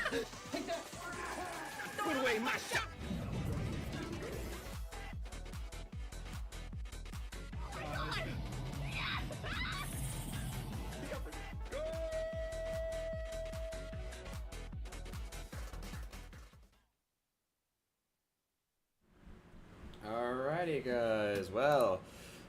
Put away my shot! Alrighty, guys. Well,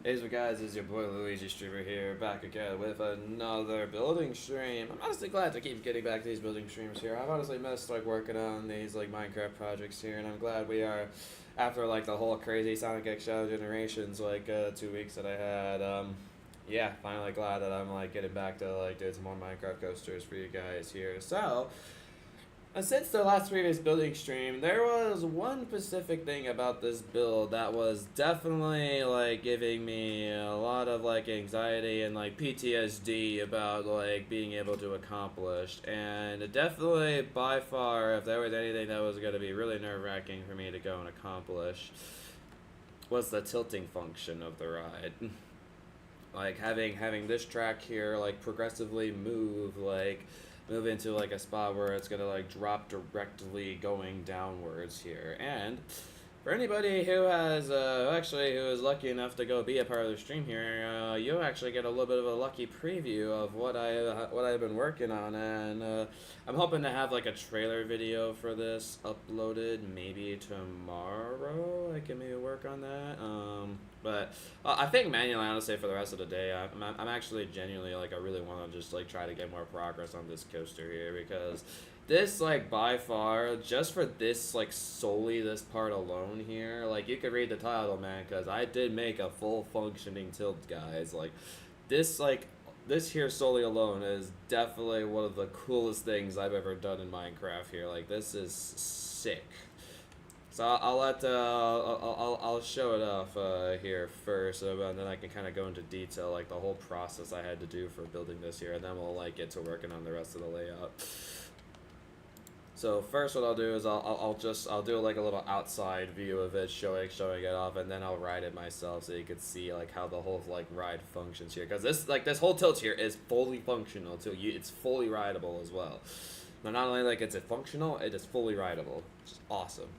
hey, guys, it's your boy Luigi Streamer here, back again with another building stream. I'm honestly glad to keep getting back to these building streams here. I've honestly missed like working on these like Minecraft projects here, and I'm glad we are after like the whole crazy Sonic X Shadow Generations 2 weeks that I had. Yeah, finally glad that I'm like getting back to like doing some more Minecraft coasters for you guys here. So. Since the last previous building stream, there was one specific thing about this build that was definitely like giving me a lot of like anxiety and like PTSD about like being able to accomplish, and definitely by far, if there was anything that was going to be really nerve-wracking for me to go and accomplish, was the tilting function of the ride. Like having this track here like progressively move into like a spot where it's gonna like drop directly going downwards here. And for anybody who has who is lucky enough to go be a part of the stream here, you'll actually get a little bit of a lucky preview of what I've been working on, and I'm hoping to have like a trailer video for this uploaded maybe tomorrow. I can maybe work on that. But I think manually, honestly, for the rest of the day, I'm actually genuinely like I really want to just like try to get more progress on this coaster here, because this like by far, just for this like solely this part alone here, like you could read the title, man, because I did make a full functioning tilt, guys. Like this here solely alone is definitely one of the coolest things I've ever done in Minecraft here. Like this is sick. So I'll show it off here first, and then I can kind of go into detail like the whole process I had to do for building this here, and then we'll like get to working on the rest of the layout. So first, what I'll do is I'll do like a little outside view of it, showing it off, and then I'll ride it myself so you can see like how the whole like ride functions here. Because this whole tilt here is fully functional too. It's fully rideable as well. Now, not only like it's functional, it is fully rideable, which is awesome.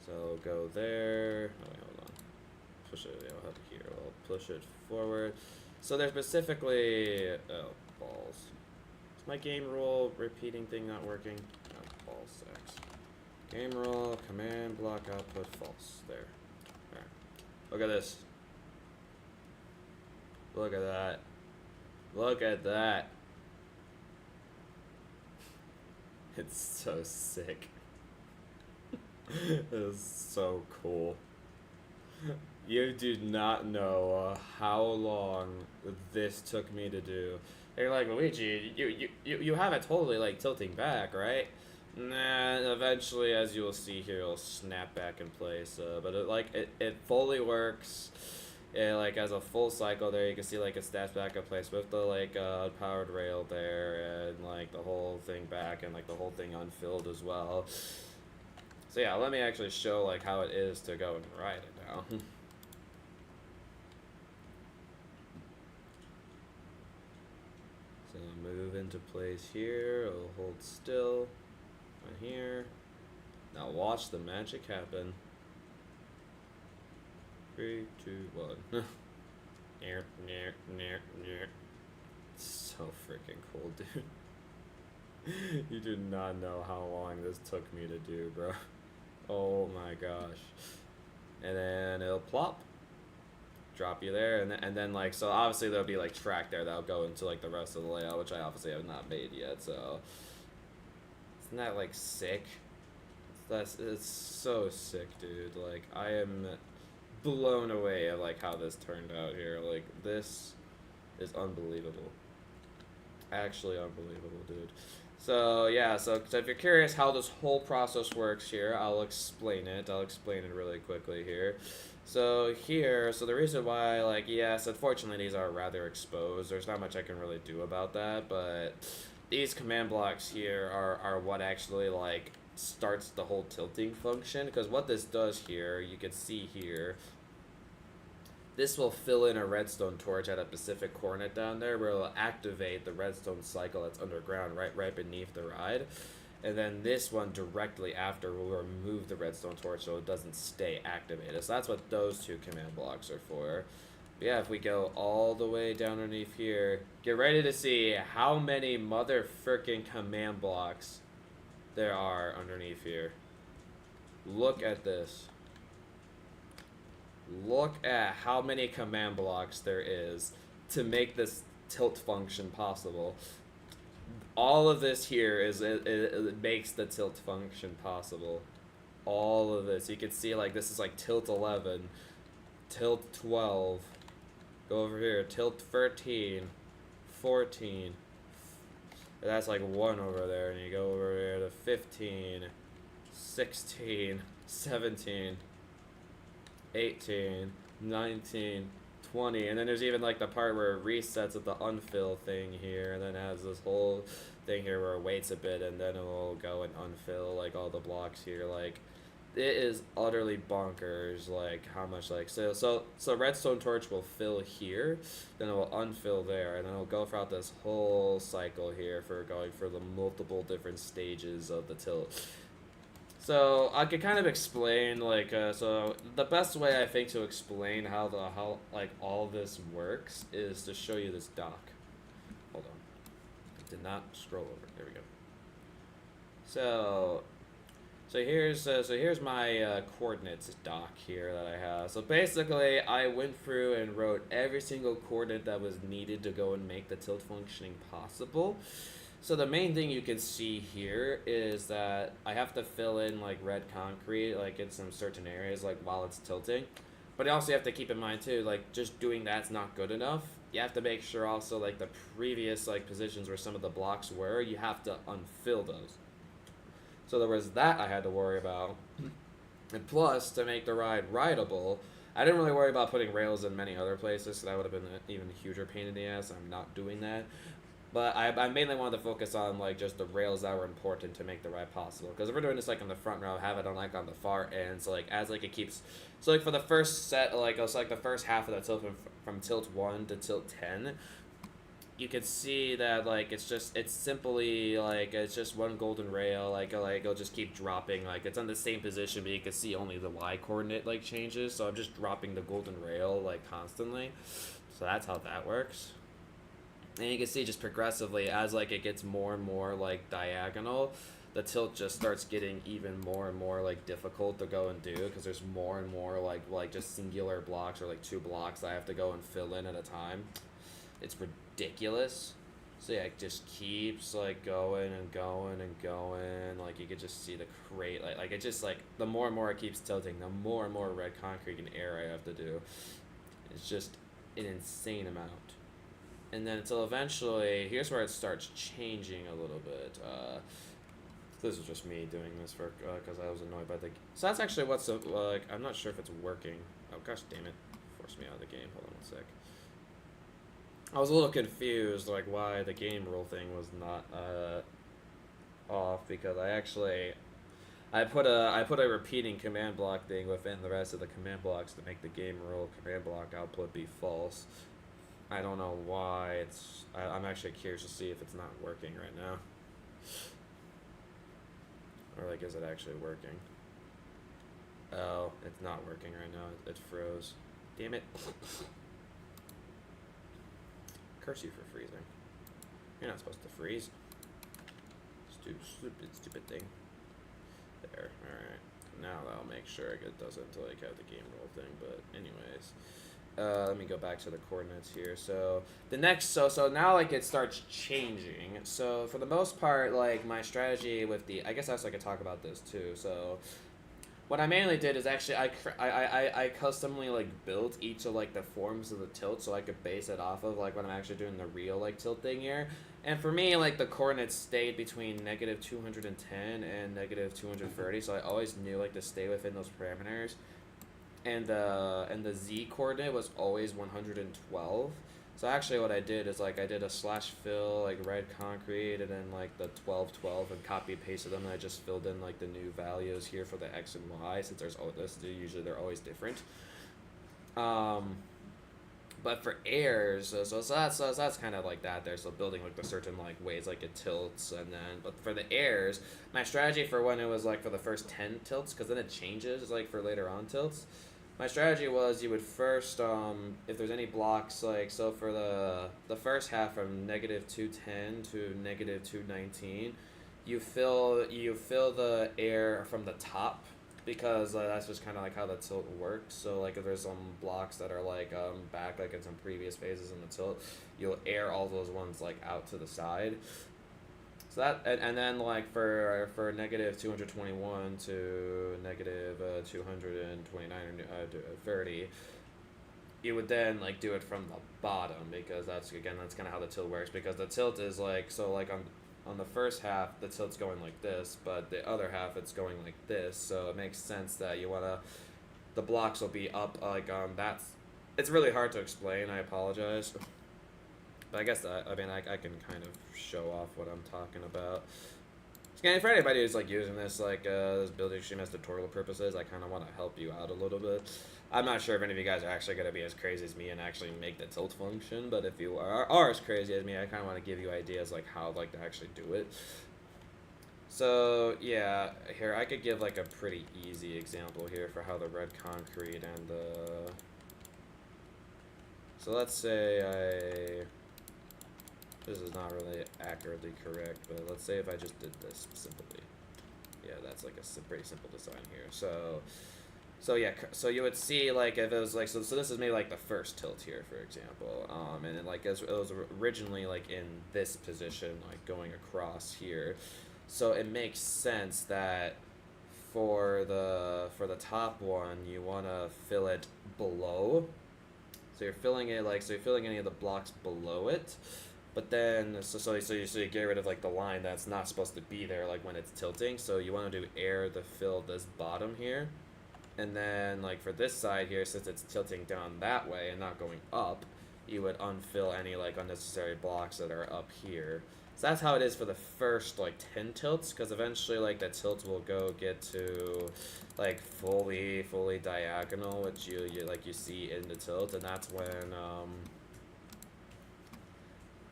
So go there. Oh wait, hold on. Push it up here. I'll push it forward. So there's specifically balls. Is my game rule repeating thing not working? No, ball sacks. Game rule, command block output false. There. Alright. Look at this. Look at that. Look at that. It's so sick. It is so cool. You do not know how long this took me to do. They're like, Luigi, you have it totally like tilting back, right? Nah, eventually, as you'll see here, it'll snap back in place. But it fully works. It like as a full cycle there. You can see like it snaps back in place with the like powered rail there, and like the whole thing back, and like the whole thing unfilled as well. So yeah, let me actually show like how it is to go and ride it now. So move into place here, it'll hold still, right here. Now watch the magic happen. 3, 2, 1. So freaking cool, dude. You do not know how long this took me to do, bro. Oh my gosh. And then it'll plop, drop you there, and then like, so obviously there'll be like track there that'll go into like the rest of the layout, which I obviously have not made yet. So isn't that like sick? It's so sick, dude. Like I am blown away at like how this turned out here. Like this is unbelievable. Actually unbelievable, dude. So yeah, so if you're curious how this whole process works here, I'll explain it. I'll explain it really quickly here. So here, so the reason why, like, yes, unfortunately these are rather exposed. There's not much I can really do about that, but these command blocks here are what actually like starts the whole tilting function. Because what this does here, you can see here, this will fill in a redstone torch at a specific coordinate down there, where it'll activate the redstone cycle that's underground right beneath the ride. and then this one directly after will remove the redstone torch so it doesn't stay activated. So that's what those two command blocks are for. But yeah, if we go all the way down underneath here, get ready to see how many motherfucking command blocks there are underneath here. Look at this. Look at how many command blocks there is to make this tilt function possible. All of this here it makes the tilt function possible. All of this. You can see like this is like tilt 11, tilt 12, go over here, tilt 13, 14, that's like 1 over there, and you go over here to 15, 16, 17, 18, 19, 20, and then there's even like the part where it resets at the unfill thing here, and then it has this whole thing here where it waits a bit and then it will go and unfill like all the blocks here. Like, it is utterly bonkers, like how much like so redstone torch will fill here, then it will unfill there, and then it'll go throughout this whole cycle here for going for the multiple different stages of the tilt. So I could kind of explain like so the best way I think to explain how like all this works is to show you this dock. Hold on, I did not scroll over. There we go. So here's my coordinates dock here that I have. So basically, I went through and wrote every single coordinate that was needed to go and make the tilt functioning possible. So the main thing you can see here is that I have to fill in like red concrete like in some certain areas like while it's tilting. But you also have to keep in mind too, like just doing that's not good enough. You have to make sure also like the previous like positions where some of the blocks were, you have to unfill those. So there was that I had to worry about. And plus, to make the ride rideable, I didn't really worry about putting rails in many other places, so that would have been an even huger pain in the ass. I'm not doing that. But I mainly wanted to focus on like just the rails that were important to make the ride possible. Because if we're doing this like in the front row, have it on like on the far end, so like as like it keeps, so like for the first set, like also like the first half of the tilt from tilt 1 to tilt 10, you can see that like it's simply like it's just one golden rail, like it'll just keep dropping, like it's on the same position, but you can see only the Y coordinate like changes. So I'm just dropping the golden rail like constantly. So that's how that works. And you can see just progressively as like it gets more and more like diagonal, the tilt just starts getting even more and more like difficult to go and do because there's more and more like just singular blocks or like 2 blocks that I have to go and fill in at a time. It's ridiculous. So yeah, it just keeps like going and going and going. Like you could just see the crate like it just like the more and more it keeps tilting, the more and more red concrete and air I have to do. It's just an insane amount. And then until eventually, here's where it starts changing a little bit. This is just me doing this for because I was annoyed by the. So that's actually what's like. I'm not sure if it's working. Oh gosh, damn it! Forced me out of the game. Hold on 1 sec. I was a little confused, like why the game rule thing was not off because I put a repeating command block thing within the rest of the command blocks to make the game rule command block output be false. I don't know why I'm actually curious to see if it's not working right now. Or like, is it actually working? Oh, it's not working right now. It froze. Damn it. Curse you for freezing. You're not supposed to freeze. Stupid thing. There, alright. Now that'll make sure it doesn't like have the game roll thing, but anyways. Let me go back to the coordinates here. So the next, so now like it starts changing. So for the most part, like my strategy with I guess I also could talk about this too. So what I mainly did is actually I customly like built each of like the forms of the tilt so I could base it off of like when I'm actually doing the real like tilt thing here. And for me, like the coordinates stayed between -210 and -230. So I always knew like to stay within those parameters. And the Z coordinate was always 112. So actually what I did is like I did a /fill like red concrete and then like the 1212 and copy pasted them, and I just filled in like the new values here for the X and Y since usually they're always different. But for airs, so that's kind of like that there. So building like the certain like ways like it tilts, and then but for the airs, my strategy for when it was like for the first 10 tilts, because then it changes like for later on tilts. My strategy was you would first if there's any blocks like so for the first half from -210 to -219, you fill the air from the top because that's just kind of like how the tilt works. So like if there's some blocks that are like back like in some previous phases in the tilt, you'll air all those ones like out to the side. So that and then like for -221 to -229 or 30, you would then like do it from the bottom because that's kind of how the tilt works, because the tilt is like so like on the first half the tilt's going like this, but the other half it's going like this, so it makes sense that the blocks will be up like that's it's really hard to explain, I apologize, but I guess that I can kind of show off what I'm talking about. And for anybody who's like using this this building stream as tutorial purposes, I kind of want to help you out a little bit. I'm not sure if any of you guys are actually going to be as crazy as me and actually make the tilt function, but if you are as crazy as me, I kind of want to give you ideas like how like to actually do it. So yeah, here I could give like a pretty easy example here for how the red concrete and the. So let's say this is not really accurately correct, but let's say if I just did this simply. Yeah, that's like a pretty simple design here. So yeah, so you would see like if it was like so this is maybe like the first tilt here, for example, and it, like it was originally like in this position, like going across here. So it makes sense that for the top one, you want to fill it below. So you're filling it you're filling any of the blocks below it. But then, so you get rid of like the line that's not supposed to be there, like when it's tilting. So you want to do air to fill this bottom here, and then like for this side here, since it's tilting down that way and not going up, you would unfill any like unnecessary blocks that are up here. So that's how it is for the first like 10 tilts, because eventually like the tilt will get to like fully diagonal, which you see in the tilt, and that's when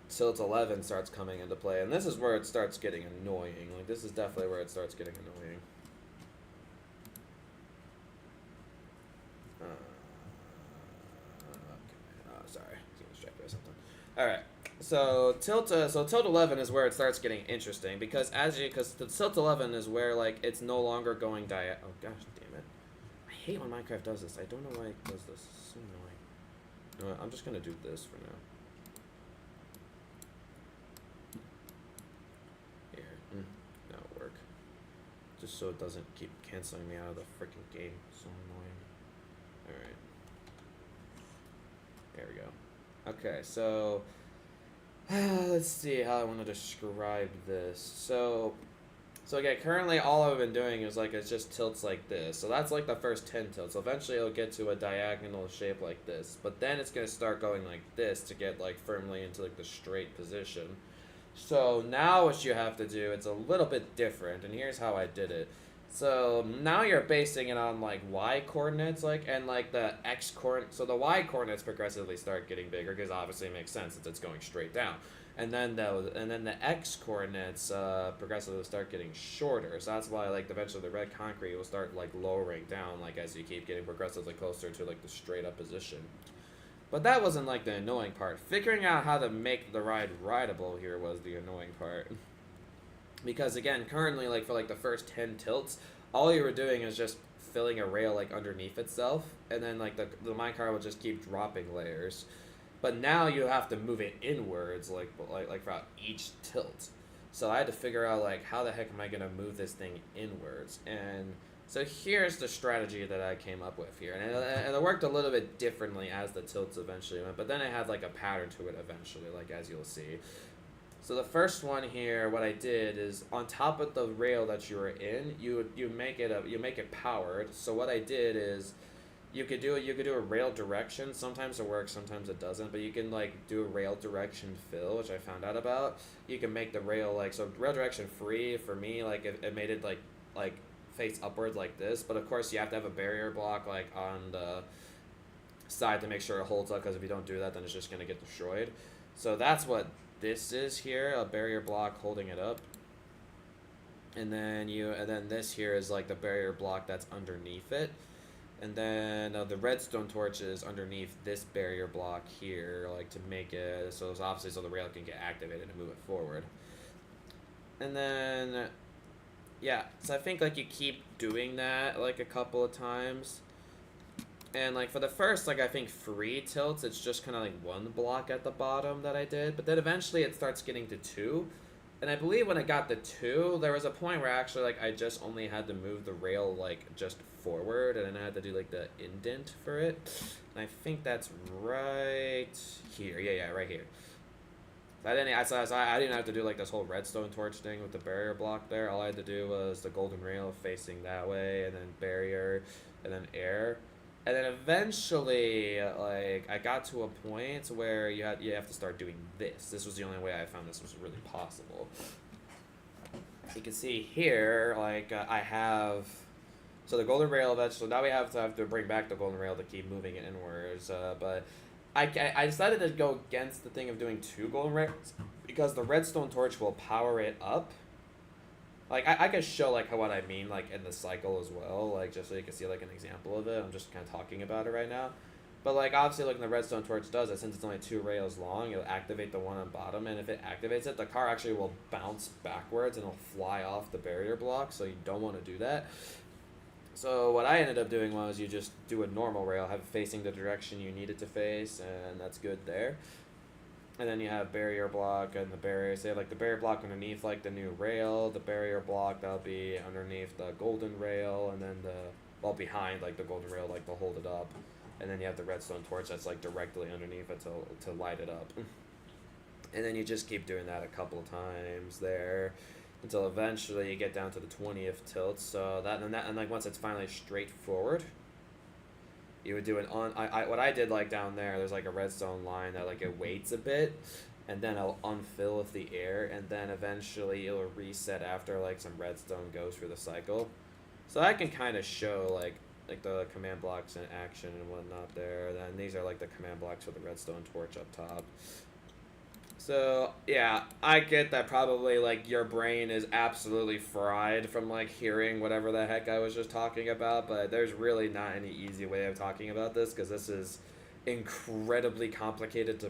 tilt 11 starts coming into play, and this is where it starts getting annoying. Like this is definitely where it starts getting annoying. Sorry, getting distracted by something. All right, so tilt 11 is where it starts getting interesting, because the tilt 11 is where like it's no longer going oh gosh damn it, I hate when Minecraft does this. I don't know why it does this. It's so annoying. You know what, I'm just gonna do this for now. That'll work. Just so it doesn't keep canceling me out of the freaking game. So annoying. Alright. There we go. Okay, so let's see how I want to describe this. So again, currently all I've been doing is like it just tilts like this. So that's like the first 10 tilts. So eventually it'll get to a diagonal shape like this. But then it's gonna start going like this to get like firmly into like the straight position. So now what you have to do, it's a little bit different, and here's how I did it. So now you're basing it on like y coordinates, like, and like the x coordinates. So the y coordinates progressively start getting bigger because obviously it makes sense since it's going straight down. And then the x coordinates progressively start getting shorter. So that's why like eventually the red concrete will start like lowering down like as you keep getting progressively closer to like the straight up position. But that wasn't like the annoying part. Figuring out how to make the ride rideable here was the annoying part. Because again, currently like for like the first 10 tilts, all you were doing is just filling a rail like underneath itself, and then like the minecart will just keep dropping layers. But now you have to move it inwards like throughout each tilt. So I had to figure out like how the heck am I gonna move this thing inwards, and so here's the strategy that I came up with here, and it worked a little bit differently as the tilts eventually went, but then it had like a pattern to it eventually, like as you'll see. So the first one here, what I did is on top of the rail that you were in, you make it powered. So what I did is you could do a rail direction. Sometimes it works, sometimes it doesn't, but you can like do a rail direction fill, which I found out about. You can make the rail like, so rail direction free for me, like it made it like face upwards like this, but of course you have to have a barrier block like on the side to make sure it holds up, because if you don't do that, then it's just going to get destroyed. So that's what this is here, a barrier block holding it up. And then this here is like the barrier block that's underneath it. And then the redstone torch is underneath this barrier block here, like to make it so it's obviously so the rail can get activated and move it forward. And then, yeah, so I think like you keep doing that like a couple of times. And like for the first, like I think 3 tilts, it's just kind of like 1 block at the bottom that I did. But then eventually it starts getting to 2. And I believe when it got to 2, there was a point where actually like I just only had to move the rail like just forward, and then I had to do like the indent for it. And I think that's right here. Yeah, right here. I didn't have to do like this whole redstone torch thing with the barrier block there. All I had to do was the golden rail facing that way, and then barrier, and then air. And then eventually, like, I got to a point where you have to start doing this. This was the only way I found this was really possible. You can see here, like, I have... So the golden rail eventually... Now we have to bring back the golden rail to keep moving it inwards. But I decided to go against the thing of doing 2 golden rails, because the redstone torch will power it up. Like, I can show, like, what I mean, like, in the cycle as well, like, just so you can see, like, an example of it. I'm just kind of talking about it right now. But, like, obviously, like, the redstone torch does it, since it's only 2 rails long, it'll activate the one on bottom, and if it activates it, the car actually will bounce backwards, and it'll fly off the barrier block, so you don't want to do that. So what I ended up doing was you just do a normal rail, have it facing the direction you need it to face, and that's good there. And then you have barrier block and the barrier. So you have like the barrier block underneath like the new rail, the barrier block that'll be underneath the golden rail, and then behind like the golden rail, like to hold it up. And then you have the redstone torch that's like directly underneath it to light it up. And then you just keep doing that a couple of times there until eventually you get down to the 20th tilt. So and like once it's finally straightforward, you would do an what I did like down there's like a redstone line that like it waits a bit, and then it'll unfill with the air, and then eventually it'll reset after like some redstone goes through the cycle. So I can kind of show like the command blocks in action and whatnot there. Then these are like the command blocks with the redstone torch up top. So, yeah, I get that probably, like, your brain is absolutely fried from, like, hearing whatever the heck I was just talking about, but there's really not any easy way of talking about this, because this is incredibly complicated to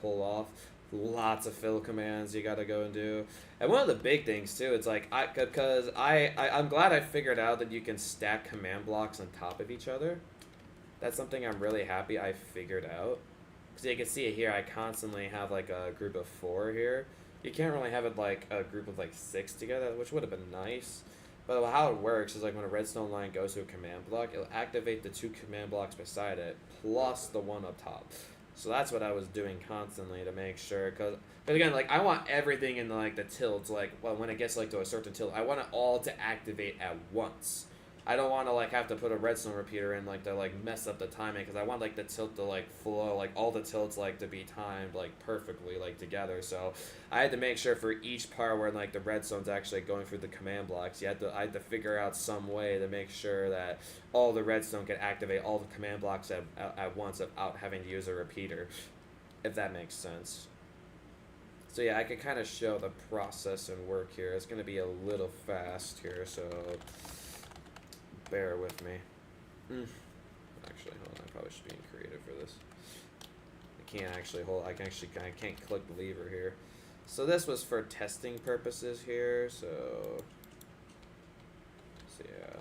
pull off. Lots of fill commands you gotta go and do. And one of the big things, too, it's like, I'm glad I figured out that you can stack command blocks on top of each other. That's something I'm really happy I figured out. So you can see it here, I constantly have like a group of 4 here. You can't really have it like a group of like 6 together, which would have been nice. But how it works is like when a redstone line goes to a command block, it'll activate the 2 command blocks beside it, plus the one up top. So that's what I was doing constantly to make sure, but again, like I want everything in like the tilts, like well, when it gets like to a certain tilt, I want it all to activate at once. I don't want to like have to put a redstone repeater in like to like mess up the timing, because I want like the tilt to like flow, like all the tilts like to be timed like perfectly like together. So I had to make sure for each part where like the redstone's actually going through the command blocks, I had to figure out some way to make sure that all the redstone could activate all the command blocks at once without having to use a repeater, if that makes sense. So yeah, I can kind of show the process and work here. It's going to be a little fast here, so bear with me. Actually, hold on. I probably should be in creative for this. I can't actually hold. I can't click the lever here. So this was for testing purposes here. So yeah.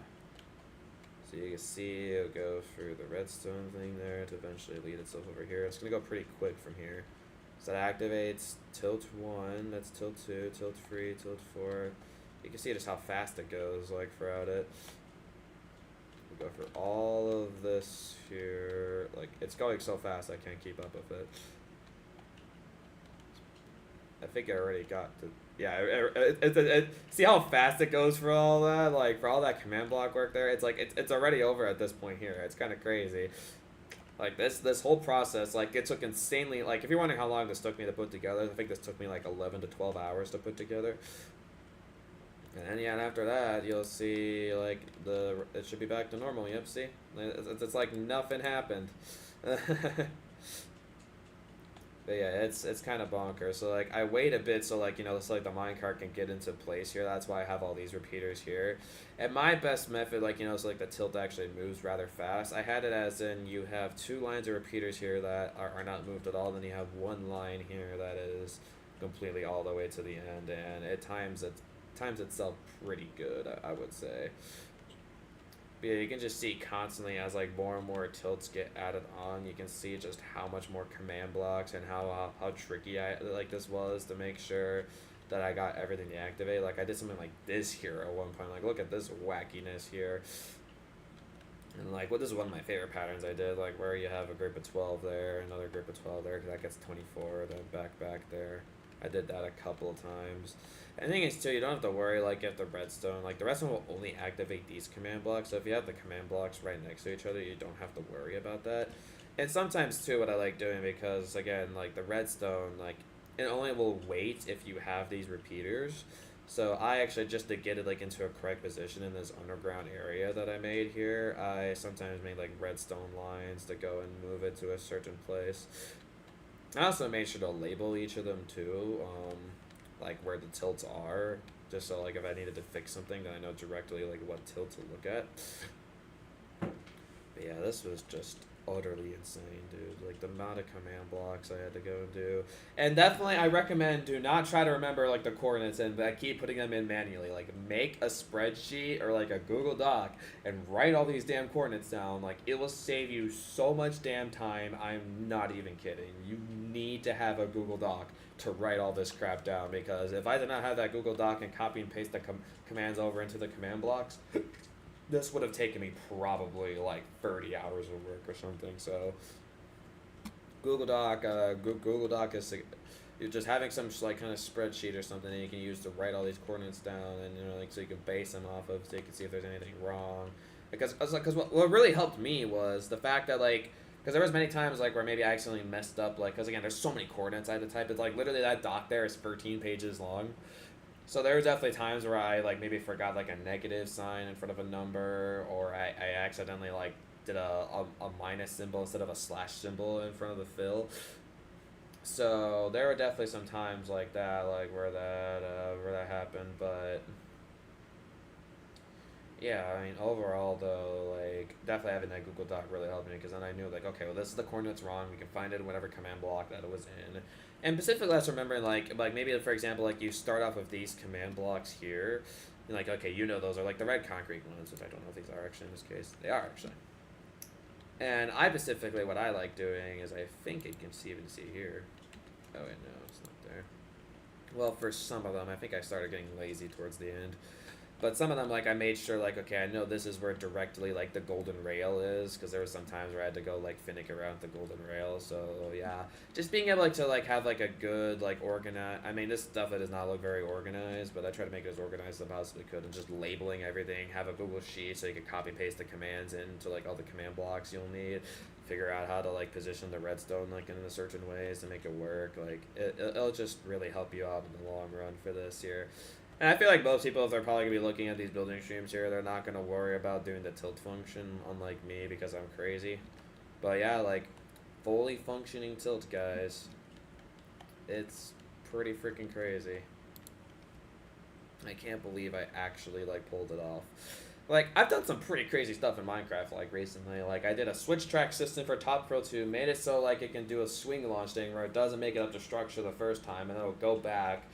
So you can see it'll go through the redstone thing there to eventually lead itself over here. It's gonna go pretty quick from here. So that activates tilt 1. That's tilt 2, tilt 3, tilt 4. You can see just how fast it goes like throughout it. Go for all of this here. Like, it's going so fast I can't keep up with it. I think I already got to... Yeah, see how fast it goes for all that? Like, for all that command block work there? It's like, it's already over at this point here. It's kind of crazy. Like, this whole process, like, it took insanely... Like, if you're wondering how long this took me to put together, I think this took me, like, 11 to 12 hours to put together. And yeah, and after that, you'll see, like, it should be back to normal. Yep, see? It's like nothing happened. But yeah, it's kind of bonkers. So like I wait a bit so like so like the minecart can get into place here. That's why I have all these repeaters here. And my best method, like so like the tilt actually moves rather fast. I had it as in you have 2 lines of repeaters here that are not moved at all. Then you have 1 line here that is completely all the way to the end, and times itself pretty good, I would say. But yeah, you can just see constantly as like more and more tilts get added on, you can see just how much more command blocks and how tricky this was to make sure that I got everything to activate. Like I did something like this here at one point. Like look at this wackiness here. And like this is one of my favorite patterns I did, like where you have a group of 12 there, another group of 12 there, because that gets 24, then back there. I did that a couple of times. And the thing is too, you don't have to worry like if the redstone will only activate these command blocks. So if you have the command blocks right next to each other, you don't have to worry about that. And sometimes too, what I like doing, because again, like the redstone, like it only will wait if you have these repeaters. So I actually, just to get it like into a correct position in this underground area that I made here, I sometimes made like redstone lines to go and move it to a certain place. I also made sure to label each of them too, like where the tilts are, just so like if I needed to fix something, then I know directly like what tilt to look at. But yeah, this was just utterly insane, dude. Like the amount of command blocks I had to go and do. And definitely I recommend do not try to remember like the coordinates and keep putting them in manually. Like make a spreadsheet or like a Google Doc and write all these damn coordinates down. Like it will save you so much damn time. I'm not even kidding. You need to have a Google Doc to write all this crap down, because if I did not have that Google Doc and copy and paste the commands over into the command blocks, this would have taken me probably like 30 hours of work or something. So Google Doc is you're just having some like kind of spreadsheet or something that you can use to write all these coordinates down, and like so you can base them off of, so you can see if there's anything wrong. Because what really helped me was the fact that like, because there was many times like where maybe I accidentally messed up, like because again there's so many coordinates I had to type. It's like literally that doc there is 13 pages long. So there were definitely times where I like maybe forgot like a negative sign in front of a number, or I accidentally like did a minus symbol instead of a slash symbol in front of the fill. So there were definitely some times like that, like where that happened. But yeah, I mean overall though, like definitely having that Google Doc really helped me, because then I knew like, okay, well this is the coordinates wrong. We can find it in whatever command block that it was in. And specifically, let's remember, like maybe, for example, like you start off with these command blocks here, and like, okay, those are like the red concrete ones, which I don't know if these are actually in this case. They are actually. And I specifically, what I like doing is, I think you can even see here. Oh wait, no, it's not there. Well, for some of them, I think I started getting lazy towards the end. But some of them, like, I made sure, like, okay, I know this is where directly, like, the golden rail is, because there were some times where I had to go, like, finick around the golden rail, so, yeah. Just being able to, like, have, like, a good, like, organized, I mean, this stuff that does not look very organized, but I try to make it as organized as I possibly could, and just labeling everything, have a Google Sheet so you can copy-paste the commands into, like, all the command blocks you'll need, figure out how to, like, position the redstone, like, in a certain ways to make it work, like, it'll just really help you out in the long run for this here. And I feel like most people, if they're probably going to be looking at these building streams here, they're not going to worry about doing the tilt function, unlike me, because I'm crazy. But yeah, like, fully functioning tilt, guys. It's pretty freaking crazy. I can't believe I actually, like, pulled it off. Like, I've done some pretty crazy stuff in Minecraft, like, recently. Like, I did a switch track system for Top Pro 2, made it so, like, it can do a swing launch thing where it doesn't make it up to structure the first time, and then it'll go back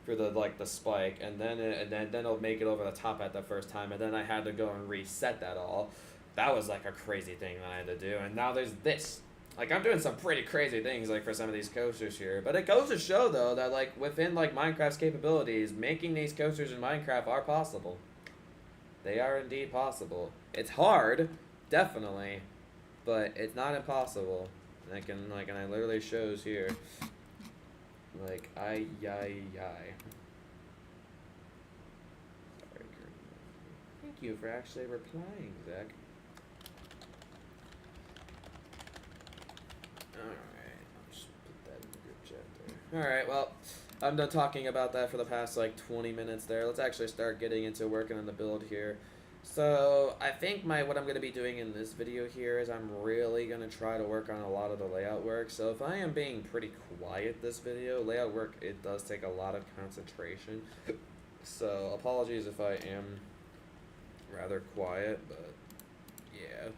for the spike, and then it'll make it over the top at the first time, and then I had to go and reset that all. That was like a crazy thing that I had to do, and now there's this. Like, I'm doing some pretty crazy things, like, for some of these coasters here, but it goes to show, though, that, like, within, like, Minecraft's capabilities, making these coasters in Minecraft are possible. They are indeed possible. It's hard, definitely, but it's not impossible. And I literally shows here. Like, Sorry, thank you for actually replying, Zach. Alright, I'll just put that in the group chat there. Alright, well, I'm done talking about that for the past, like, 20 minutes there. Let's actually start getting into working on the build here. So I think what I'm going to be doing in this video here is I'm really going to try to work on a lot of the layout work. So if I am being pretty quiet this video, layout work, it does take a lot of concentration. So apologies if I am rather quiet, but yeah.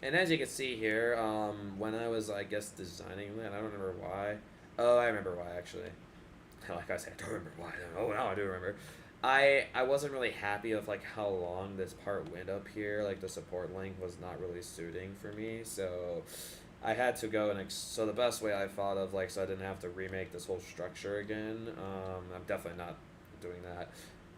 And as you can see here, when I was, I guess, designing that, I don't remember why. Oh, I remember why, actually. Like I said, I don't remember why. Oh, now I do remember. I wasn't really happy with, like, how long this part went up here. Like, the support length was not really suiting for me, so I had to go and, so the best way I thought of, like, so I didn't have to remake this whole structure again, I'm definitely not doing that.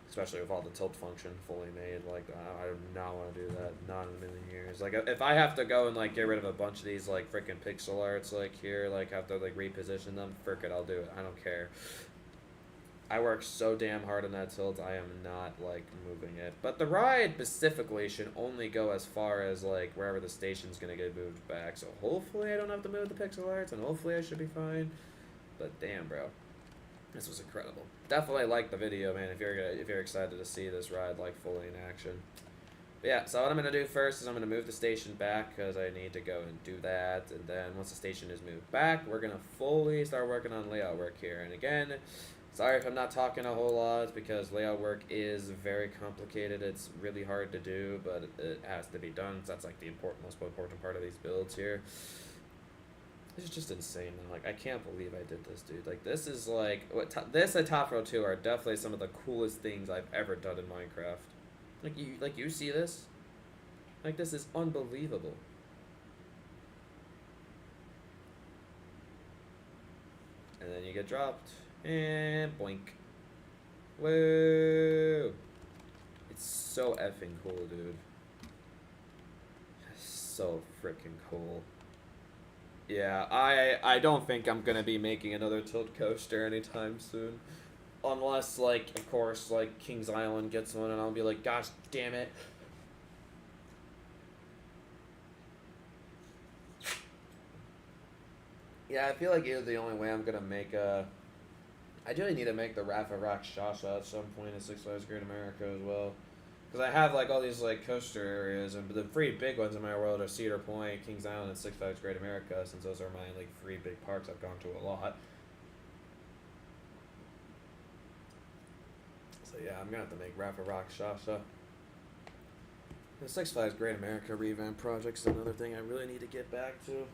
Especially with all the tilt function fully made, like, I do not want to do that, not in a million years. Like, if I have to go and, like, get rid of a bunch of these, like, freaking pixel arts, like, here, like, have to, like, reposition them, frick it, I'll do it, I don't care. I work so damn hard on that tilt, I am not, like, moving it. But the ride, specifically, should only go as far as, like, wherever the station's gonna get moved back, so hopefully I don't have to move the pixel arts, and hopefully I should be fine. But damn, bro. This was incredible. Definitely like the video, man, if you're excited to see this ride, like, fully in action. But yeah, so what I'm going to do first is I'm going to move the station back because I need to go and do that. And then once the station is moved back, we're going to fully start working on layout work here. And again, sorry if I'm not talking a whole lot because layout work is very complicated. It's really hard to do, but it has to be done. So that's like the most important part of these builds here. This is just insane, man. Like, I can't believe I did this, dude. Like, this is, like, this and Top Row 2 are definitely some of the coolest things I've ever done in Minecraft. Like, you see this? Like, this is unbelievable. And then you get dropped. And boink. Whoa. It's so effing cool, dude. So freaking cool. Yeah, I don't think I'm gonna be making another tilt coaster anytime soon. Unless, like, of course, like, Kings Island gets one and I'll be like, gosh damn it. Yeah, I feel like it's the only way I'm gonna make I do need to make the Rafa Rock Shasha at some point in Six Flags Great America as well. Because I have, like, all these, like, coaster areas, and the three big ones in my world are Cedar Point, Kings Island, and Six Flags Great America, since those are my, like, three big parks I've gone to a lot. So, yeah, I'm gonna have to make Rafa Rock Shasha. The Six Flags Great America revamp project is another thing I really need to get back to.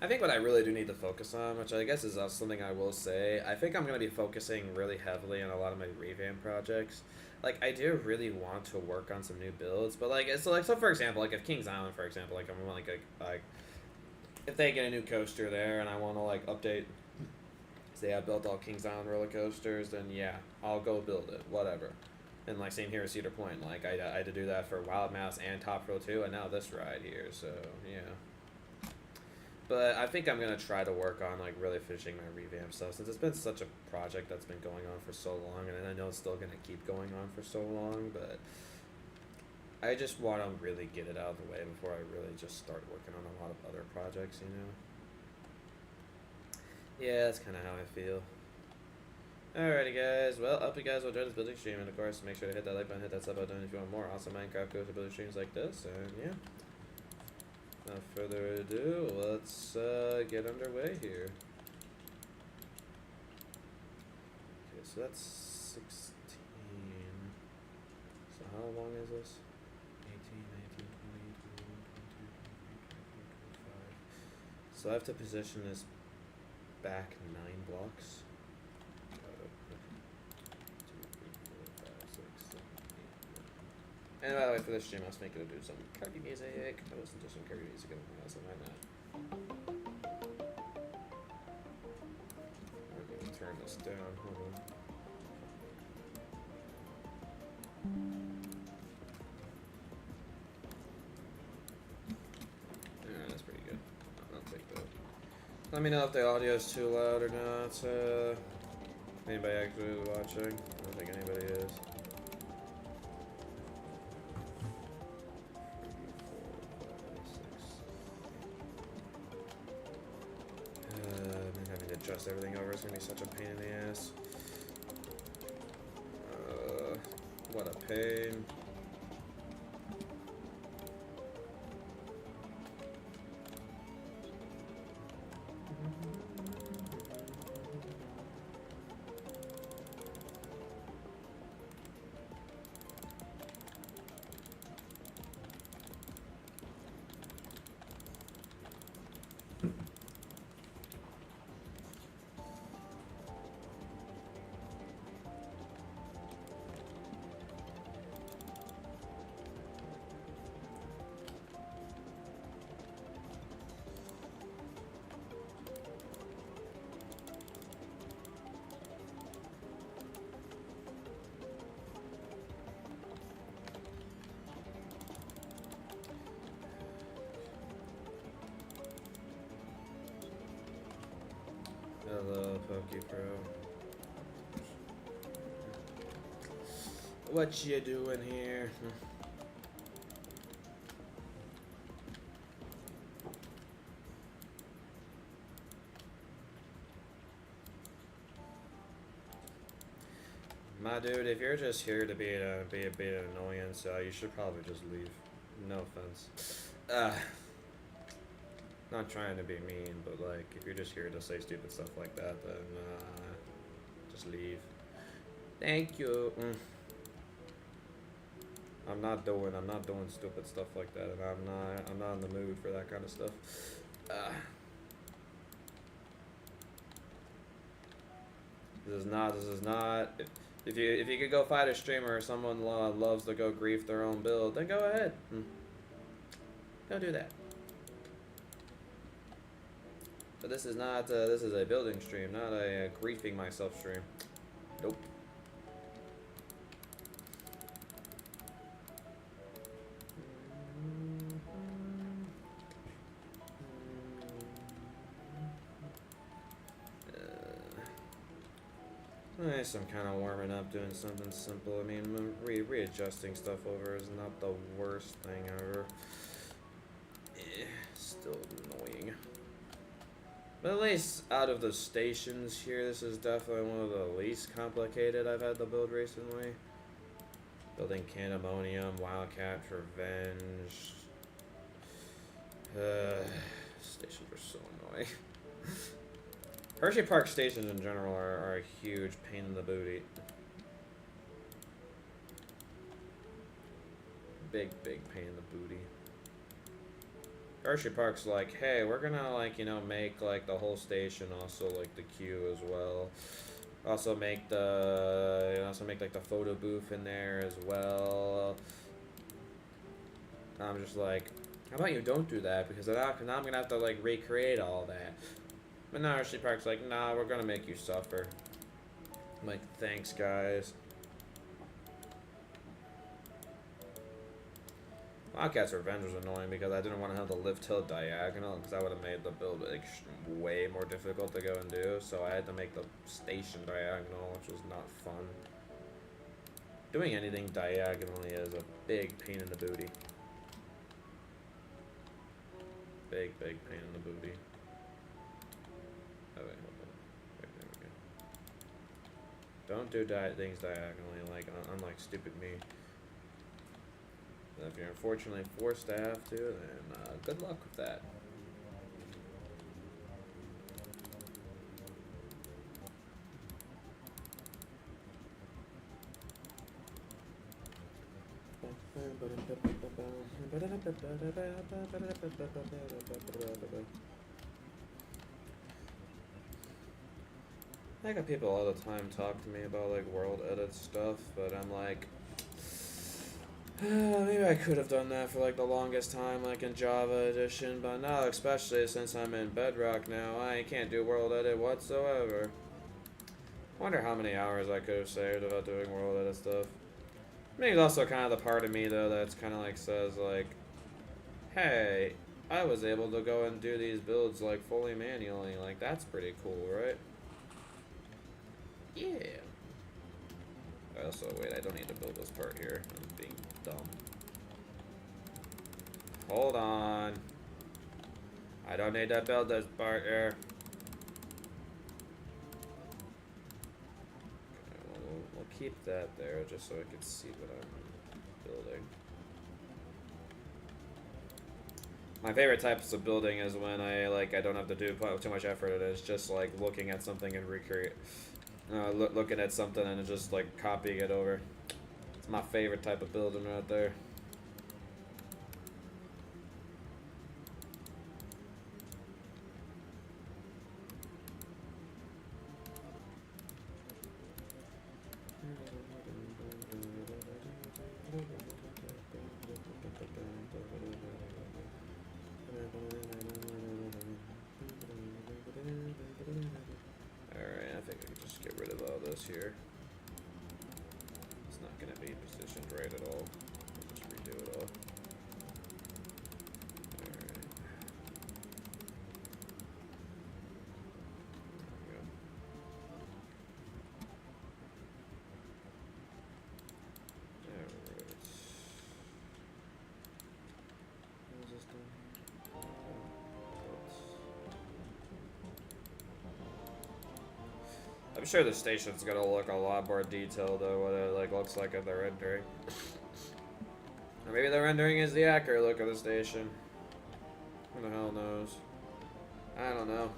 I think what I really do need to focus on, which I guess is something I will say, I think I'm going to be focusing really heavily on a lot of my revamp projects. Like, I do really want to work on some new builds, but, like, so for example, like, if Kings Island, for example, like, I'm like, if they get a new coaster there and I want to, like, update, say I built all Kings Island roller coasters, then yeah, I'll go build it, whatever. And, like, same here at Cedar Point, like, I had to do that for Wild Mouse and Top Thrill 2, and now this ride here, so, yeah. But I think I'm going to try to work on, like, really finishing my revamp stuff, since it's been such a project that's been going on for so long, and I know it's still going to keep going on for so long, but I just want to really get it out of the way before I really just start working on a lot of other projects, you know? Yeah, that's kind of how I feel. Alrighty, guys. Well, I hope you guys will enjoy this building stream, and of course, make sure to hit that like button, hit that sub button if you want more awesome Minecraft go to building streams like this, and yeah. Without further ado, let's get underway here. Okay, so that's 16. So how long is this? 18, 19, 20, 21, 22, 23, 24, 25. So I have to position this back 9 blocks. 2, 3, 4, 5, 6, 7, 8, 9. And by the way, for this stream, I was thinking to do some Kirby music. I listened to some Kirby music in the house, and why not? I'm gonna turn this down. Hold on. Yeah, that's pretty good. I'll take that. Let me know if the audio is too loud or not. Anybody actually watching? I don't think anybody is. Adjust everything over, it's gonna be such a pain in the ass. What a pain. Okie Pro. What you doing here? My dude, if you're just here to be an annoyance, you should probably just leave. No offense. Not trying to be mean, but like, if you're just here to say stupid stuff like that, then just leave. Thank you. I'm not doing stupid stuff like that, and I'm not in the mood for that kind of stuff. This is not. If you could go fight a streamer or someone loves to go grief their own build, then go ahead. Go do that. But this is not. This is a building stream, not a griefing myself stream. Nope. Nice, I'm kind of warming up, doing something simple. I mean, readjusting stuff over is not the worst thing ever. Still annoying. But at least out of the stations here, this is definitely one of the least complicated I've had to build recently. Building Candemonium, Wildcat, Revenge. Stations are so annoying. Hershey Park stations in general are a huge pain in the booty. Big pain in the booty. Hershey Park's like, hey, we're gonna like, you know, make like the whole station also like the queue as well. Also make like the photo booth in there as well. I'm just like, how about you don't do that, because now I'm gonna have to like recreate all that. But now Hershey Park's like, nah, we're gonna make you suffer. I'm like, thanks guys. Wildcat's Revenge was annoying because I didn't want to have to live till diagonal, because that would have made the build like way more difficult to go and do. So I had to make the station diagonal, which was not fun. Doing anything diagonally is a big pain in the booty. Big pain in the booty. Oh wait, hold on. Wait, there we go. Don't do things diagonally, like unlike stupid me. If you're unfortunately forced to have to, then good luck with that. I got people all the time talk to me about like world edit stuff, but I'm like, maybe I could have done that for like the longest time, like in Java Edition, but now, especially since I'm in Bedrock now, I can't do world edit whatsoever. Wonder how many hours I could have saved about doing world edit stuff. I mean, it's also kind of the part of me though that's kind of like says like, hey, I was able to go and do these builds like fully manually, like that's pretty cool, right? Yeah. Also, wait, I don't need to build this part here. I'm being dumb. Hold on. I don't need to build this part here. Okay, well, we'll keep that there just so I can see what I'm building. My favorite types of building is when I don't have to do too much effort. It is just like looking at something and recreate. Looking at something and just like copying it over. It's my favorite type of building right there. Alright, I think I can just get rid of all this here. It's not going to be positioned right at all. I'll just redo it all. Alright. There we go. I'm sure the station's gonna look a lot more detailed than what it like looks like in the rendering. Or maybe the rendering is the accurate look of the station. Who the hell knows? I don't know.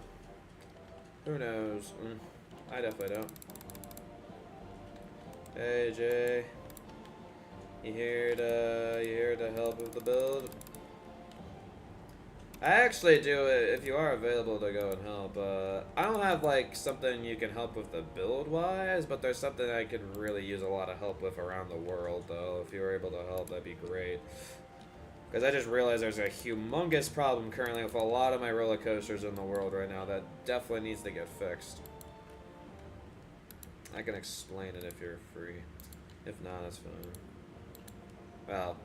Who knows? I definitely don't. Hey Jay, you here to help with the build? I actually do it if you are available to go and help. I don't have like something you can help with the build wise, but there's something I could really use a lot of help with around the world though. If you were able to help, that'd be great. Because I just realized there's a humongous problem currently with a lot of my roller coasters in the world right now that definitely needs to get fixed. I can explain it if you're free. If not, that's fine. Well,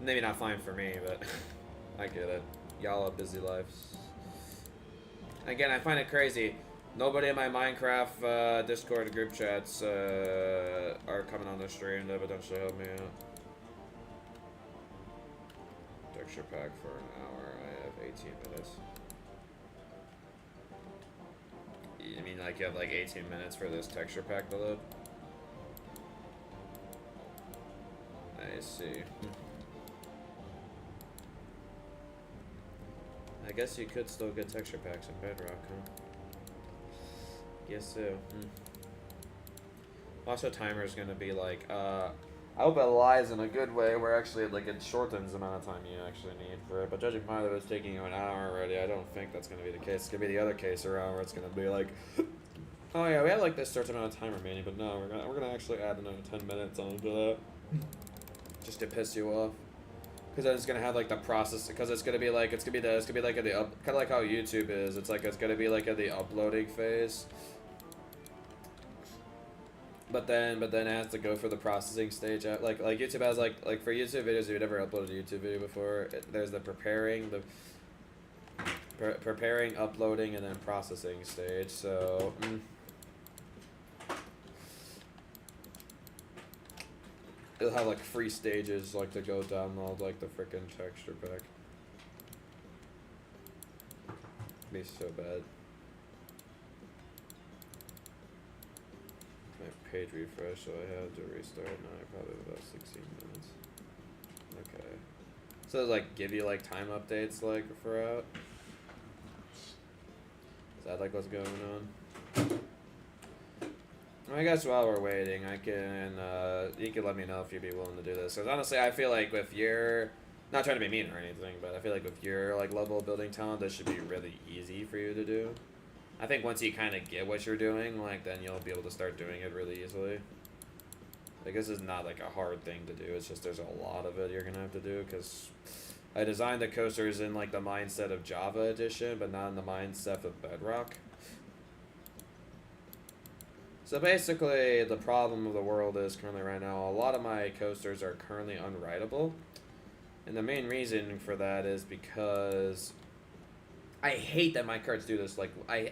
maybe not fine for me, but I get it. Y'all have busy lives. Again, I find it crazy. Nobody in my Minecraft Discord group chats are coming on the stream to potentially help me out. Texture pack for an hour. I have 18 minutes. You mean like you have like 18 minutes for this texture pack to load? I see. I guess you could still get texture packs in Bedrock, huh? Guess so. Also, timer is gonna be like, I hope it lies in a good way where actually like it shortens the amount of time you actually need for it. But judging by that it's taking you an hour already, I don't think that's gonna be the case. It's gonna be the other case around where it's gonna be like, oh yeah, we have like this certain amount of time remaining, but no, we're gonna actually add another 10 minutes onto that, just to piss you off. Because then it's gonna have like the process. Because it's gonna be like kind of like how YouTube is. It's gonna be like at the uploading phase. But then it has to go for the processing stage. Like YouTube has like for YouTube videos, if you've never uploaded a YouTube video before, there's the preparing, uploading, and then processing stage. So. It'll have like free stages like to go download like the frickin' texture pack. Be so bad. My page refresh, so I had to restart now. Probably about 16 minutes. Okay. So does like give you like time updates like for out? Is that like what's going on? I guess while we're waiting, I can, you can let me know if you'd be willing to do this. Because honestly, I feel like with your, not trying to be mean or anything, but I feel like with your like level of building talent, this should be really easy for you to do. I think once you kind of get what you're doing, like then you'll be able to start doing it really easily. Like this is not like a hard thing to do. It's just there's a lot of it you're gonna have to do because I designed the coasters in like the mindset of Java Edition, but not in the mindset of Bedrock. So basically, the problem of the world is currently right now, a lot of my coasters are currently unwritable. And the main reason for that is because I hate that my cards do this. Like, I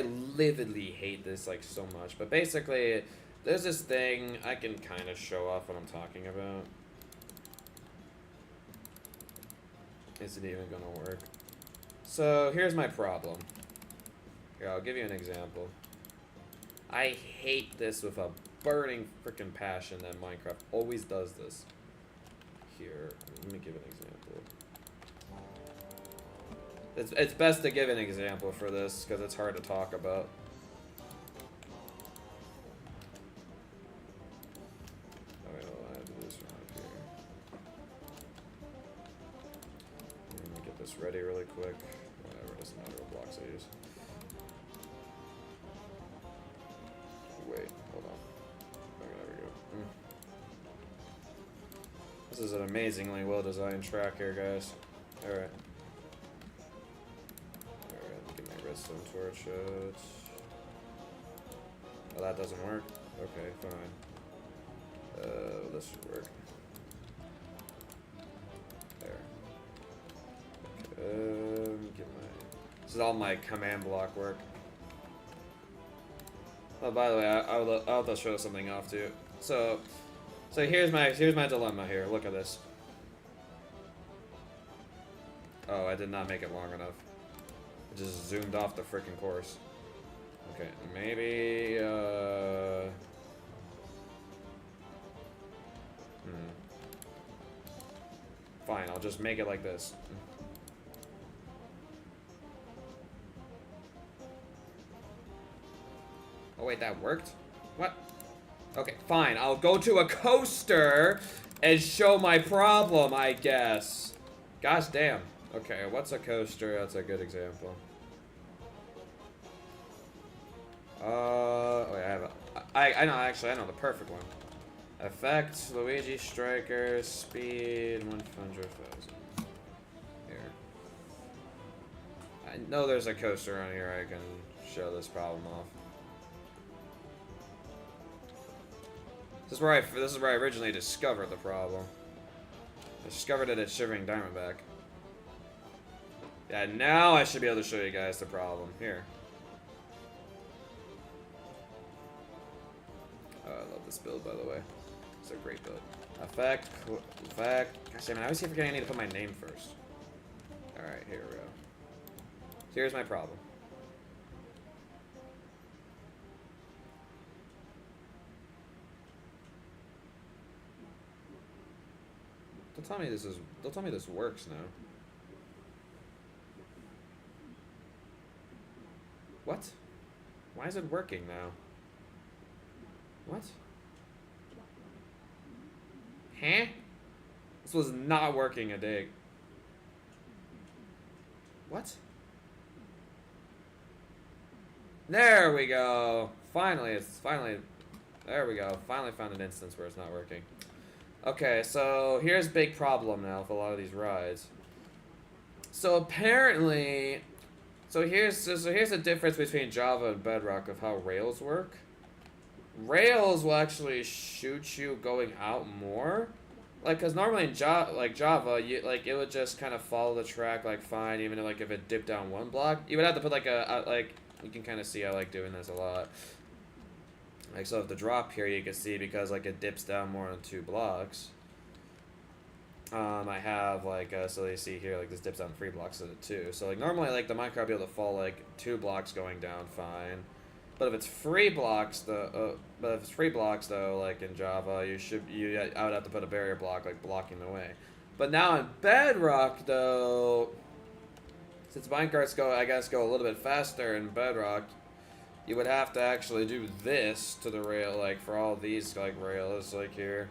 lividly hate this, like, so much. But basically, there's this thing I can kind of show off what I'm talking about. Is it even gonna work? So, here's my problem. Here, I'll give you an example. I hate this with a burning freaking passion that Minecraft always does this. Here, let me give an example. It's best to give an example for this because it's hard to talk about. Alright, well, I have to do this from up here. Let me get this ready really quick. Whatever, doesn't matter what blocks I use. Wait, hold on. Okay, there we go. This is an amazingly well-designed track here, guys. Alright. Alright, let me get my redstone torch out. Oh, that doesn't work? Okay, fine. This should work. There. Okay, get my... This is all my command block work. Oh, by the way, I'll have to show something off too. So here's my dilemma here. Look at this. Oh, I did not make it long enough. It just zoomed off the freaking course. Okay, maybe, Fine, I'll just make it like this. Oh wait, that worked? What? Okay, fine, I'll go to a coaster and show my problem, I guess. Gosh damn. Okay, what's a coaster? That's a good example. Wait, I know, actually, I know the perfect one. Effect, Luigi Striker, speed, 100,000. Here. I know there's a coaster on here I can show this problem off. This is where I originally discovered the problem. I discovered it at Shivering Diamondback. Yeah, now I should be able to show you guys the problem. Here. Oh, I love this build, by the way. It's a great build. Effect. Gosh damn it, I always keep forgetting I need to put my name first. Alright, here we go. Here's my problem. Don't tell me this works now. What? Why is it working now? What? Huh? This was not working a dig. What? There we go. Finally, there we go. Finally found an instance where it's not working. Okay, so here's a big problem now with a lot of these rides. So apparently, here's the difference between Java and Bedrock of how rails work. Rails will actually shoot you going out more, like, cause normally in Java, it would just kind of follow the track like fine, even if, like, if it dipped down one block, you would have to put like you can kind of see I like doing this a lot. Like, so if the drop here, you can see because like it dips down more than 2 blocks. I have like so you see here like this dips down 3 blocks at it too. So like normally like the minecart will be able to fall like 2 blocks going down fine. But if it's 3 blocks though, like in Java, I would have to put a barrier block like blocking the way. But now in Bedrock though, since minecarts go a little bit faster in Bedrock, you would have to actually do this to the rail, like for all these like rails like here.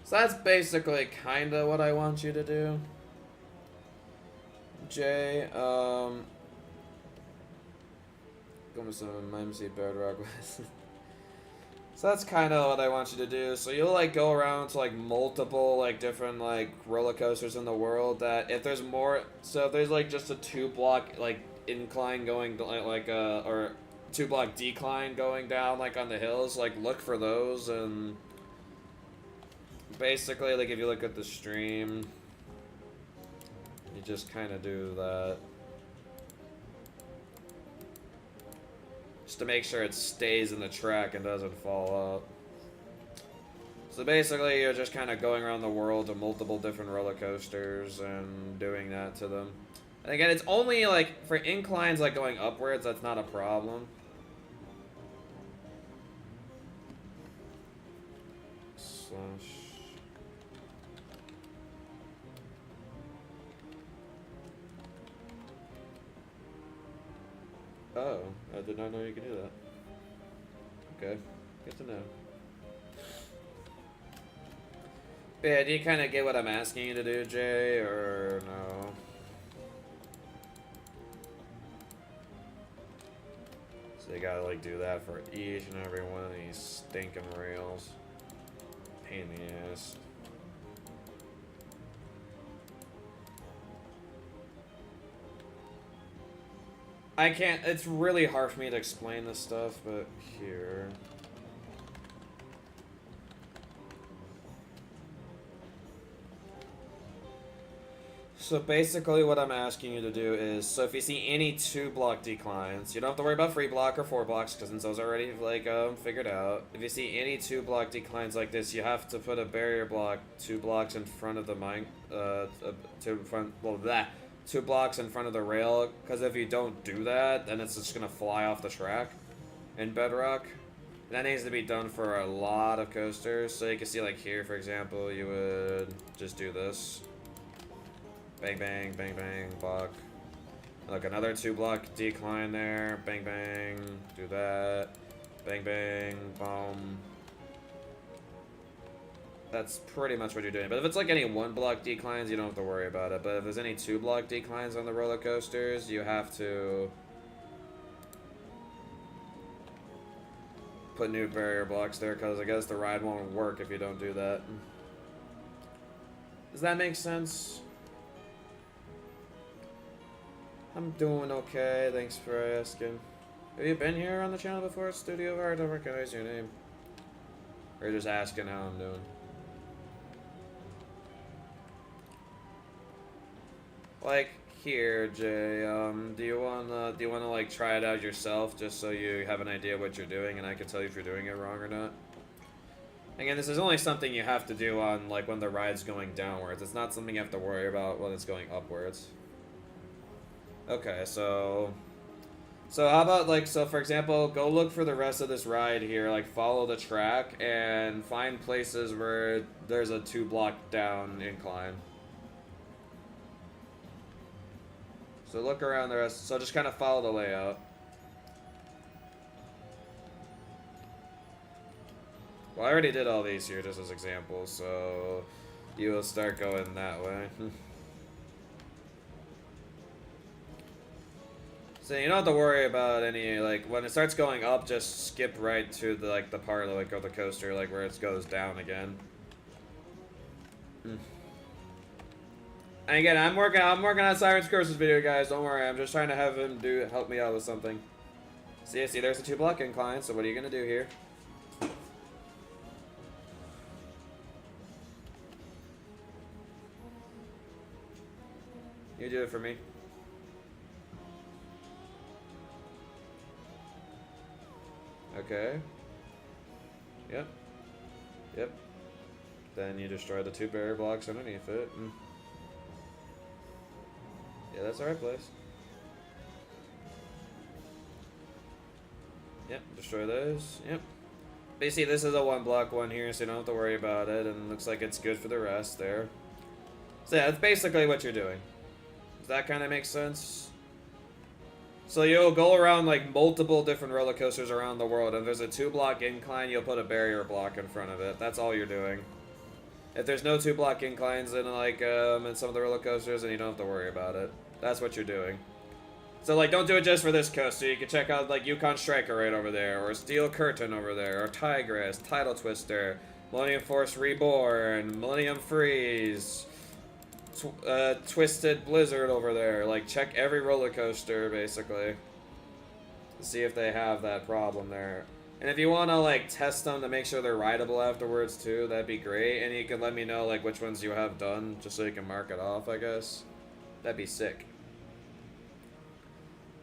So that's basically kind of what I want you to do, Jay. Going with some MC Bedrock. So that's kind of what I want you to do. So you'll like go around to like multiple like different like roller coasters in the world. That if there's more, so if there's like just a 2 block like incline going like or 2 block decline going down like on the hills, like look for those. And basically like if you look at the stream, you just kind of do that. Just to make sure it stays in the track and doesn't fall up. So basically, you're just kind of going around the world to multiple different roller coasters and doing that to them. And again, it's only like for inclines like going upwards, that's not a problem. Slash. Oh, I did not know you could do that. Okay, good to know. But yeah, do you kind of get what I'm asking you to do, Jay, or no? So you gotta like do that for each and every one of these stinking rails. Pain in the ass. I can't, it's really hard for me to explain this stuff, but here. So basically what I'm asking you to do is, so if you see any 2 block declines, you don't have to worry about 3 block or 4 blocks, because since those are already like figured out. If you see any 2 block declines like this, you have to put a barrier block 2 blocks in front of the 2 blocks in front of the rail, because if you don't do that, then it's just gonna fly off the track in Bedrock. And that needs to be done for a lot of coasters. So you can see, like here, for example, you would just do this. Bang, bang, bang, bang, block. Look, another 2 block decline there. Bang, bang, do that. Bang, bang, boom. That's pretty much what you're doing. But if it's like any 1 block declines, you don't have to worry about it. But if there's any 2 block declines on the roller coasters, you have to put new barrier blocks there, because I guess the ride won't work if you don't do that. Does that make sense? I'm doing okay, thanks for asking. Have you been here on the channel before, Studio of Art? I don't recognize your name. Or you're just asking how I'm doing. Like here, Jay, do you wanna like try it out yourself, just so you have an idea what you're doing, and I can tell you if you're doing it wrong or not? Again, this is only something you have to do on like when the ride's going downwards. It's not something you have to worry about when it's going upwards. Okay, so how about like, so for example, go look for the rest of this ride here, like follow the track and find places where there's a 2 block down incline. So look around the rest, so just kind of follow the layout. Well, I already did all these here just as examples, so you will start going that way. So you don't have to worry about any, like, when it starts going up, just skip right to the, like, the part of, like, of the coaster, like, where it goes down again. And again, I'm working on Siren's Curses video, guys. Don't worry, I'm just trying to have him help me out with something. See, there's a 2 block incline, so what are you gonna do here? You do it for me. Okay. Yep. Yep. Then you destroy the 2 barrier blocks underneath it. Yeah, that's the right place. Yep, destroy those. Yep. But you see, this is a 1 block one here, so you don't have to worry about it, and it looks like it's good for the rest there. So yeah, that's basically what you're doing. Does that kind of make sense? So you'll go around like multiple different roller coasters around the world, and if there's a 2 block incline, you'll put a barrier block in front of it. That's all you're doing. If there's no 2 block inclines in like in some of the roller coasters, then you don't have to worry about it. That's what you're doing. So like, don't do it just for this coaster. You can check out like Yukon Striker right over there, or Steel Curtain over there, or Tigress, Tidal Twister, Millennium Force Reborn, Millennium Freeze, Twisted Blizzard over there. Like, check every roller coaster basically to see if they have that problem there. And if you want to like test them to make sure they're rideable afterwards too, that'd be great. And you can let me know like which ones you have done, just so you can mark it off, I guess. That'd be sick.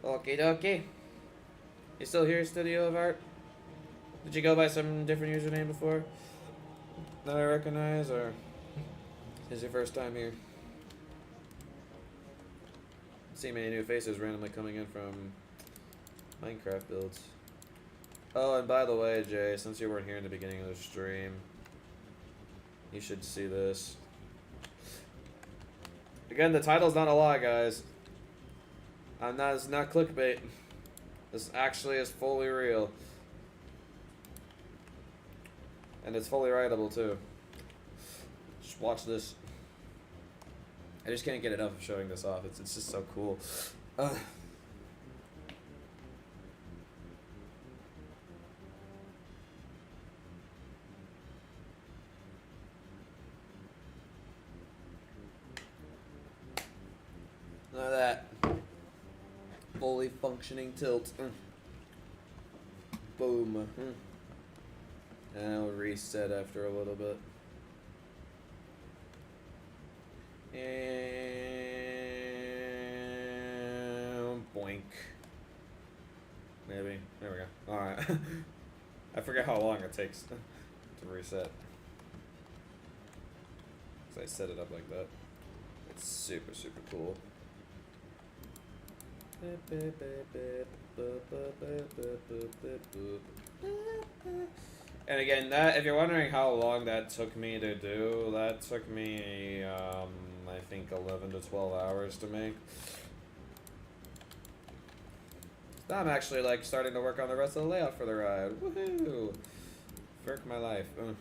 Okie dokie. You still here, Studio of Art? Did you go by some different username before that I recognize, or is your first time here? See many new faces randomly coming in from Minecraft builds. Oh, and by the way, Jay, since you weren't here in the beginning of the stream, you should see this. Again, the title's not a lie, guys. It's not clickbait. This actually is fully real. And it's fully writable, too. Just watch this. I just can't get enough of showing this off. It's just so cool. Look at that. Fully functioning tilt. Boom. And it'll reset after a little bit. And boink. Maybe. There we go. Alright. I forget how long it takes to reset. So I set it up like that. It's super, super cool. And again, that if you're wondering how long that took me to do, that took me, I think 11 to 12 hours to make. Now I'm actually like starting to work on the rest of the layout for the ride. Woohoo! Work my life. I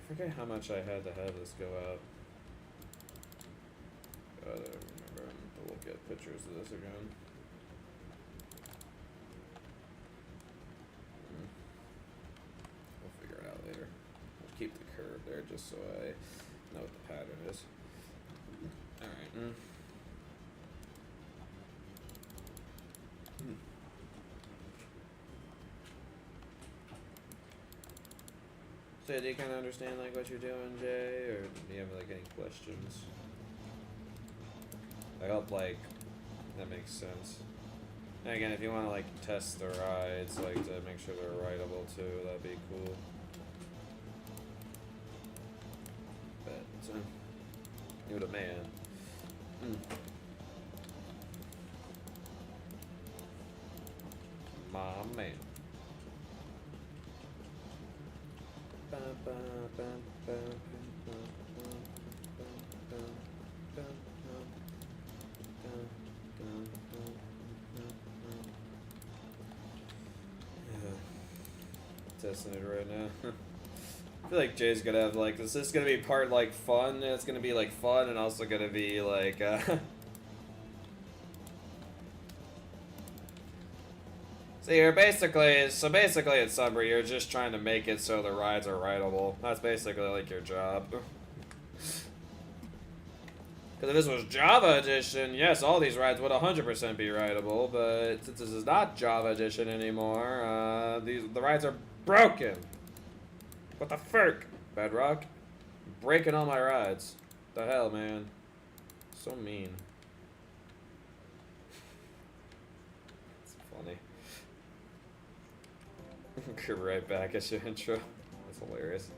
forget how much I had to have this go out. I don't remember. We'll get pictures of this again. We'll figure it out later. We'll keep the curve there just so I know what the pattern is. Alright. So do you kind of understand like what you're doing, Jay, or do you have like any questions? I hope like that makes sense. And again, if you want to like test the rides, like to make sure they're rideable too, that'd be cool. But you're the man. My man. Testing it right now. I feel like Jay's gonna have like this is gonna be part like fun. It's gonna be like fun and also gonna be like So you're basically in summary, you're just trying to make it so the rides are rideable. That's basically like your job. Because if this was Java Edition, yes, all these rides would 100% be rideable, but since this is not Java Edition anymore, the rides are broken. What the frick, Bedrock? Breaking all my rides. The hell, man. So mean. It's funny. You're right back at your intro. That's hilarious.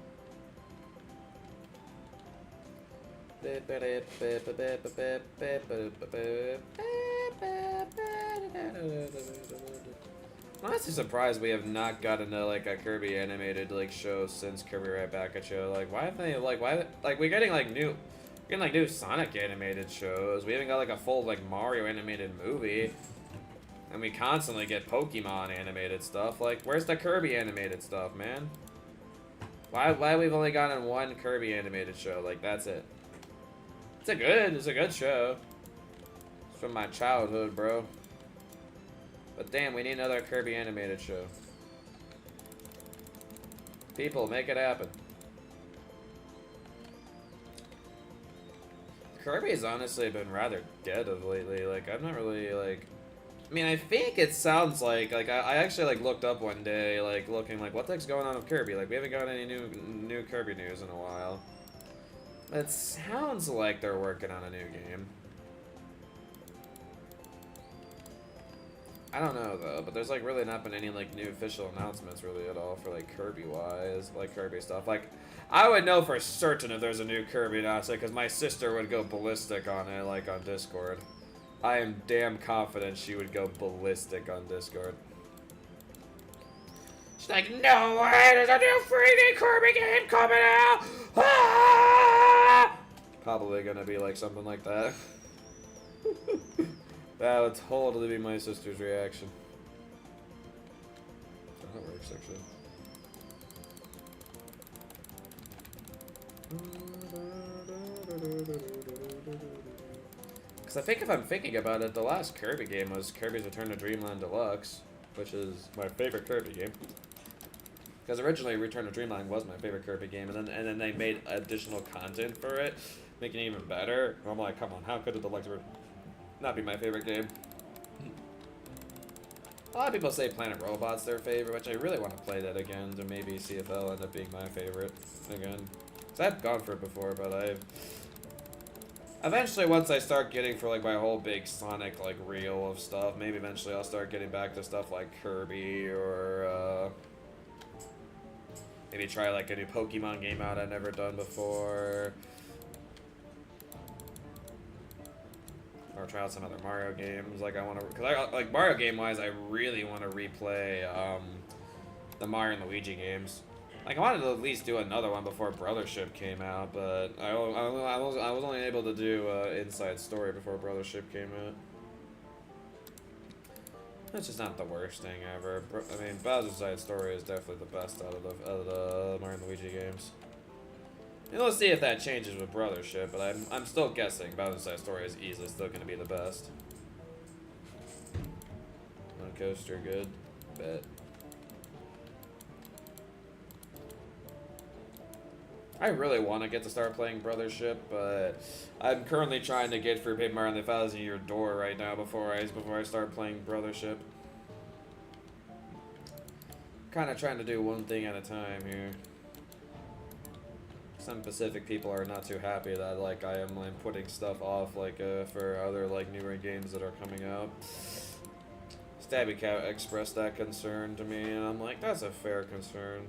I'm honestly surprised we have not gotten a like a Kirby animated like show since Kirby Right Back at You. Like why have they like we're getting like new Sonic animated shows. We haven't got like a full like Mario animated movie. And we constantly get Pokemon animated stuff. Like, where's the Kirby animated stuff, man? Why we've only gotten one Kirby animated show? Like, that's it. It's a good show. It's from my childhood, bro. But damn, we need another Kirby animated show. People, make it happen. Kirby's honestly been rather dead of lately. Like, I've not really, like... I mean, I think it sounds like I actually like looked up one day, like looking like what the heck's going on with Kirby? Like we haven't got any new Kirby news in a while. It sounds like they're working on a new game. I don't know though, but there's like really not been any like new official announcements really at all for like Kirby wise, like Kirby stuff. Like I would know for certain if there's a new Kirby announcement because my sister would go ballistic on it, like on Discord. I am damn confident she would go ballistic on Discord. She's like, no way, there's a new 3D Kirby game coming out! Ah! Probably gonna be like something like that. That would totally be my sister's reaction. That works, actually. Because I think if I'm thinking about it, the last Kirby game was Kirby's Return to Dreamland Deluxe, which is my favorite Kirby game. Because originally Return to Dreamland was my favorite Kirby game, and then they made additional content for it, making it even better. And I'm like, come on, how could the Deluxe not be my favorite game? A lot of people say Planet Robot's their favorite, which I really want to play that again, to maybe see if that'll end up being my favorite again. Because I've gone for it before, but Eventually, once I start getting for like my whole big Sonic like reel of stuff, maybe eventually I'll start getting back to stuff like Kirby or maybe try like a new Pokemon game out I've never done before. Or try out some other Mario games. Like I want to, cause I like Mario game wise, I really want to replay the Mario and Luigi games. Like I wanted to at least do another one before Brothership came out, but I was only able to do Inside Story before Brothership came out. That's just not the worst thing ever. I mean, Bowser's Inside Story is definitely the best out of the Mario and Luigi games. And let's see if that changes with Brothership, but I'm still guessing Bowser's Inside Story is easily still going to be the best. One coaster, good. Bet. I really want to get to start playing Brothership, but I'm currently trying to get for Paper Mario and the 1,000-Year Door right now before I start playing Brothership. Kind of trying to do one thing at a time here. Some Pacific people are not too happy that like I am like putting stuff off like for other like newer games that are coming out. Stabby Cat expressed that concern to me, and I'm like, that's a fair concern.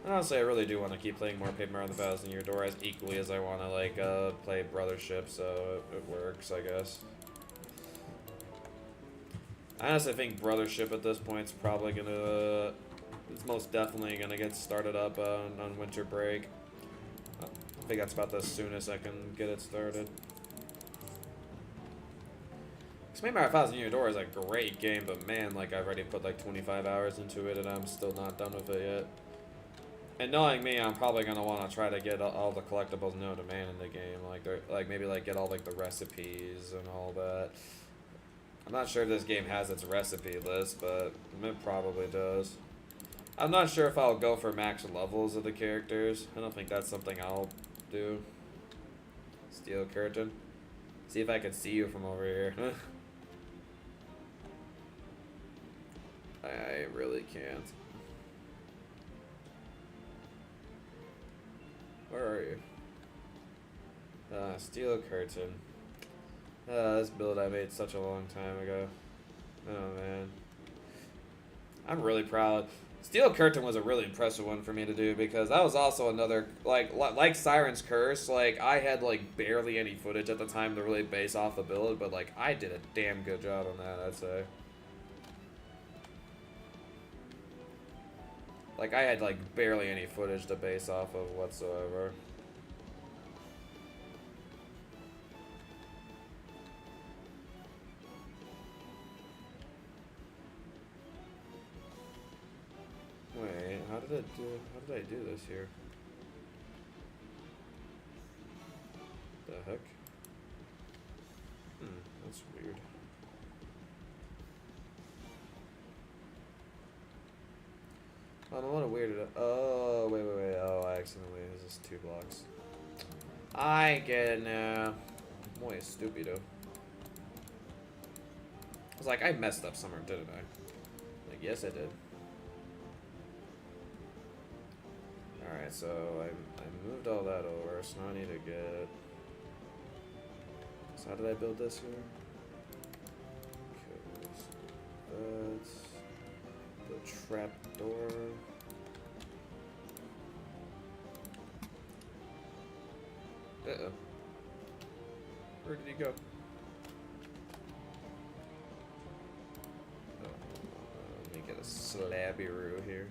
And honestly, I really do want to keep playing more Paper Mario and the 1,000-Year Door as equally as I want to like play Brothership, so it works, I guess. I honestly think Brothership at this point is probably gonna, it's most definitely gonna get started up on winter break. I think that's about the soonest I can get it started. Paper Mario 1,000-Year Door is a great game, but man, like I've already put like 25 hours into it and I'm still not done with it yet. And knowing me, I'm probably gonna want to try to get all the collectibles known to man in the game, like maybe like get all like the recipes and all that. I'm not sure if this game has its recipe list, but it probably does. I'm not sure if I'll go for max levels of the characters. I don't think that's something I'll do. Steel curtain. See if I can see you from over here. I really can't. Where are you? Steel curtain. This build I made such a long time ago. Oh man. I'm really proud. Steel Curtain was a really impressive one for me to do because that was also another, like Siren's Curse, like, I had, like, barely any footage at the time to really base off the build, but, like, I did a damn good job on that, I'd say. Like, I had, like, barely any footage to base off of whatsoever. Wait, how did I do this here? The heck? That's weird. I'm a little weirded. Oh, wait. Oh, I accidentally. This is 2 blocks. I get it now. Muy stupido. I was like, I messed up somewhere, didn't I? Like, yes, I did. Alright, so I moved all that over, so now I need to get... So how did I build this here? Okay, so that's the trap door. Uh-oh. Where did he go? Oh, let me get a slabby-roo here.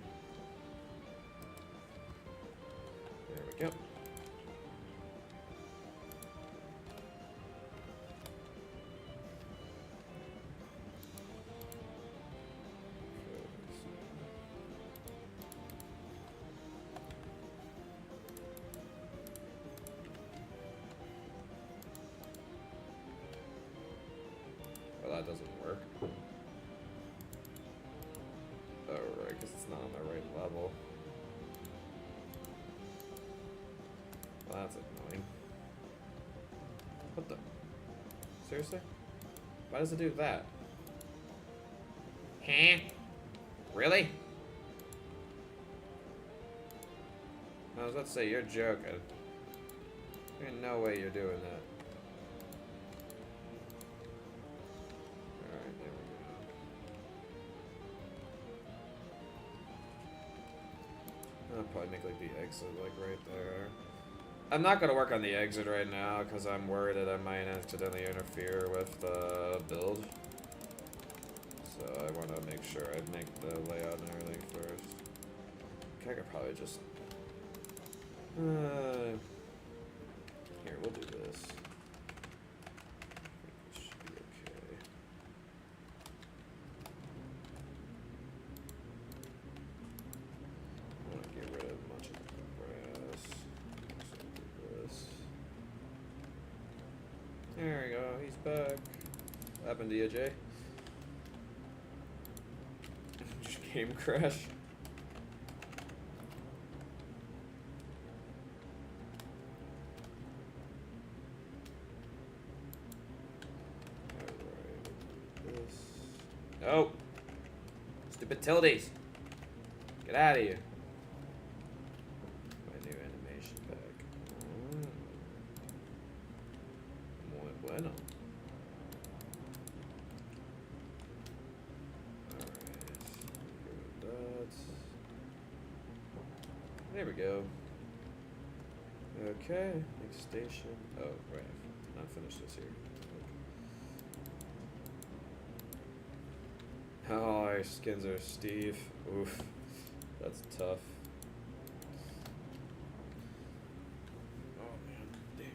There we go. Well, that doesn't work. Oh, right, because it's not on the right level. Well, that's annoying. What the? Seriously? Why does it do that? Huh? Really? I was about to say, you're joking. There's no way you're doing that. I'll probably make like the exit like right there. I'm not gonna work on the exit right now because I'm worried that I might accidentally interfere with the build. So I want to make sure I make the layout and everything first. Okay, I could probably just... here, we'll do this. I think this should be okay. I want to get rid of much of the grass. So do this. There we go, he's back. What happened to you, Jay? Game crash. Alright, this. No! Stupid tildes! Get out of here. My new animation pack. Muy bueno. There we go. Okay, next station. Oh, right. Not finished this here. Okay. Oh, our skins are Steve. Oof. That's tough. Oh, man. Damn.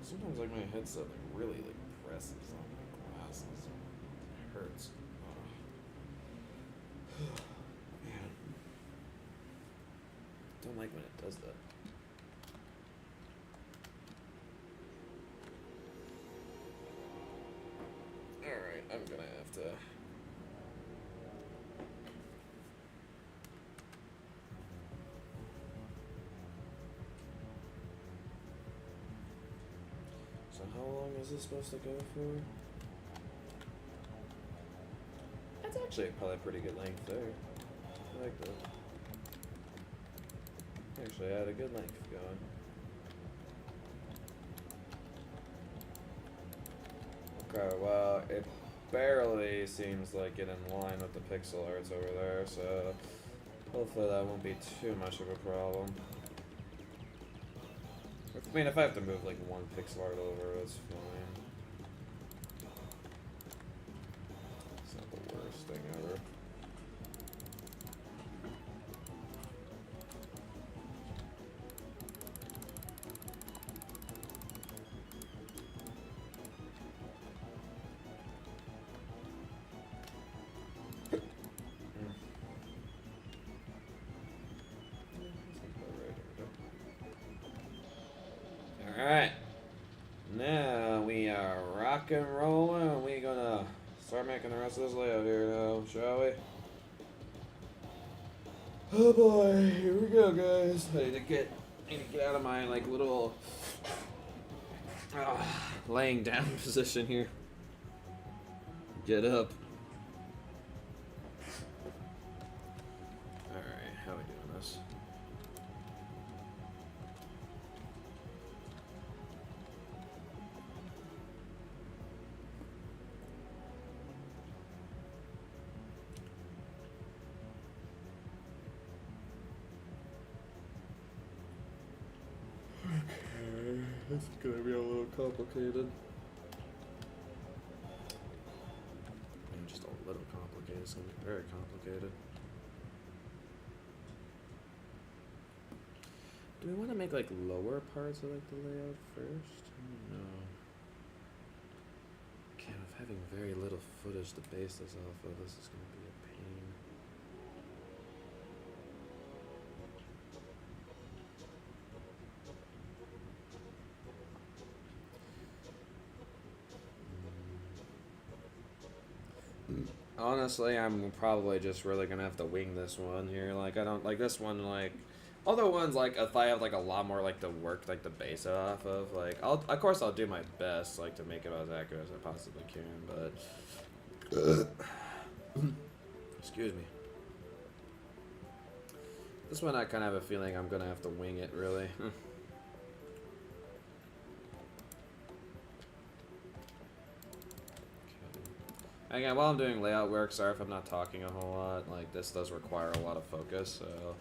Sometimes, like, my headset, like, really, like, presses on my glasses. It hurts. Oh. Man. Don't like when it does that. Alright, I'm gonna have to... So how long is this supposed to go for? That's actually probably a pretty good length there. I like that. Actually, I had a good length going. Okay, well, it barely seems like it in line with the pixel arts over there, so hopefully that won't be too much of a problem. I mean, if I have to move like one pixel art over, that's fine. It's not the worst thing ever. Alright, now we are rock and rolling. We're gonna start making the rest of this layout here now, shall we? Oh boy, here we go, guys. I need to get out of my like little laying down position here. Get up. Alright, how are we doing this? This is gonna be a little complicated. Just a little complicated, it's gonna be very complicated. Do we want to make like lower parts of like the layout first? I don't know. Again, with having very little footage to base this off of, this is gonna be a pain. Honestly, I'm probably just really gonna have to wing this one here. Like, I don't like this one. Like, other ones, like if I have like a lot more like to work like the base it off of, like of course I'll do my best like to make it as accurate as I possibly can. But excuse me. This one I kind of have a feeling I'm gonna have to wing it really. Again, while I'm doing layout work, sorry if I'm not talking a whole lot. Like, this does require a lot of focus, so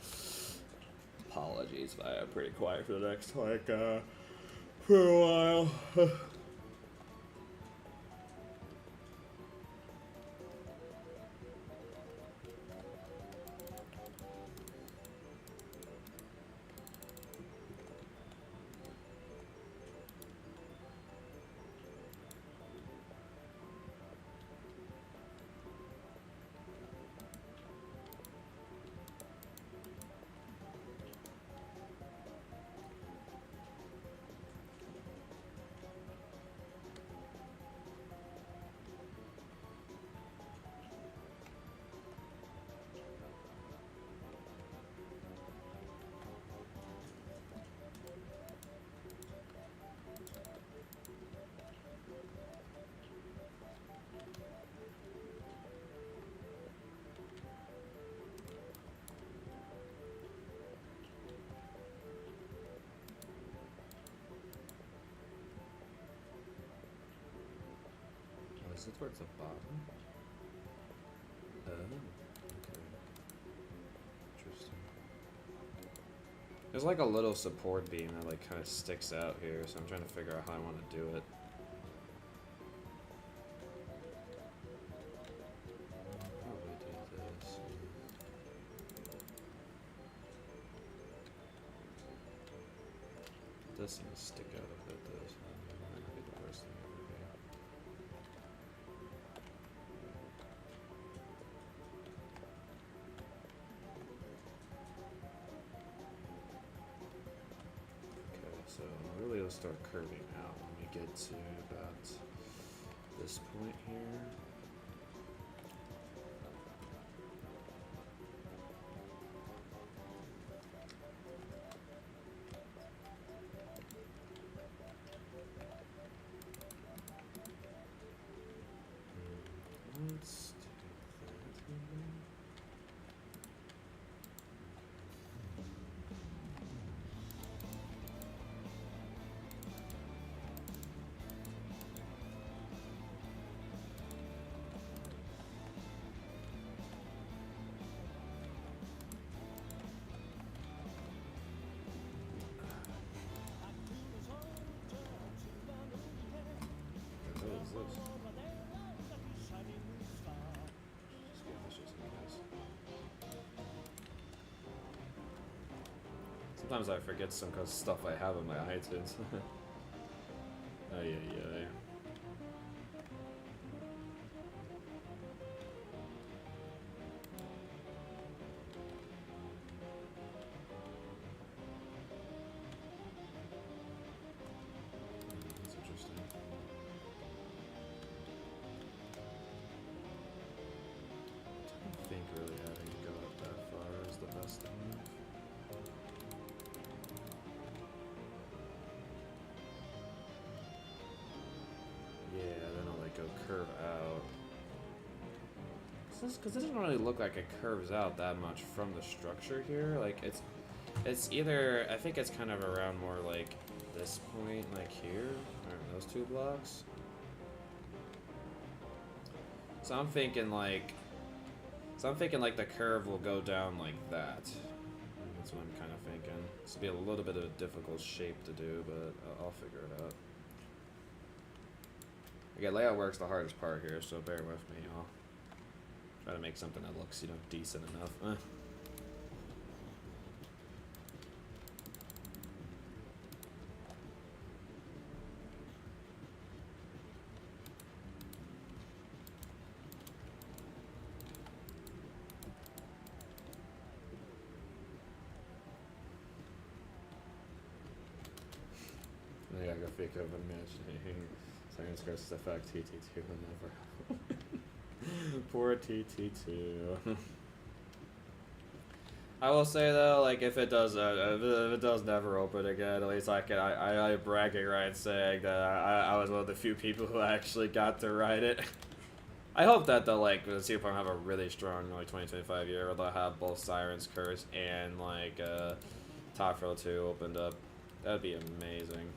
apologies if I am pretty quiet for the next, like, for a while. Is it towards the bottom? Oh, okay. Interesting. There's like a little support beam that like kind of sticks out here, so I'm trying to figure out how I want to do it. Probably do this. It does seem to stick out a bit though, so that might not be the worst thing ever. So really it'll start curving out when we get to about this point here. Let's do that here. Sometimes I forget some kind of stuff I have on my iTunes. Oh yeah. That's interesting. I don't think really having to go up that far is the best thing. Go curve out. Because it doesn't really look like it curves out that much from the structure here. Like it's either, I think it's kind of around more like this point, like here, or those two blocks. So I'm thinking like the curve will go down like that. That's what I'm kind of thinking. This will be a little bit of a difficult shape to do, but I'll figure it out. Again, layout work's the hardest part here, so bear with me. I'll try to make something that looks, decent enough. Yeah, I got fake of imagining. Siren's Curse's effect, TT2 will never. Poor TT2. I will say though, like if it does never open again, at least I bragging rights saying that I was one of the few people who actually got to ride it. I hope that they'll the Sea Farm have a really strong 2025 year where they'll have both Siren's Curse and Top Thrill 2 opened up. That'd be amazing.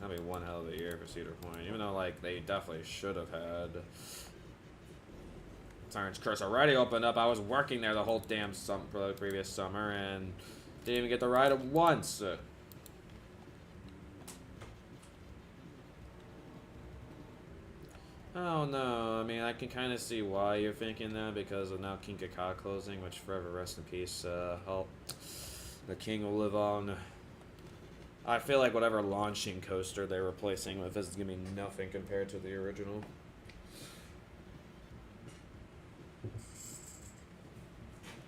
That'd be one hell of a year for Cedar Point, even though they definitely should have had Siren's Curse already opened up. I was working there the whole damn for the previous summer and didn't even get to ride it once. Oh no, I mean, I can kind of see why you're thinking that because of now King Kaka closing, which forever rest in peace. The king will live on. I feel like whatever launching coaster they're replacing with is gonna be nothing compared to the original.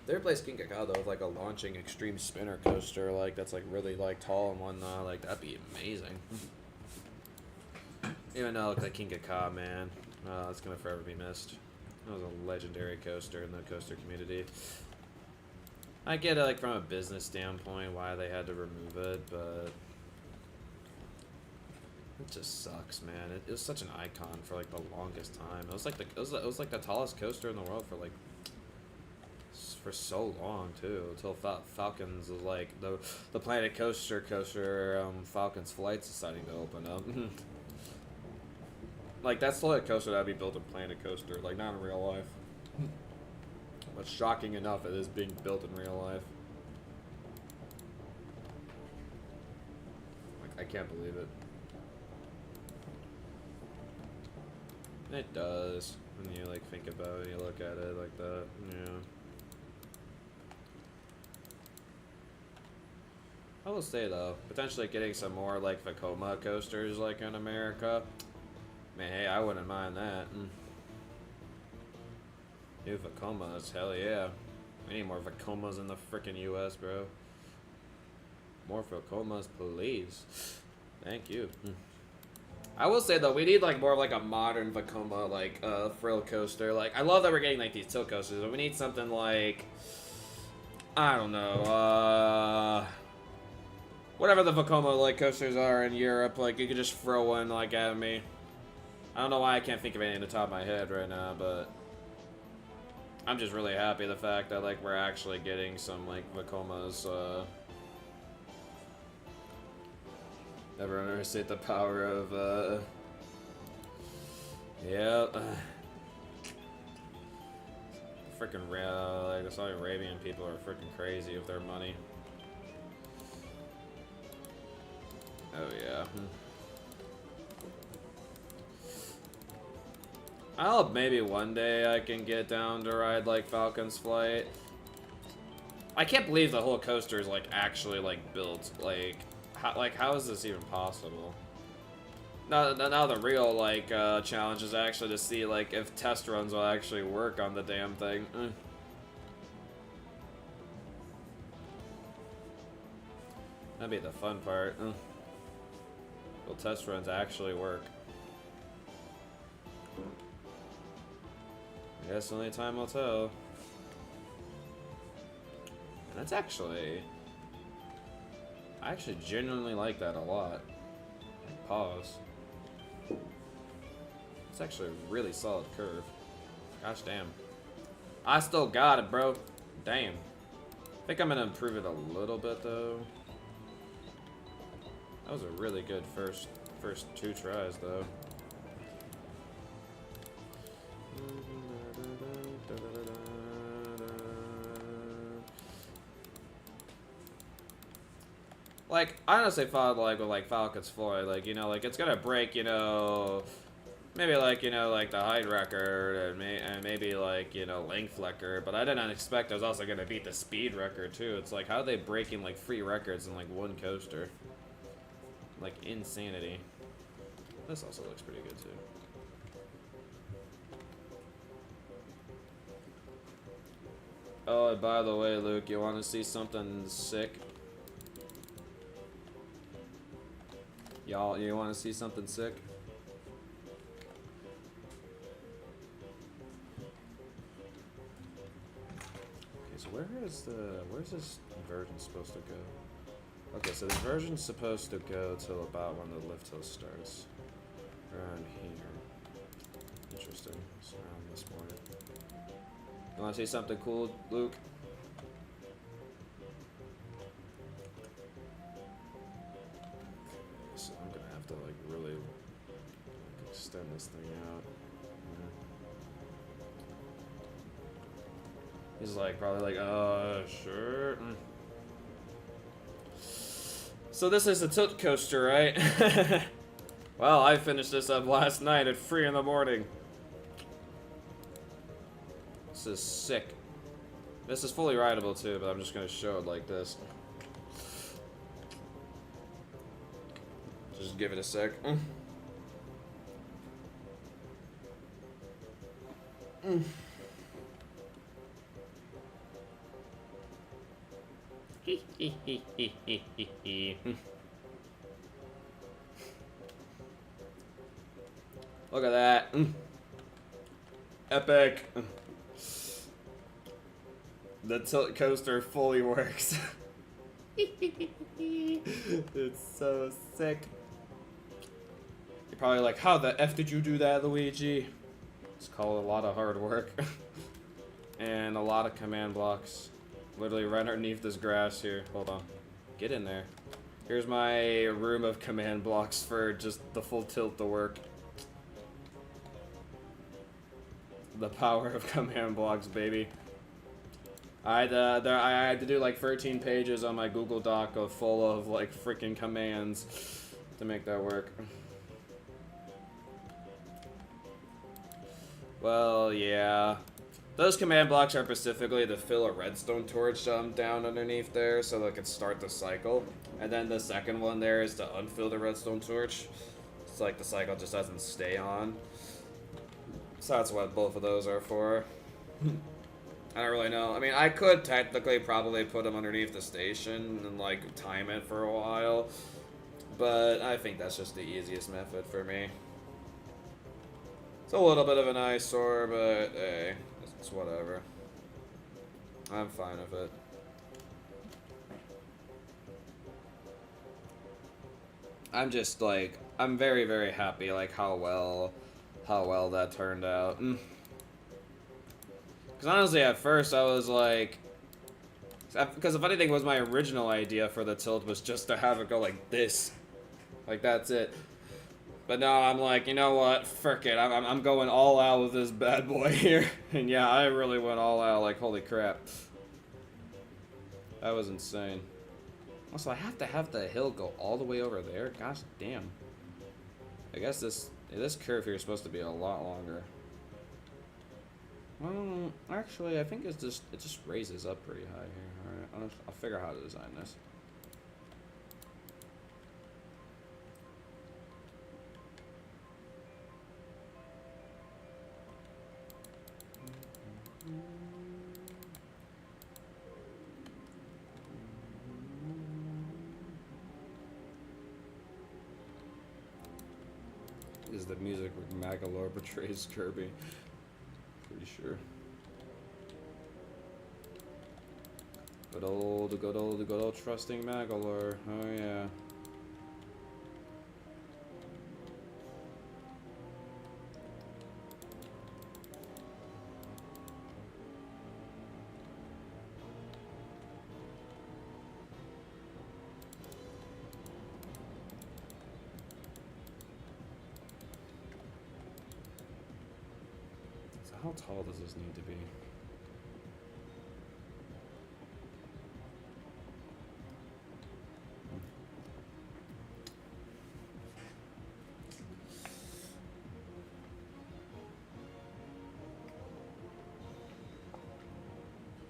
They replaced King Kaka though with like a launching extreme spinner coaster, like that's like really like tall and whatnot. Like that'd be amazing. Even though like King Kaka, man, it's gonna forever be missed. That was a legendary coaster in the coaster community. I get it, like from a business standpoint, why they had to remove it, but it just sucks, man. It was such an icon for like the longest time. It was like the tallest coaster in the world for like for so long too, until Falcons was like the Planet Coaster Falcons Flight's deciding to open up. Like that's the coaster that'd be built in Planet Coaster, like not in real life. But shocking enough, it is being built in real life. Like, I can't believe it. It does. When you, like, think about it, you look at it like that, yeah. I will say, though, potentially getting some more, like, Vekoma coasters, like, in America. Man, hey, I wouldn't mind that. New Vekomas, hell yeah. We need more Vekomas in the frickin' US, bro. More Vekomas, please. Thank you. I will say though, we need like more of like a modern Vekoma, like thrill coaster. Like, I love that we're getting like these tilt coasters, but we need something like, I don't know, whatever the Vekoma like coasters are in Europe. Like, you could just throw one like at me. I don't know why I can't think of any in the top of my head right now, but I'm just really happy the fact that like we're actually getting some like Vekomas. Never underestimate the power of yeah. Freaking like the Saudi Arabian people are freaking crazy with their money. Oh yeah. I hope maybe one day I can get down to ride like Falcon's Flight. I can't believe the whole coaster is like actually like built. Like how is this even possible? Now the real like challenge is actually to see like if test runs will actually work on the damn thing. That'd be the fun part. Will test runs actually work? I guess only time will tell. And that's actually... I actually genuinely like that a lot. Pause. It's actually a really solid curve. Gosh damn. I still got it, bro. Damn. I think I'm gonna improve it a little bit, though. That was a really good first 2 tries, though. Like, I honestly thought, like, with, like, Falcon's Flight, like, you know, like, it's gonna break, you know, maybe, like, you know, like, the height record, and maybe, like, you know, length record, but I didn't expect it was also gonna beat the speed record, too. It's like, how are they breaking, like, 3 records in, like, 1 coaster? Like, insanity. This also looks pretty good, too. Oh, and by the way, Luke, you want to see something sick? Y'all, you want to see something sick? Okay, so where's this version supposed to go? Okay, so this version's supposed to go till about when the lift hill starts. Around here. Interesting. It's around this point. You want to see something cool, Luke? So I'm gonna have to like really extend this thing out. He's like, probably like, sure. So this is a tilt coaster, right? Well, I finished this up last night at 3 in the morning. This is sick. This is fully rideable too, but I'm just gonna show it like this. Just give it a sec. Look at that. Epic. The tilt coaster fully works. It's so sick. You're probably like, how the F did you do that, Luigi? It's called a lot of hard work. And a lot of command blocks. Literally right underneath this grass here. Hold on. Get in there. Here's my room of command blocks for just the full tilt to work. The power of command blocks, baby. I had to do like 13 pages on my Google Doc of full of like freaking commands to make that work. Well, yeah. Those command blocks are specifically to fill a redstone torch down underneath there so they can start the cycle. And then the second one there is to unfill the redstone torch. It's like the cycle just doesn't stay on. So that's what both of those are for. I don't really know. I mean, I could technically probably put them underneath the station and like time it for a while. But I think that's just the easiest method for me. It's a little bit of an eyesore, but hey, it's whatever. I'm fine with it. I'm just like, I'm very, very happy like how well that turned out. Because honestly, at first I was like, because the funny thing was my original idea for the tilt was just to have it go like this. Like, that's it. But now I'm like, you know what? Frick it. I'm going all out with this bad boy here. And yeah, I really went all out. Like, holy crap. That was insane. Also, I have to have the hill go all the way over there? Gosh damn. I guess this curve here is supposed to be a lot longer. Well, actually, I think it just raises up pretty high here. Alright, I'll figure out how to design this. Is the music where Magalore betrays Kirby? Pretty sure. Good old trusting Magalore. Oh yeah. So how tall does this need to be?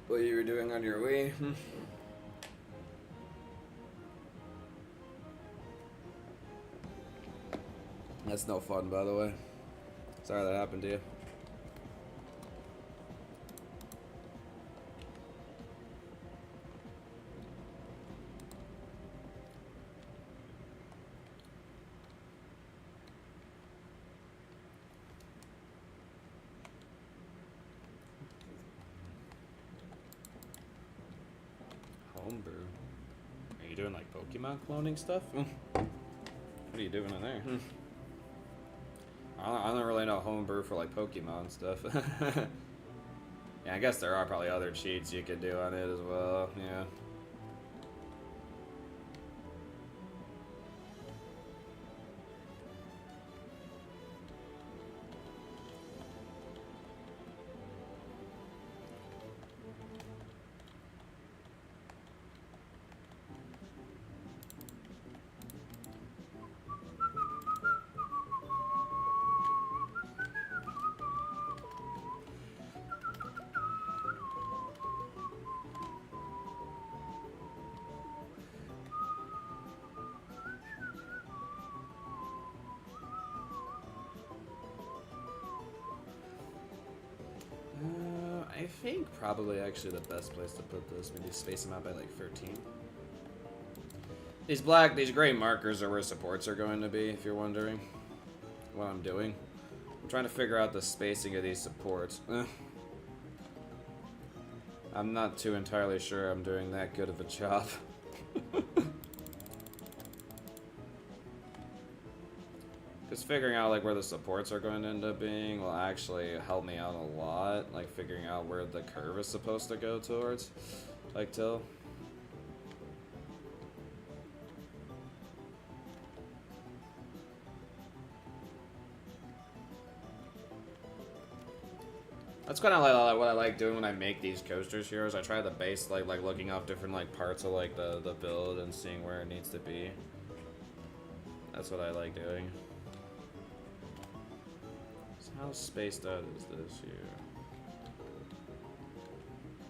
What you were doing on your Wii? That's no fun, by the way. Sorry that happened to you. Homebrew. Are you doing like Pokemon cloning stuff? What are you doing in there? I don't really know homebrew for like Pokemon stuff. Yeah, I guess there are probably other cheats you could do on it as well. Yeah. I think probably actually the best place to put this, maybe space them out by like 13. These gray markers are where supports are going to be, if you're wondering what I'm doing. I'm trying to figure out the spacing of these supports. I'm not too entirely sure I'm doing that good of a job. Because figuring out like where the supports are going to end up being will actually help me out a lot. Like figuring out where the curve is supposed to go towards. Like till. That's kind of like what I like doing when I make these coasters here. Is I try the base like looking off different like parts of like the build and seeing where it needs to be. That's what I like doing. So how spaced out is this here?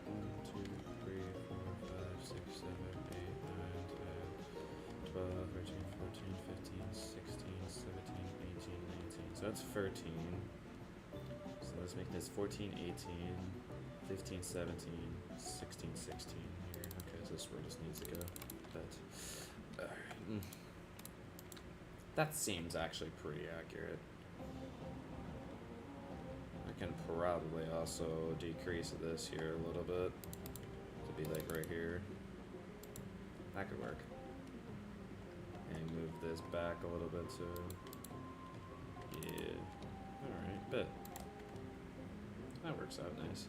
1, 2, 3, 4, 5, 6, 7, 8, 9, 10, 12, 13, 14, 15, 16, 17, 18, 19. So that's 13. Let's make this 14, 18, 15, 17, 16, 16 here. Okay, so this is where this needs to go. But, that seems actually pretty accurate. I can probably also decrease this here a little bit to be like right here. That could work. And move this back a little bit too. Yeah. Alright, bet. That works out nice.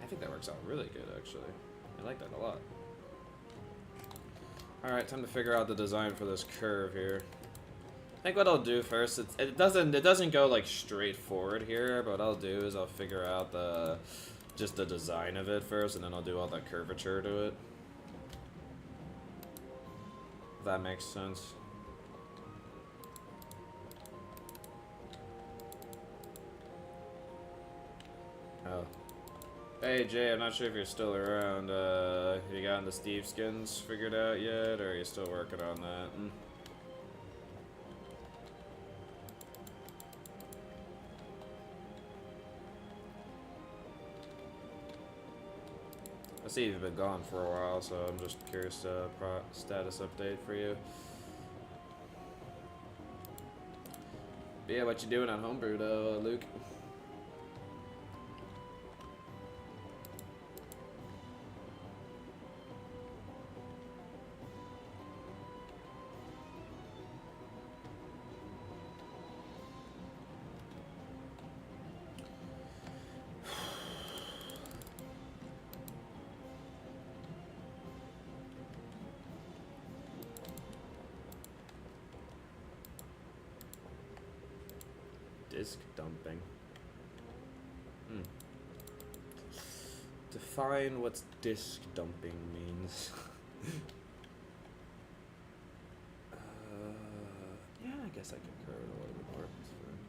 I think that works out really good, actually. I like that a lot. Alright, time to figure out the design for this curve here. I think what I'll do first, it doesn't go like straight forward here, but what I'll do is I'll figure out just the design of it first, and then I'll do all that curvature to it. If that makes sense. Oh. Hey Jay, I'm not sure if you're still around. You gotten the Steve skins figured out yet, or are you still working on that? I see you've been gone for a while, so I'm just curious status update for you. But yeah, what you doing at homebrew though, Luke? Disk dumping. Define what disk dumping means. Yeah, I guess I concur with a little bit more. It's fine.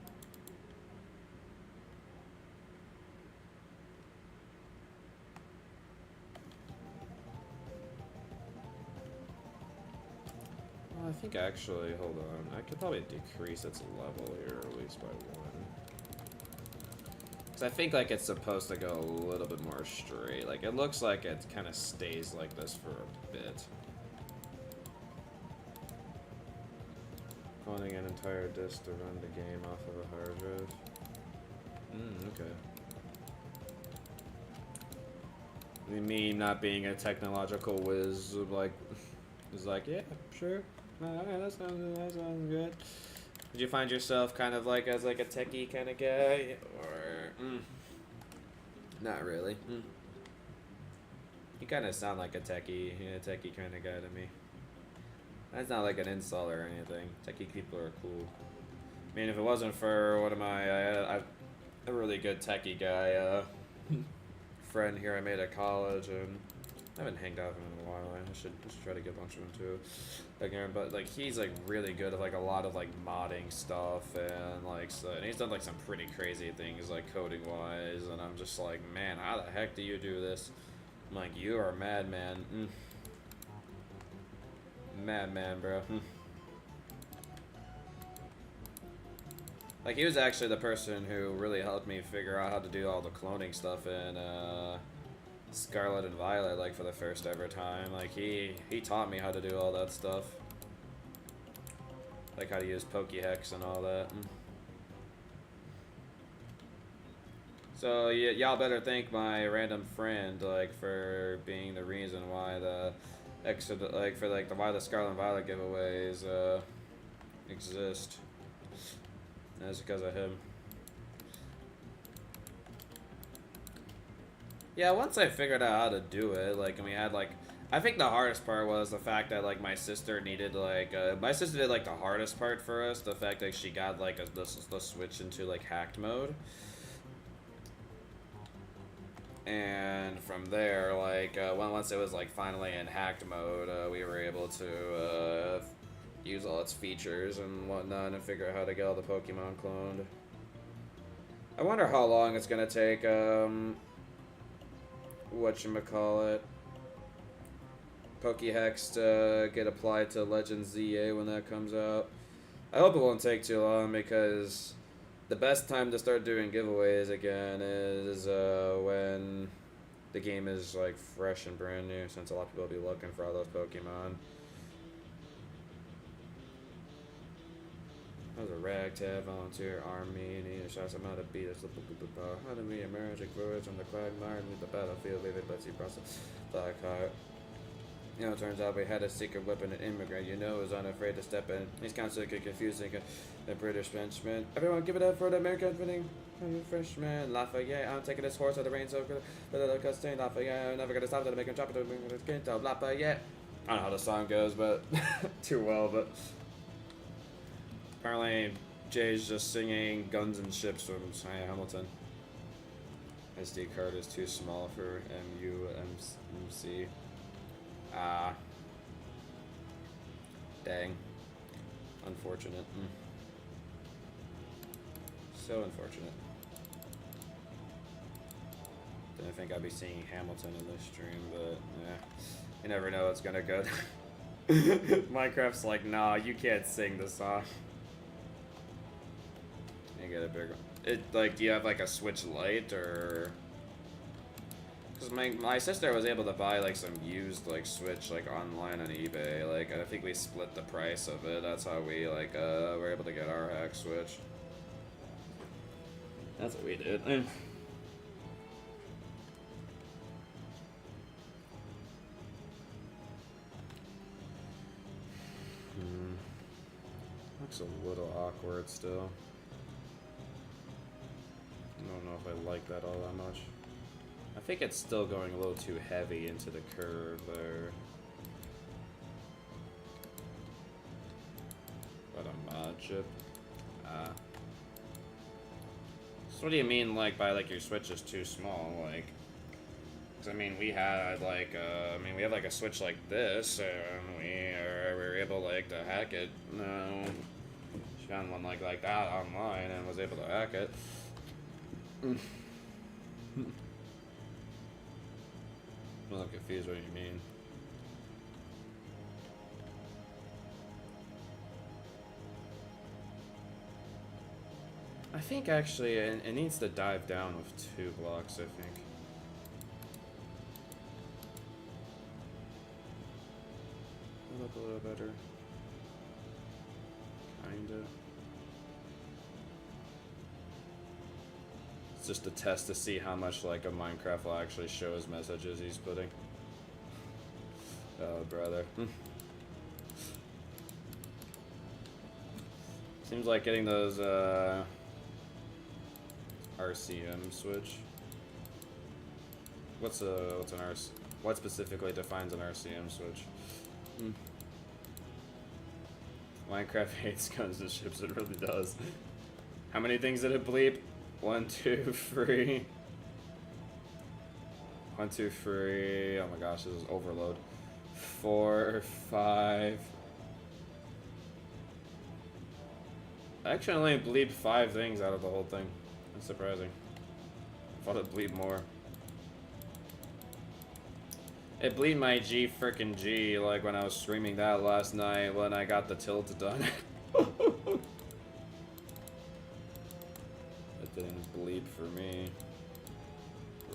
Well, I think actually, hold on, I could probably decrease its level here at least by 1. Because I think like it's supposed to go a little bit more straight. Like it looks like it kind of stays like this for a bit. Owning an entire disk to run the game off of a hard drive. Okay. Me not being a technological whiz, like, is like, yeah, sure. Alright, that sounds good. Did you find yourself kind of like as like a techie kind of guy, or not really? You kind of sound like a techie kind of guy to me. That's not like an insult or anything. Techie people are cool. I mean, if it wasn't for one of my, a really good techie guy, friend here I made at college, and I haven't hanged out with him in a while. I should try to get a bunch of him too. Again, but like he's like really good at like a lot of like modding stuff, and like so, and he's done like some pretty crazy things like coding wise, and I'm just like, man, how the heck do you do this? I'm like, you are a madman. Madman, bro. Like, he was actually the person who really helped me figure out how to do all the cloning stuff in Scarlet and Violet, like, for the first ever time. Like, he taught me how to do all that stuff. Like, how to use Pokéhex and all that. So, y'all better thank my random friend, like, for being the reason why the extra, like, for, like, why the Scarlet and Violet giveaways, exist. That's because of him. Yeah, once I figured out how to do it, like, and we had, like, I think the hardest part was the fact that, like, my sister needed, like, my sister did, like, the hardest part for us, the fact that she got, like, the switch into, like, hacked mode. And from there, like, once it was, like, finally in hacked mode, we were able to, use all its features and whatnot and figure out how to get all the Pokemon cloned. I wonder how long it's gonna take, whatchamacallit, Pokéhex to get applied to Legends ZA when that comes out. I hope it won't take too long because the best time to start doing giveaways again is when the game is like fresh and brand new, since a lot of people will be looking for all those Pokemon. I was a ragtag volunteer army, need a shot somehow to beat us. How to be a magic voyage on the quagmire, leave the battlefield, leave it, but see process. Black heart. You know, it turns out we had a secret weapon, an immigrant. You know, was unafraid to step in. He's constantly confusing the British Frenchman. Everyone, give it up for the American winning Frenchman. Lafayette, I'm taking this horse of the rain so good. Lafayette, I'm never gonna stop to make him drop it to the skin. Lafayette. I don't know how the song goes, but too well, but. Apparently, Jay's just singing Guns and Ships from Hamilton. SD card is too small for MUMC. Ah. Dang. Unfortunate. So unfortunate. Didn't think I'd be seeing Hamilton in this stream, but yeah. You never know what's gonna go. Minecraft's like, nah, you can't sing the song. You get a bigger. Like, do you have like a Switch Lite or? Because my sister was able to buy like some used like Switch like online on eBay. Like, I think we split the price of it. That's how we like were able to get our hack Switch. That's what we did. Looks a little awkward still. I don't know if I like that all that much. I think it's still going a little too heavy into the curve there. What a mod chip. So what do you mean, like, by, like, your Switch is too small? Like, 'cause, I mean, we had, like, we have, like, a Switch like this, and we were able, like, to hack it. No. She found one like that online and was able to hack it. I'm a little confused what you mean. I think actually it needs to dive down with 2 blocks, I think. Look a little better. Kinda. It's just a test to see how much like a Minecraft will actually show his messages he's putting. Oh, brother. Seems like getting those RCM switch. What's an RC? What specifically defines an RCM switch? Minecraft hates guns and ships, it really does. How many things did it bleep? 1, 2, 3. 1, 2, 3. Oh my gosh, this is overload. 4, 5. I actually only bleeped 5 things out of the whole thing. That's surprising. I thought it bleeped more. It bleed my G frickin' G, like when I was streaming that last night when I got the tilt done. It didn't bleed for me.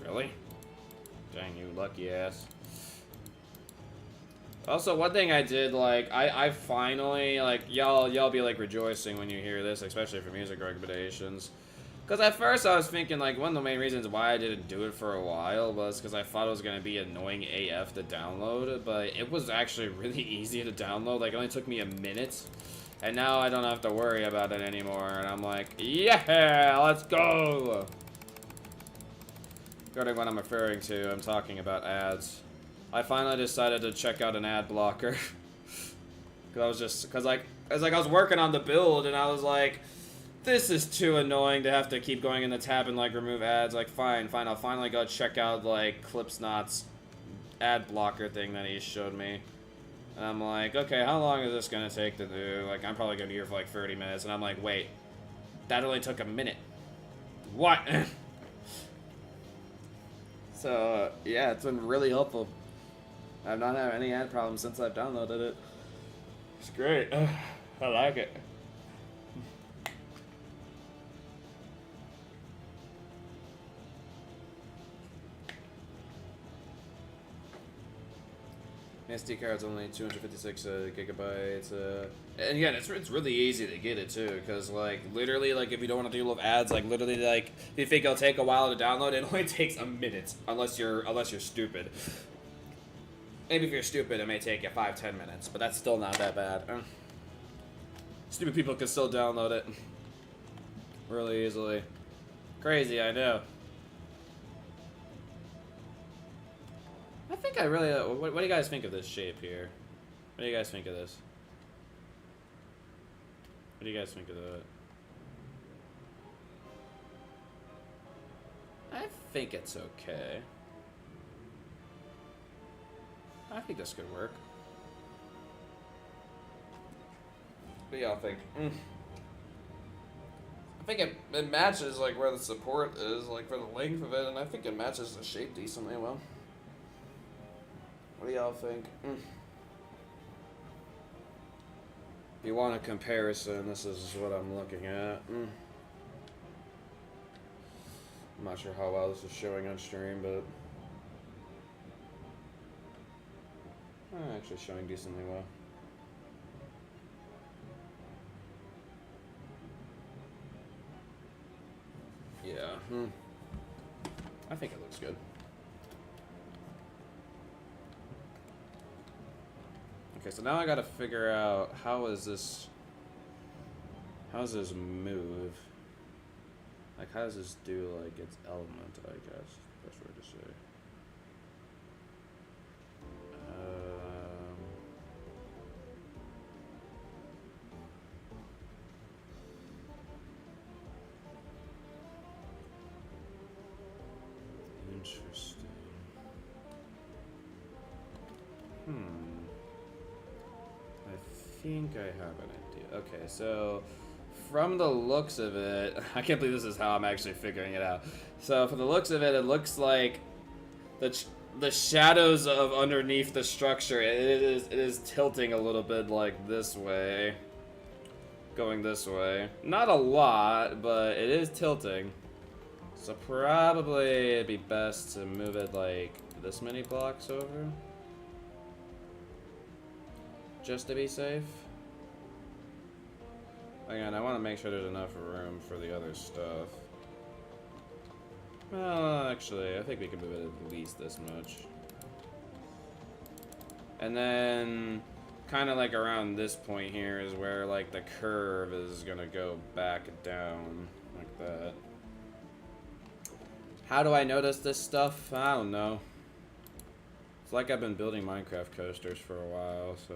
Really? Dang, you lucky ass. Also, one thing I did, like, I finally, like, y'all be, like, rejoicing when you hear this, especially for music recommendations. Because at first I was thinking, like, one of the main reasons why I didn't do it for a while was because I thought it was going to be annoying AF to download, but it was actually really easy to download. Like, it only took me a minute, and now I don't have to worry about it anymore, and I'm like, yeah, let's go! Regarding what I'm referring to, I'm talking about ads. I finally decided to check out an ad blocker. Cause I was working on the build, and I was like, this is too annoying to have to keep going in the tab and, like, remove ads. Like, fine, I'll finally go check out, like, Clipsnot's ad blocker thing that he showed me. And I'm like, okay, how long is this gonna take to do? Like, I'm probably gonna be here for, like, 30 minutes. And I'm like, wait, that only took a minute. What? So, yeah, it's been really helpful. I've not had any ad problems since I've downloaded it. It's great. I like it. SD card's only 256 gigabytes. And again, it's really easy to get it too, because like literally, like if you don't want to deal with ads, like literally, like if you think it'll take a while to download, it only takes a minute, unless you're stupid. Maybe if you're stupid, it may take you 5-10 minutes, but that's still not that bad. Stupid people can still download it really easily. Crazy, I know. I think I really. What do you guys think of this shape here? What do you guys think of this? What do you guys think of that? I think it's okay. I think this could work. What do y'all think? I think it matches like where the support is, like for the length of it, and I think it matches the shape decently well. What do y'all think? If you want a comparison, this is what I'm looking at. I'm not sure how well this is showing on stream, but actually showing decently well. Yeah. I think it looks good. Okay, so now I gotta figure out how does this move? Like, how does this do, like, its element, I guess, best word to say. Interesting. I think I have an idea. Okay, so from the looks of it, I can't believe this is how I'm actually figuring it out. So from the looks of it, it looks like the shadows of underneath the structure, it is tilting a little bit like this way, going this way. Not a lot, but it is tilting. So probably it'd be best to move it like this many blocks over, just to be safe. Again, I want to make sure there's enough room for the other stuff. Well, actually, I think we can move it at least this much. And then, kind of like around this point here is where like the curve is gonna go back down, like that. How do I notice this stuff? I don't know. It's like I've been building Minecraft coasters for a while, so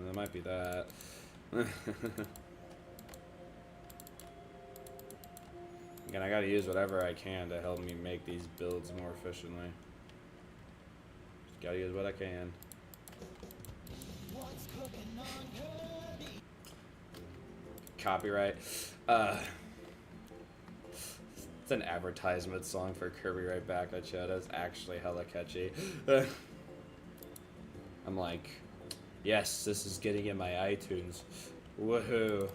it might be that. Again, I gotta use whatever I can to help me make these builds more efficiently. Just gotta use what I can. Copyright. It's an advertisement song for Kirby right back at you. That's actually hella catchy. I'm like, yes, this is getting in my iTunes. Woohoo.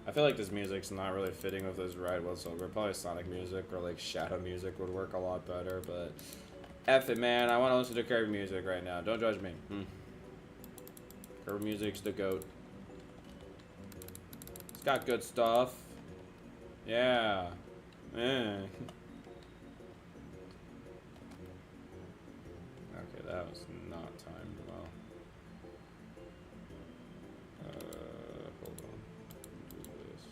I feel like this music's not really fitting with this ride whatsoever. Probably Sonic music or like Shadow music would work a lot better, but F it, man. I want to listen to Kirby music right now. Don't judge me. Kirby music's the GOAT. It's got good stuff. Yeah. Okay, that was not timed well. Hold on. Do this.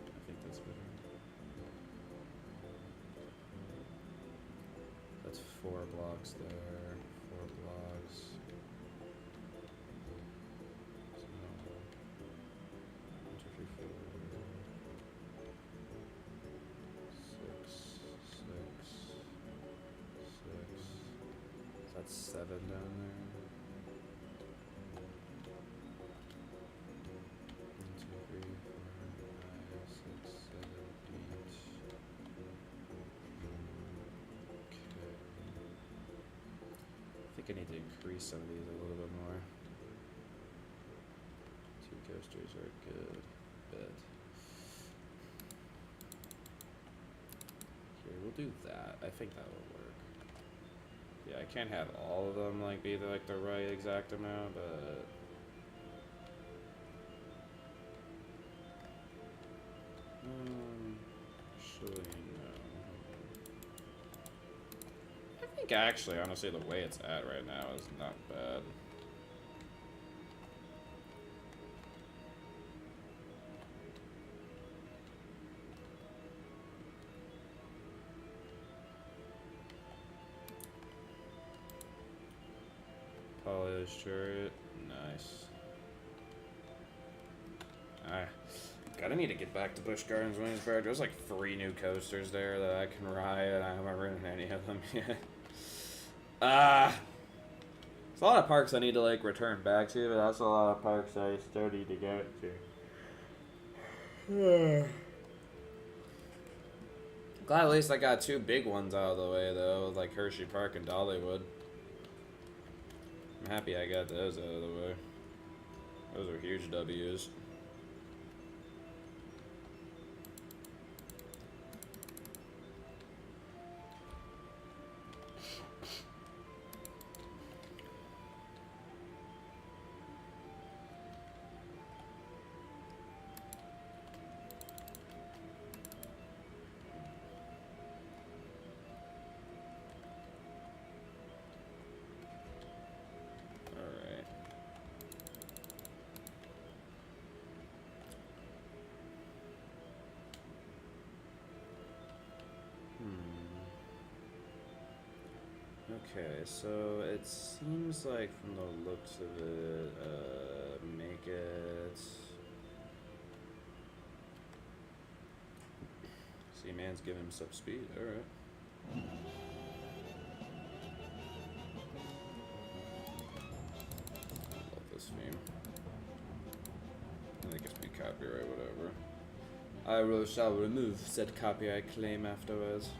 I think that's better. That's 4 blocks there. 4 blocks. So, 1, 2, 3, 4. 6, 6, 6. So that's 7 down there. 1, 2, 3, 4, 5, 6, 7, 8. Okay. I think I need to increase some of these a little bit more. 2 coasters are a good bit. Here, we'll do that. I think that will work. Yeah, I can't have all of them like be like the right exact amount, but actually no. I think actually, honestly, the way it's at right now is not bad. Polished turret, nice. Gotta need to get back to Busch Gardens Williamsburg. There's like 3 new coasters there that I can ride, and I haven't ridden any of them yet. There's a lot of parks I need to like return back to, but that's a lot of parks I still need to get to. Glad at least I got 2 big ones out of the way though, like Hershey Park and Dollywood. I'm happy I got those out of the way. Those are huge W's. Okay, so it seems like from the looks of it, make it... See, man's giving himself speed, alright. Love this theme. I think it's been copyright, whatever. I will shall remove said copyright claim afterwards.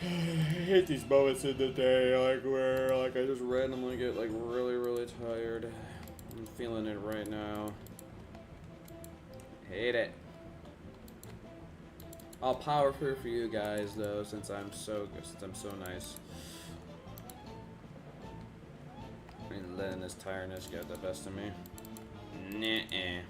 I hate these moments in the day, like where like I just randomly get like really tired. I'm feeling it right now. Hate it. I'll power through for you guys though, since I'm so nice. I mean, letting this tiredness get the best of me. Nuh-uh.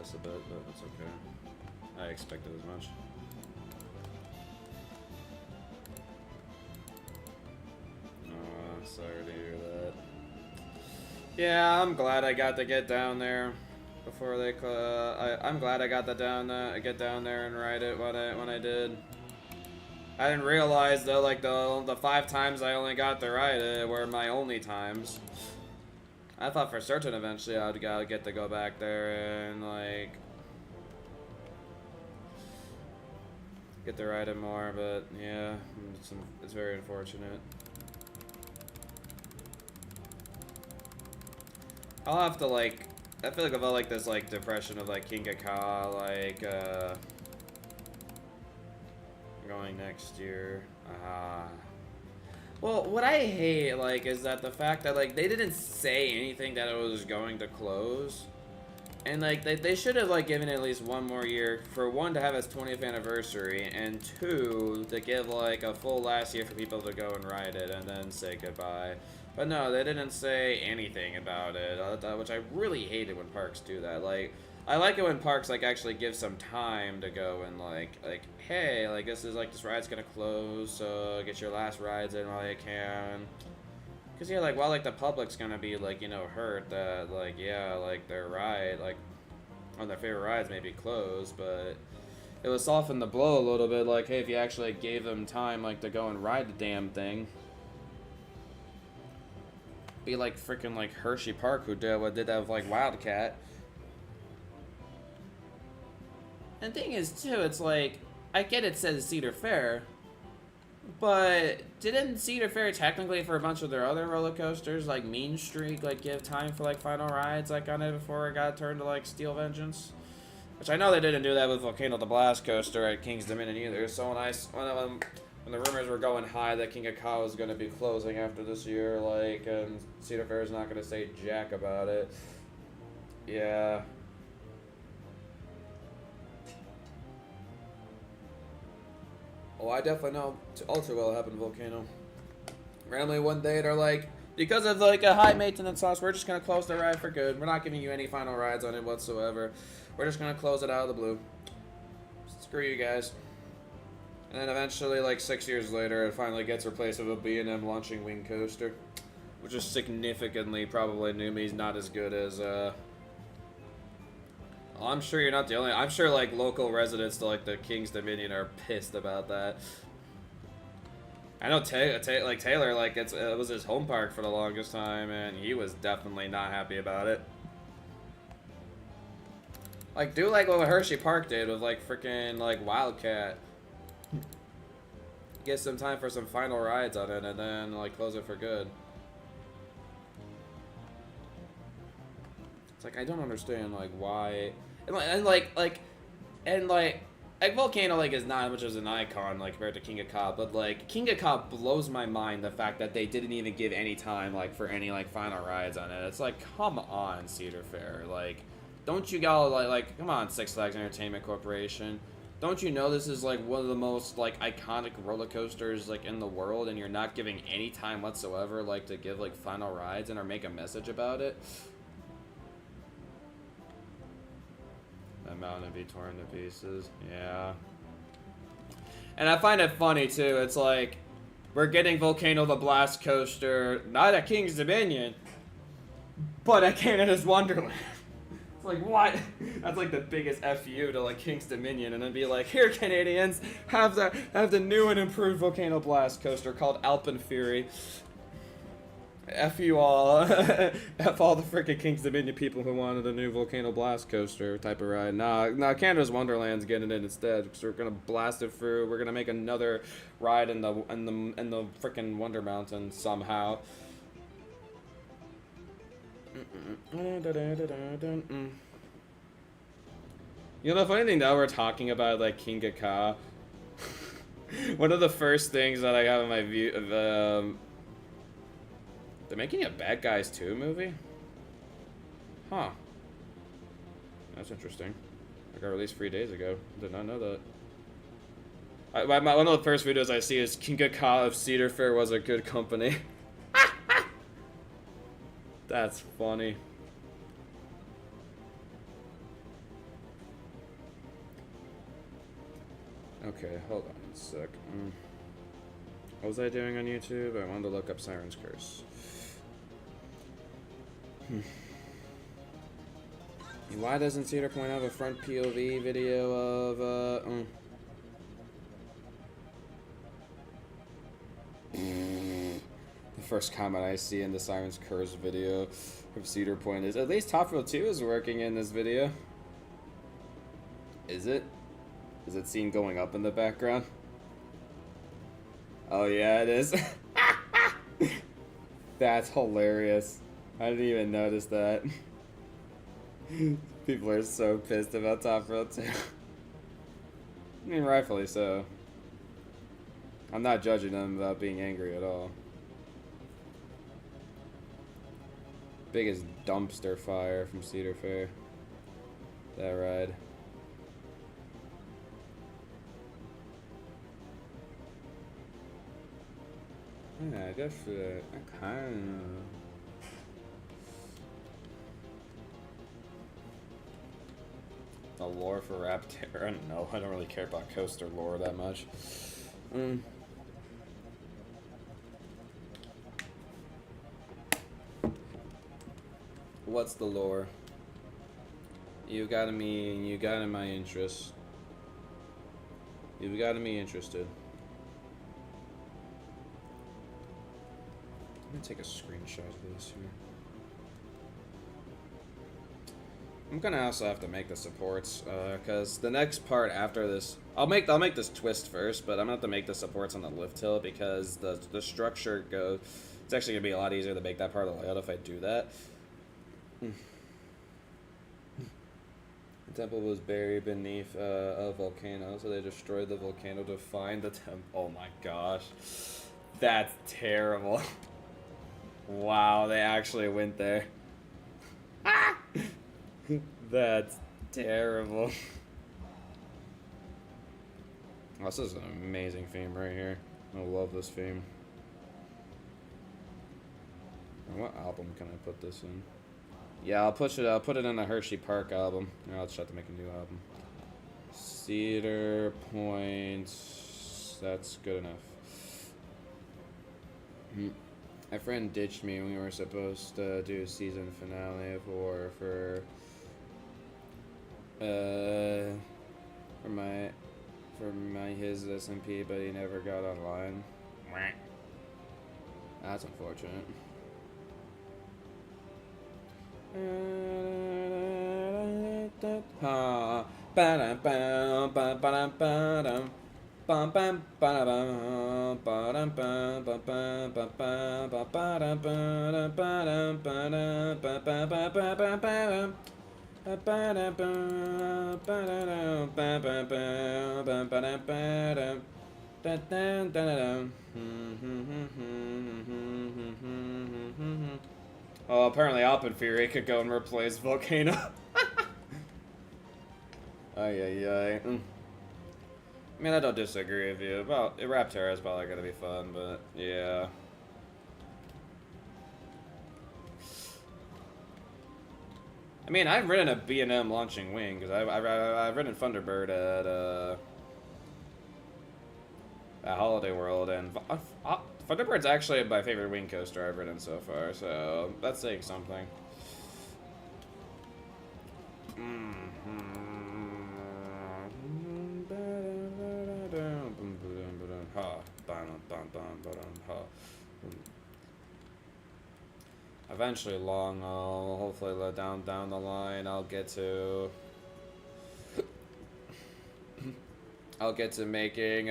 this a bit, but that's okay. I expected as much. Sorry to hear that. Yeah, I'm glad I got to get down there before they. I'm glad I got to get down there and ride it when I did. I didn't realize though, like the 5 times I only got to ride it were my only times. I thought for certain eventually I'd get to go back there and like get to ride it more, but yeah, it's very unfortunate. I'll have to like, I feel like I've had like this like depression of like King of Ka, like going next year. Well, what I hate like is that the fact that like they didn't say anything that it was going to close, and like they should have like given it at least 1 more year for 1 to have its 20th anniversary, and 2 to give like a full last year for people to go and ride it and then say goodbye. But no, they didn't say anything about it, which I really hated when parks do that. Like, I like it when parks like actually give some time to go and like, hey, like this ride's gonna close, so get your last rides in while you can. Cause yeah, like while like the public's gonna be like, you know, hurt that like yeah, like their ride, like on their favorite rides may be closed, but it would soften the blow a little bit. Like, hey, if you actually gave them time like to go and ride the damn thing. Be like freaking like Hershey Park, who did that with like Wildcat. And the thing is too, it's like I get it says Cedar Fair, but didn't Cedar Fair technically for a bunch of their other roller coasters like Mean Streak like give time for like final rides like on it before it got turned to like Steel Vengeance? Which I know they didn't do that with Volcano the Blast coaster at King's Dominion either. So when the rumors were going high that King of Ka was going to be closing after this year, like, and Cedar Fair is not going to say jack about it. Yeah. Oh, I definitely know all too well what happened to Volcano. Randomly one day they're like, because of like a high maintenance cost, we're just going to close the ride for good. We're not giving you any final rides on it whatsoever. We're just going to close it out of the blue. Screw you guys. And then eventually, like 6 years later, it finally gets replaced with a B&M launching wing coaster, which is significantly probably Numi's not as good as. I'm sure you're not the only. I'm sure like local residents to like the King's Dominion are pissed about that. I know Taylor, like it was his home park for the longest time, and he was definitely not happy about it. Like do like what Hershey Park did with like freaking like Wildcat. Get some time for some final rides on it, and then like close it for good. It's like I don't understand like why, and like Volcano like is not much as an icon like compared to King of Ka, but like King of Ka blows my mind the fact that they didn't even give any time like for any like final rides on it. It's like come on Cedar Fair, like don't you go like come on Six Flags Entertainment Corporation. Don't you know this is like one of the most like iconic roller coasters like in the world, and you're not giving any time whatsoever like to give like final rides and or make a message about it? That mountain would be torn to pieces. Yeah. And I find it funny too. It's like we're getting Volcano the Blast coaster not at King's Dominion, but at Canada's Wonderland. Like what? That's like the biggest FU to like King's Dominion, and then be like, here Canadians, have the new and improved Volcano Blast coaster called Alpen Fury. F you all. F all the freaking King's Dominion people who wanted a new Volcano Blast coaster type of ride. Nah, Canada's Wonderland's getting it instead, because we're gonna blast it through. We're gonna make another ride in the freaking Wonder Mountain somehow. You know the funny thing that we're talking about like King of Ka. One of the first things that I have in my view of they're making a Bad Guys 2 movie? Huh. That's interesting. I got released 3 days ago. Did not know that. One of the first videos I see is King of Ka of Cedar Fair was a good company. That's funny. Okay, hold on a sec. What was I doing on YouTube? I wanted to look up Siren's Curse. Why doesn't Cedar Point have a front POV video of, The first comment I see in the Siren's Curse video from Cedar Point is, at least Top Row 2 is working in this video. Is it? Is it seen going up in the background? Oh yeah, it is. That's hilarious. I didn't even notice that. People are so pissed about Top Row 2. I mean, rightfully so. I'm not judging them about being angry at all. Biggest dumpster fire from Cedar Fair. That ride. Yeah, I guess I kind of. The lore for Raptor? No, I don't really care about coaster lore that much. What's the lore? You got in my interest. You got me interested. I'm gonna take a screenshot of this here. I'm gonna also have to make the supports, cause the next part after this, I'll make this twist first, but I'm gonna have to make the supports on the lift hill because the structure goes. It's actually gonna be a lot easier to make that part of the layout if I do that. The temple was buried beneath a volcano, so they destroyed the volcano to find the temple. Oh my gosh, that's terrible. Wow, they actually went there. That's terrible. Oh, this is an amazing theme right here. I love this theme. And what album can I put this in? Yeah, I'll put it in the Hershey Park album. Or I'll just have to make a new album. Cedar Point. That's good enough. My friend ditched me when we were supposed to do a season finale of War for his SMP, but he never got online. That's unfortunate. Oh, apparently Alpin Fury could go and replace Volcano. Ay. I mean, I don't disagree with you. About Raptor is probably gonna be fun, but yeah. I mean, I've ridden a B&M launching wing because I've ridden Thunderbird at Holiday World, and Thunderbird's actually my favorite wing coaster I've ridden so far. So that's saying something. Eventually, long haul. Hopefully, down the line, I'll get to making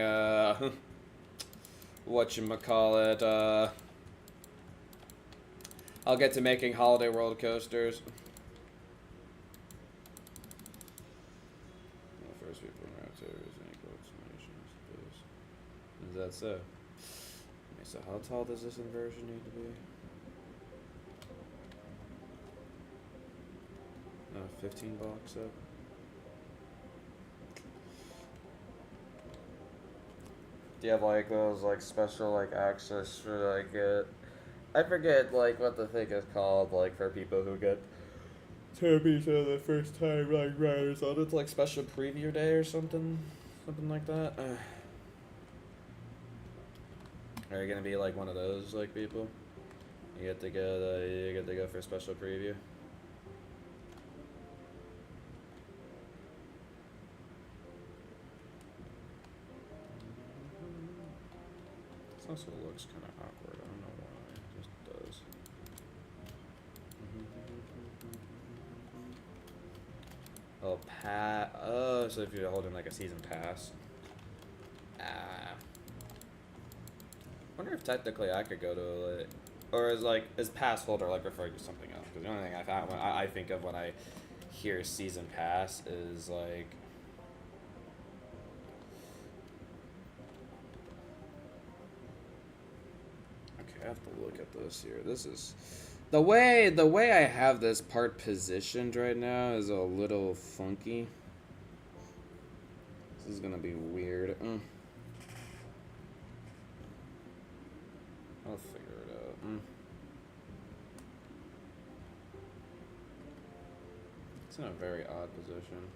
whatchamacallit, I'll get to making Holiday World coasters. First people in Raptors, any approximations. Is that so? Okay, so how tall does this inversion need to be? 15 blocks up. Do you have like those like special like access for like I forget like what the thing is called, like for people who get to be the first time like riders on it's like special preview day or something? Something like that. Are you gonna be like one of those like people? You get to go for a special preview. This also looks kind of awkward. I don't know why. It just does. Oh, oh, so if you're holding like a season pass. Wonder if technically I could go to it, or is pass holder like referring to something else? Because the only thing I think of when I hear season pass is like. Okay, I have to look at this here. This is the way I have this part positioned right now is a little funky. This is gonna be weird. I'll figure it out. It's in a very odd position.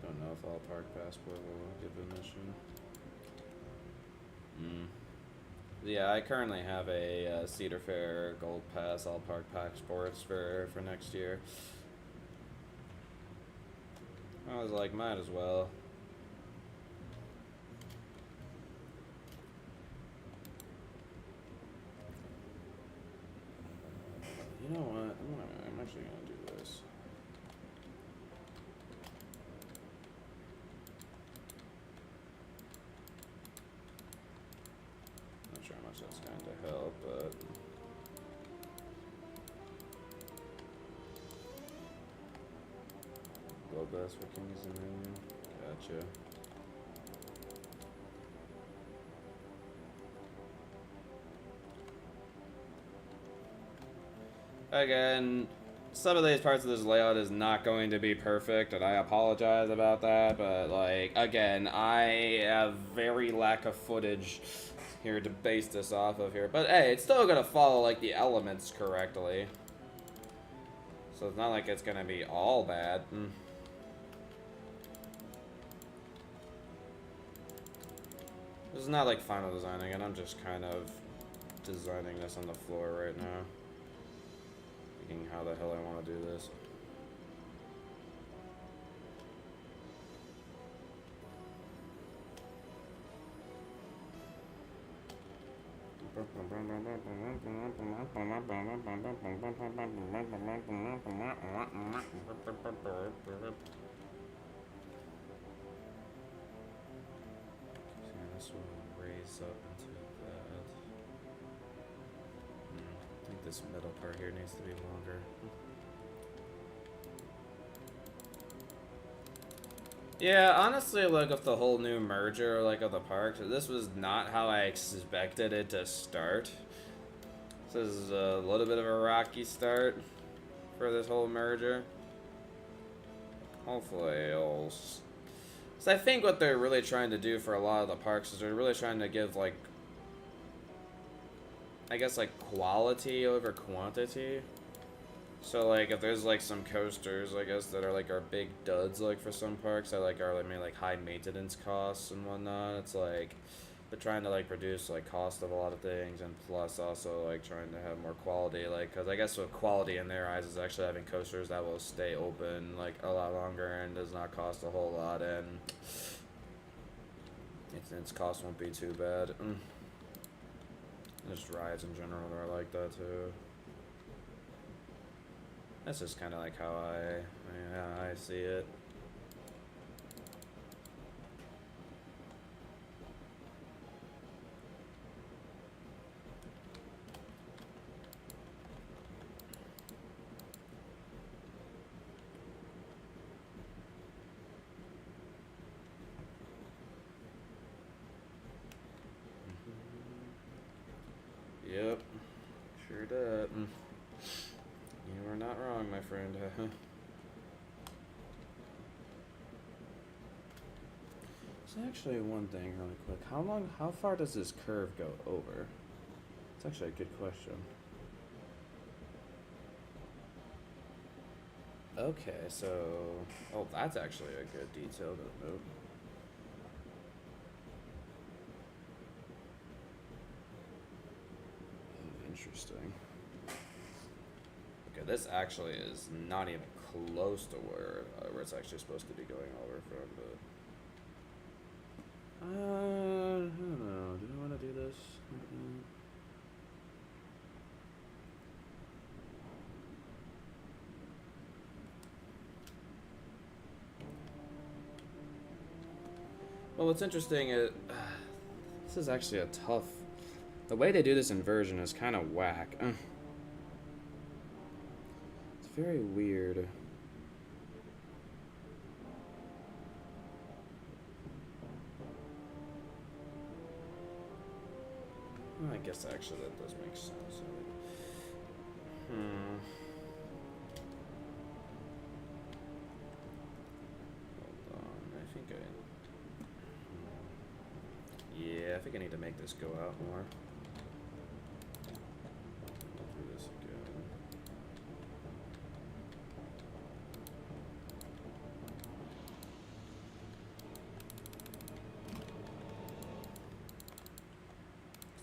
Don't know if all park passport will give admission. Yeah, I currently have a Cedar Fair Gold Pass all park passports for next year. I was like, might as well. You know what? I'm actually gonna do this. Not sure how much that's going to help, but Gold Pass for Kings and Minion. Gotcha. Again, some of these parts of this layout is not going to be perfect, and I apologize about that, but, like, again, I have very lack of footage here to base this off of here. But, hey, it's still gonna follow, like, the elements correctly. So it's not like it's gonna be all bad. This is not, like, final designing, and I'm just kind of designing this on the floor right now. How the hell I want to do this. This will raise up into that. I think this middle part here needs to be longer. Yeah, honestly, like, with the whole new merger, like, of the parks, this was not how I expected it to start. This is a little bit of a rocky start for this whole merger. Hopefully it'll... So I think what they're really trying to do for a lot of the parks is they're really trying to give, like, I guess, like, quality over quantity. So, like, if there's, like, some coasters, I guess, that are, like, our big duds, like, for some parks that, like, are, like, maybe, like, high maintenance costs and whatnot, it's, like, they're trying to, like, reduce, like, cost of a lot of things, and plus also, like, trying to have more quality, like, because I guess what quality in their eyes is actually having coasters that will stay open, like, a lot longer and does not cost a whole lot, and its cost won't be too bad. Just rides in general are like that, too. That's just kind of like how I see it. Yep, sure did. You are not wrong, my friend. So actually, one thing really quick. How far does this curve go over? It's actually a good question. Okay, so... Oh, that's actually a good detail to note. Interesting. Okay, this actually is not even close to where it's actually supposed to be going over from, but... I don't know. Do I want to do this? Well, what's interesting is... this is actually a tough... The way they do this inversion is kind of whack. It's very weird. Well, I guess actually that does make sense. Hold on, I think yeah, I think I need to make this go out more. I'll do this again.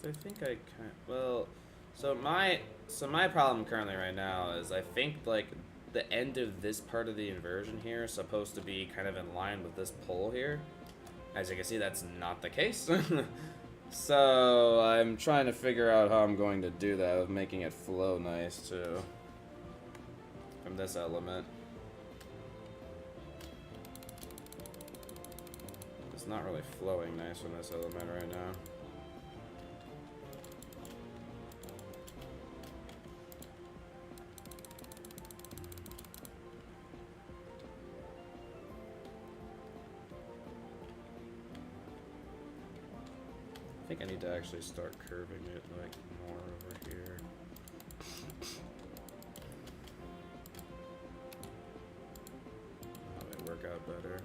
I think I kind well, so my problem currently right now is I think like the end of this part of the inversion here is supposed to be kind of in line with this pole here. As you can see, that's not the case. So I'm trying to figure out how I'm going to do that of making it flow nice too from this element. It's not really flowing nice from this element right now. I think I need to actually start curving it like more over here. That might work out better.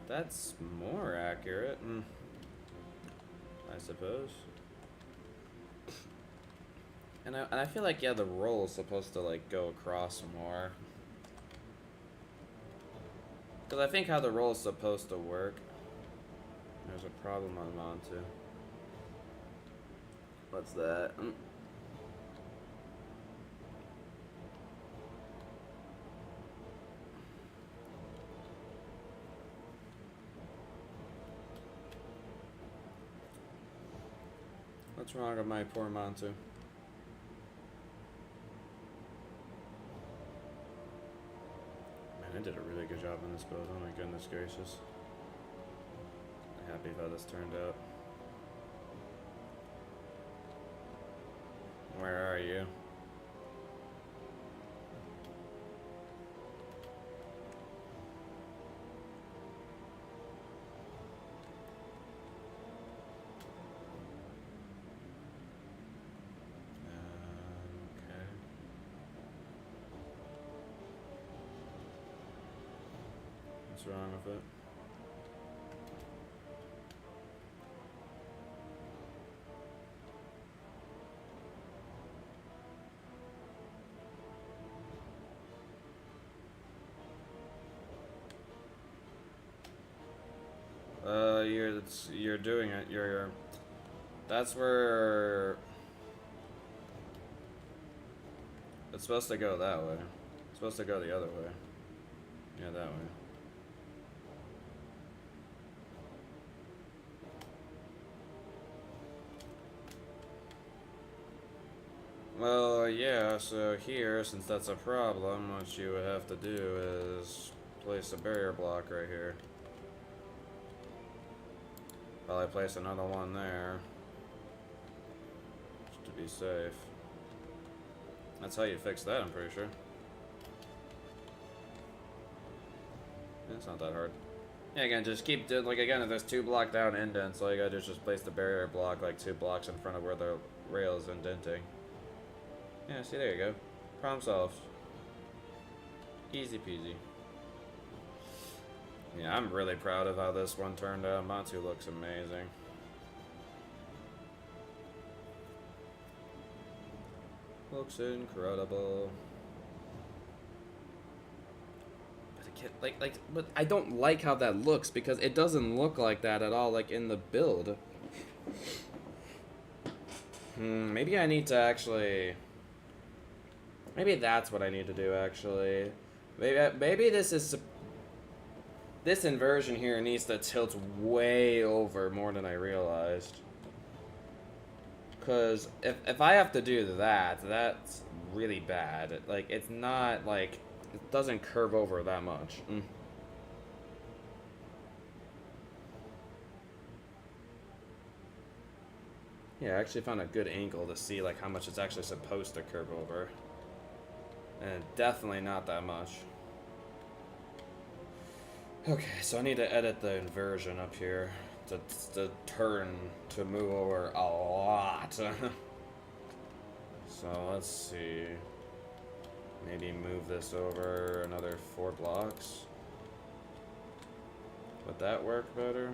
That's more accurate, I suppose. And I feel like, yeah, the roll is supposed to, like, go across more. Because I think how the roll is supposed to work, there's a problem I'm onto. What's that? What's wrong with my poor Montu? Man, I did a really good job on this build. Oh my goodness gracious. I'm happy with how this turned out. Where are you? What's wrong with it? You're doing it. That's where it's supposed to go that way. It's supposed to go the other way. Yeah, that way. Well, yeah, so here, since that's a problem, what you would have to do is place a barrier block right here. While I place another one there. Just to be safe. That's how you fix that, I'm pretty sure. It's not that hard. Yeah, again, just keep doing, like, again, if there's 2 block down indents, all you gotta do is just place the barrier block, like, 2 blocks in front of where the rail is indenting. Yeah, see, there you go. Problem solved. Easy peasy. Yeah, I'm really proud of how this one turned out. Matu looks amazing. Looks incredible. But I don't like how that looks because it doesn't look like that at all, like in the build. Maybe I need to actually. Maybe that's what I need to do actually. Maybe this inversion here needs to tilt way over more than I realized. Cause if I have to do that, that's really bad. Like it's not like. It doesn't curve over that much. Yeah, I actually found a good angle to see like how much it's actually supposed to curve over. And definitely not that much. Okay, so I need to edit the inversion up here to turn to move over a lot. So let's see. Maybe move this over another 4 blocks. Would that work better?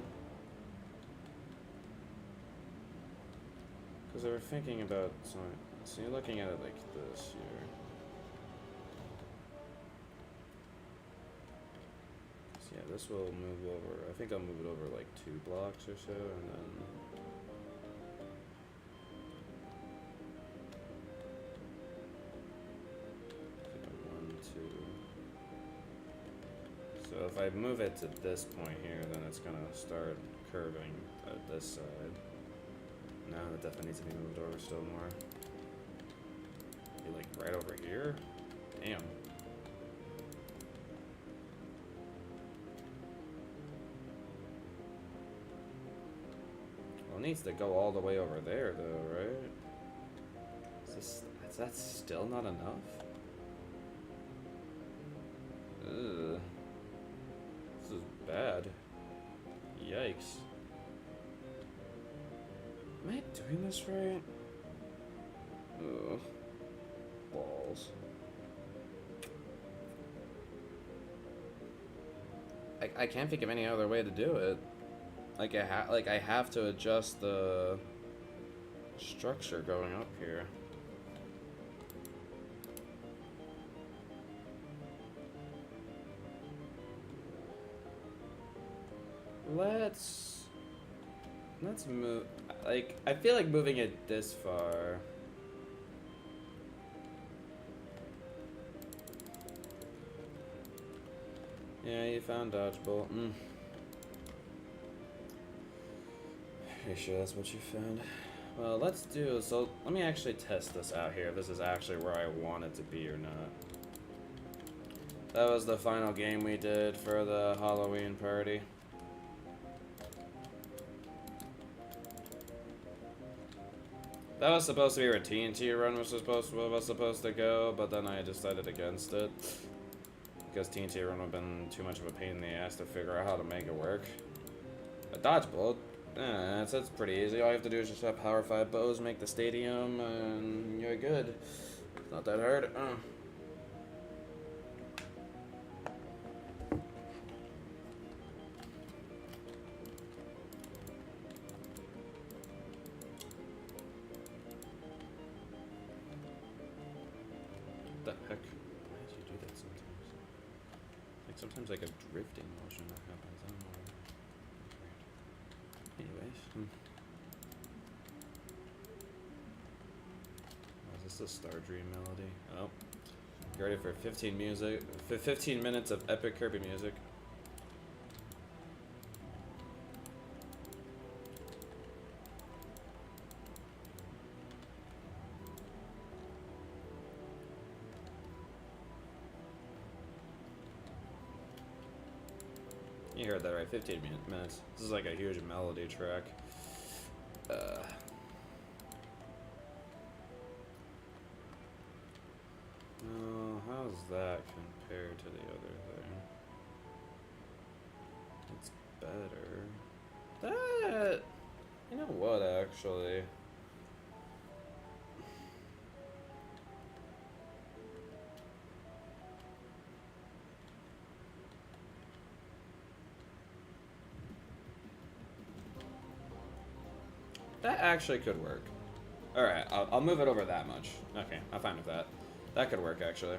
Because I was thinking about something. So you're looking at it like this here. So yeah, this will move over. I think I'll move it over like 2 blocks or so, and then. So if I move it to this point here, then it's gonna start curving at this side. Now it definitely needs to be moved over still more. Be like right over here? Damn. Well, it needs to go all the way over there though, right? Is that still not enough? Ugh. This is bad. Yikes. Am I doing this right? Ugh. Balls. I can't think of any other way to do it. Like I have to adjust the structure going up here. Let's move. Like I feel like moving it this far. Yeah, you found dodgeball. Are you sure that's what you found? Well, let's do. So let me actually test this out here. If this is actually where I want it to be or not. That was the final game we did for the Halloween party. That was supposed to be where TNT Run was supposed to go, but then I decided against it. Because TNT Run would have been too much of a pain in the ass to figure out how to make it work. A dodgeball, that's pretty easy. All you have to do is just have Power 5 bows, make the stadium, and you're good. It's not that hard. What the heck? Why did you do that sometimes? Like sometimes like a drifting motion that happens. I don't know. Anyways. Oh, is this the Star Dream melody? Oh. Get ready for 15 minutes of epic Kirby music. You heard that right, 15 minutes. This is like a huge melody track. Oh, how's that compared to the other thing? better. That, you know what, actually? That actually could work. Alright, I'll move it over that much. Okay, I'm fine with that. That could work, actually.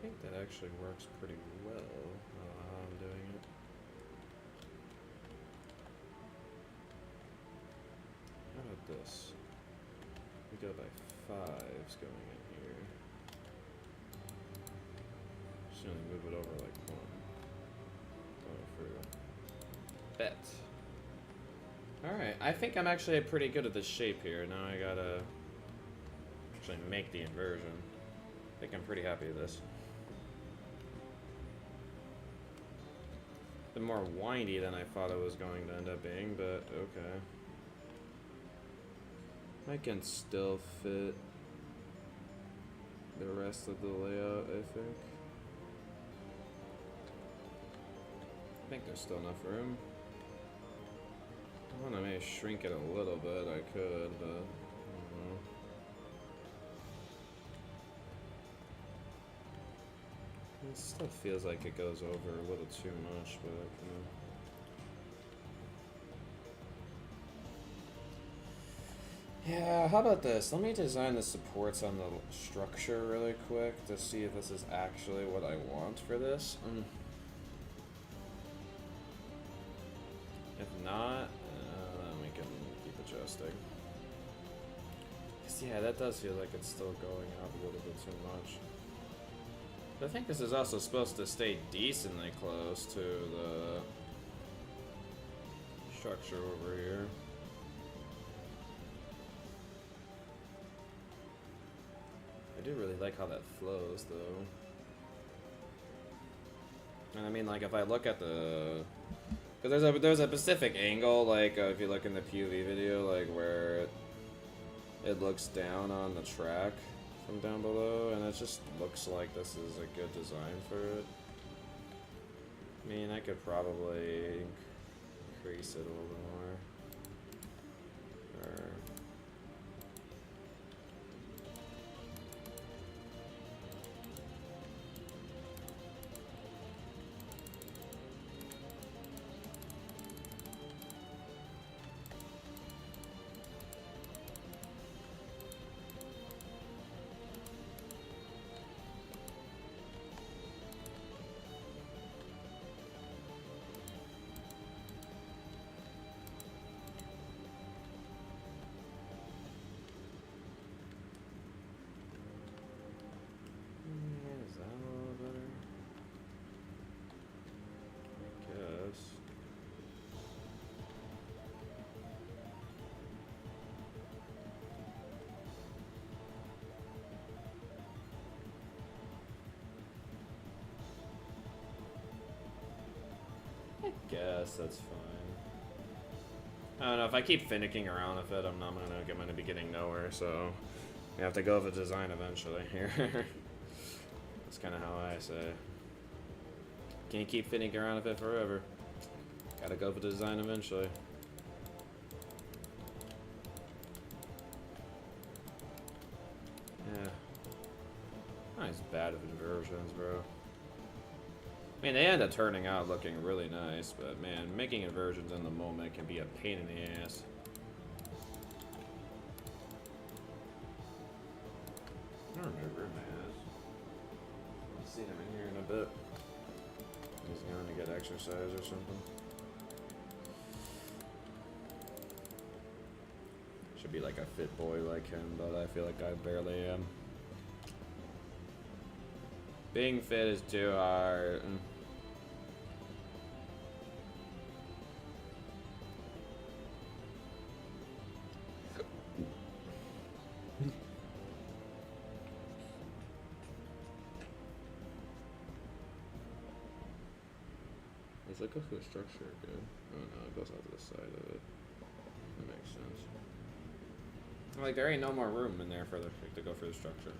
think that actually works pretty well how I'm doing it. How about this? We go by 5s going in here. Just gonna move it over like 1. Go through. Bet. Alright, I think I'm actually pretty good at this shape here. Now I gotta actually make the inversion. I think I'm pretty happy with this. Been more windy than I thought it was going to end up being, but okay. I can still fit the rest of the layout, I think. I think there's still enough room. I want to maybe shrink it a little bit, I could, but I don't know. It still feels like it goes over a little too much, but you know. Yeah, how about this? Let me design the supports on the structure really quick to see if this is actually what I want for this. If not, then we can keep adjusting. 'Cause yeah, that does feel like it's still going up a little bit too much. But I think this is also supposed to stay decently close to the structure over here. I do really like how that flows, though. And I mean, like, if I look at the... Because there's a specific angle, like, if you look in the POV video, like, where it looks down on the track from down below, and it just looks like this is a good design for it. I mean, I could probably increase it a little bit more. Or... Is that a little better? I guess. I guess that's fine. I don't know, if I keep finicking around with it, I'm gonna be getting nowhere, so I have to go with a design eventually here. That's kind of how I say. Can't keep finicking around with it forever. Gotta go for the design eventually. Yeah. Not as bad of inversions, bro. I mean, they end up turning out looking really nice, but man, making inversions in the moment can be a pain in the ass. I don't remember him as. I've seen him in here in a bit. He's going to get exercise or something. Should be like a fit boy like him, but I feel like I barely am. Being fit is too hard. Does it go through the structure again? Oh no, it goes out to the side of it. That makes sense. Like, there ain't no more room in there for the to go through the structure.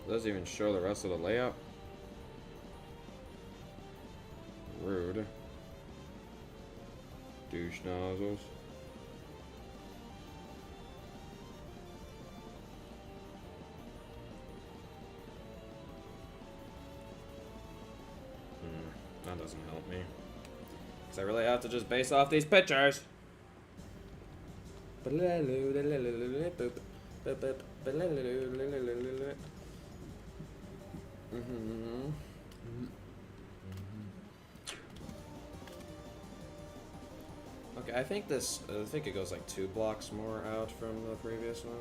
doesn't even show the rest of the layout. Rude. Douche nozzles. That doesn't help me. Because I really have to just base off these pictures. Okay, I think it goes like 2 blocks more out from the previous one.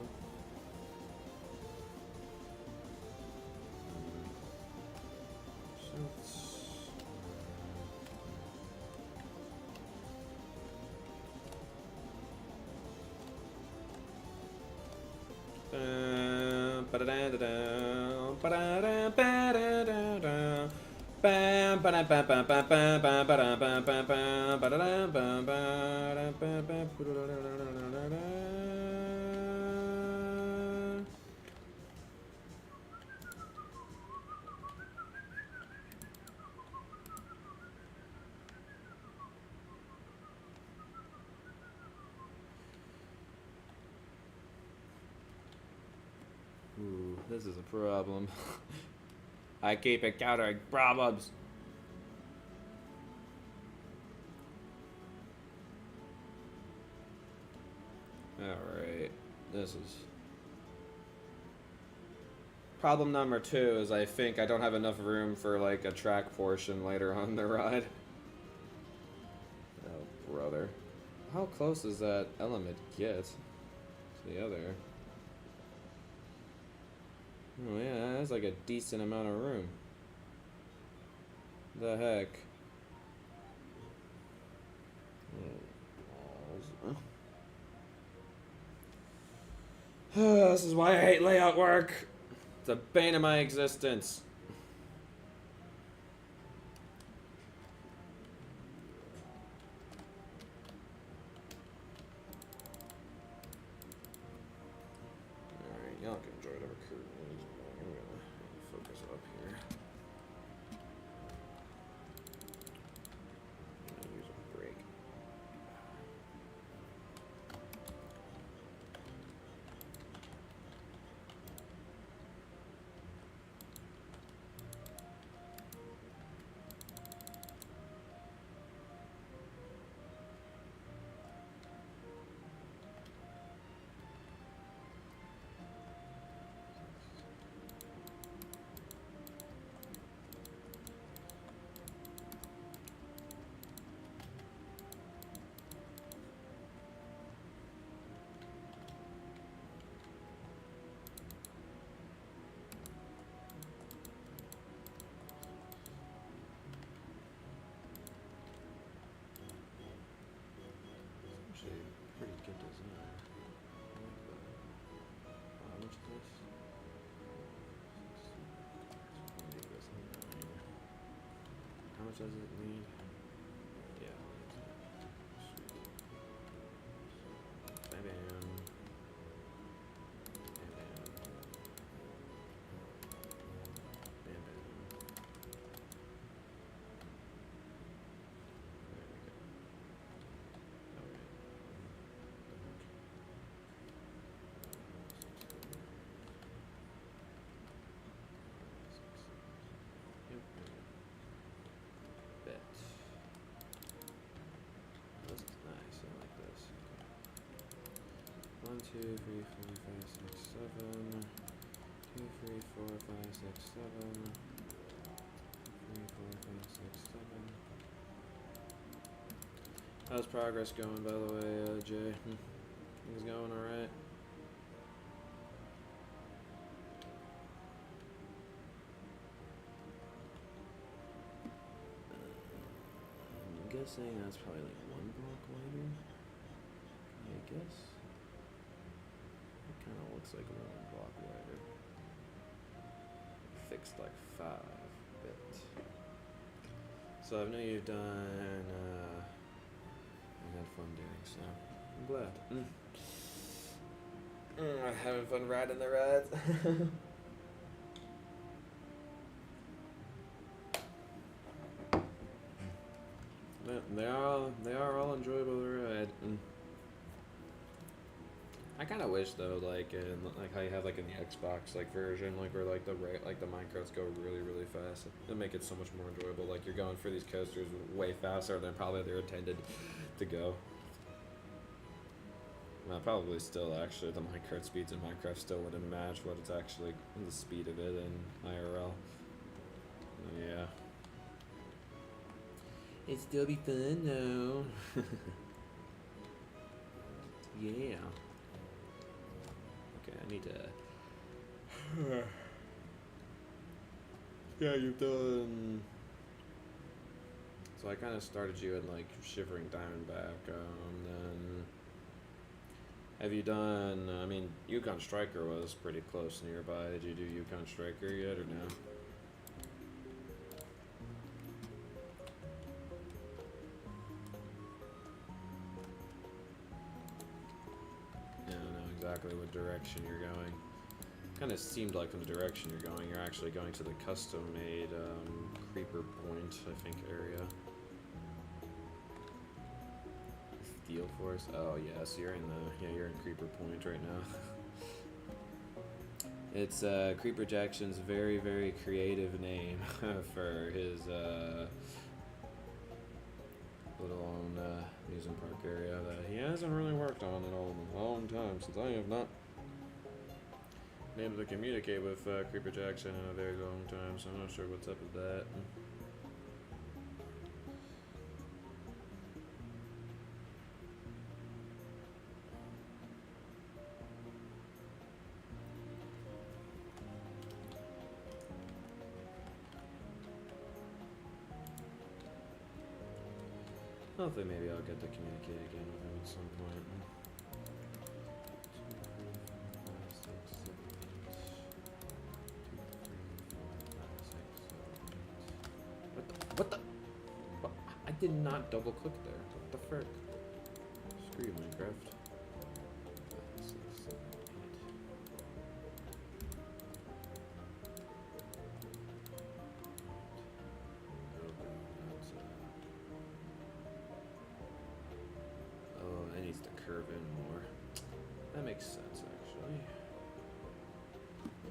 Ooh, this is a problem. I keep encountering problems. Alright, this is... Problem number 2 is I think I don't have enough room for like a track portion later on the ride. Oh, brother. How close does that element get to the other? Oh yeah, that's like a decent amount of room. The heck? This is why I hate layout work. It's a bane of my existence. Alright, y'all can enjoy the recruit. I'm gonna focus up here. I'm gonna use a break. Pretty good design. I like that. How much is this? How much does it need? Yeah. Bam bam. Bam bam. Bam bam. This is nice. I like this. 1, 2, 3, 4, 5, 6, 7. 2, 3, 4, 5, 6, 7. 3, 4, 5, 6, 7. How's progress going, by the way, Jay? Things going alright? I'm guessing that's probably like 1 block wider. I guess. It kind of looks like 1 block wider. Fixed like 5 bit. So I know you've done. I had fun doing so. I'm glad. Having fun riding the rides. They are all enjoyable to ride. I kind of wish though, like in like how you have like in the Xbox like version, like where like the minecarts go really really fast. It'll make it so much more enjoyable. Like you're going for these coasters way faster than probably they're intended to go. Well, probably still actually the minecart speeds in Minecraft still wouldn't match what it's actually the speed of it in IRL. Yeah. It'd still be fun though. Yeah. Okay, I need to. Yeah, you've done. So I kind of started you in like Shivering Diamondback. Then have you done? I mean, Yukon Striker was pretty close nearby. Did you do Yukon Striker yet or no? Yeah, I don't know exactly what direction you're going. Kind of seemed like in the direction you're going, you're actually going to the custom-made Creeper Point, I think, area. Steel Force. Oh yeah, so you're in you're in Creeper Point right now. It's Creeper Jackson's very very creative name for his little own amusement park area that he hasn't really worked on in a long time, since I have not been able to communicate with Creeper Jackson in a very long time, so I'm not sure what's up with that. Hopefully maybe I'll get to communicate again with him at some point. What the? What? I did not double click there. What the frick? Screw you, Minecraft. 5, 6, 7, 8. Oh, it needs to curve in more. That makes sense, actually.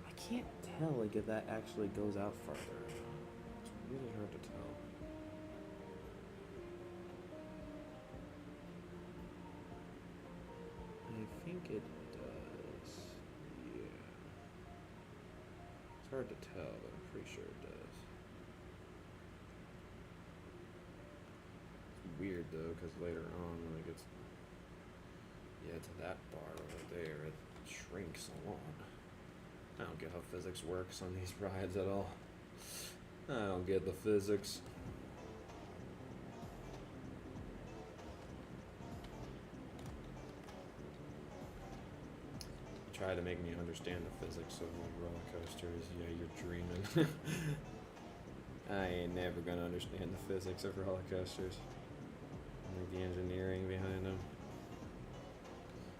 I can't tell like if that actually goes out farther. It's really hard to tell. I think it does. Yeah. It's hard to tell, but I'm pretty sure it does. It's weird though, because later on when it gets to that bar over there, it shrinks a lot. I don't get how physics works on these rides at all. I don't get the physics. Try to make me understand the physics of roller coasters. Yeah, you're dreaming. I ain't never gonna understand the physics of roller coasters. Like the engineering behind them.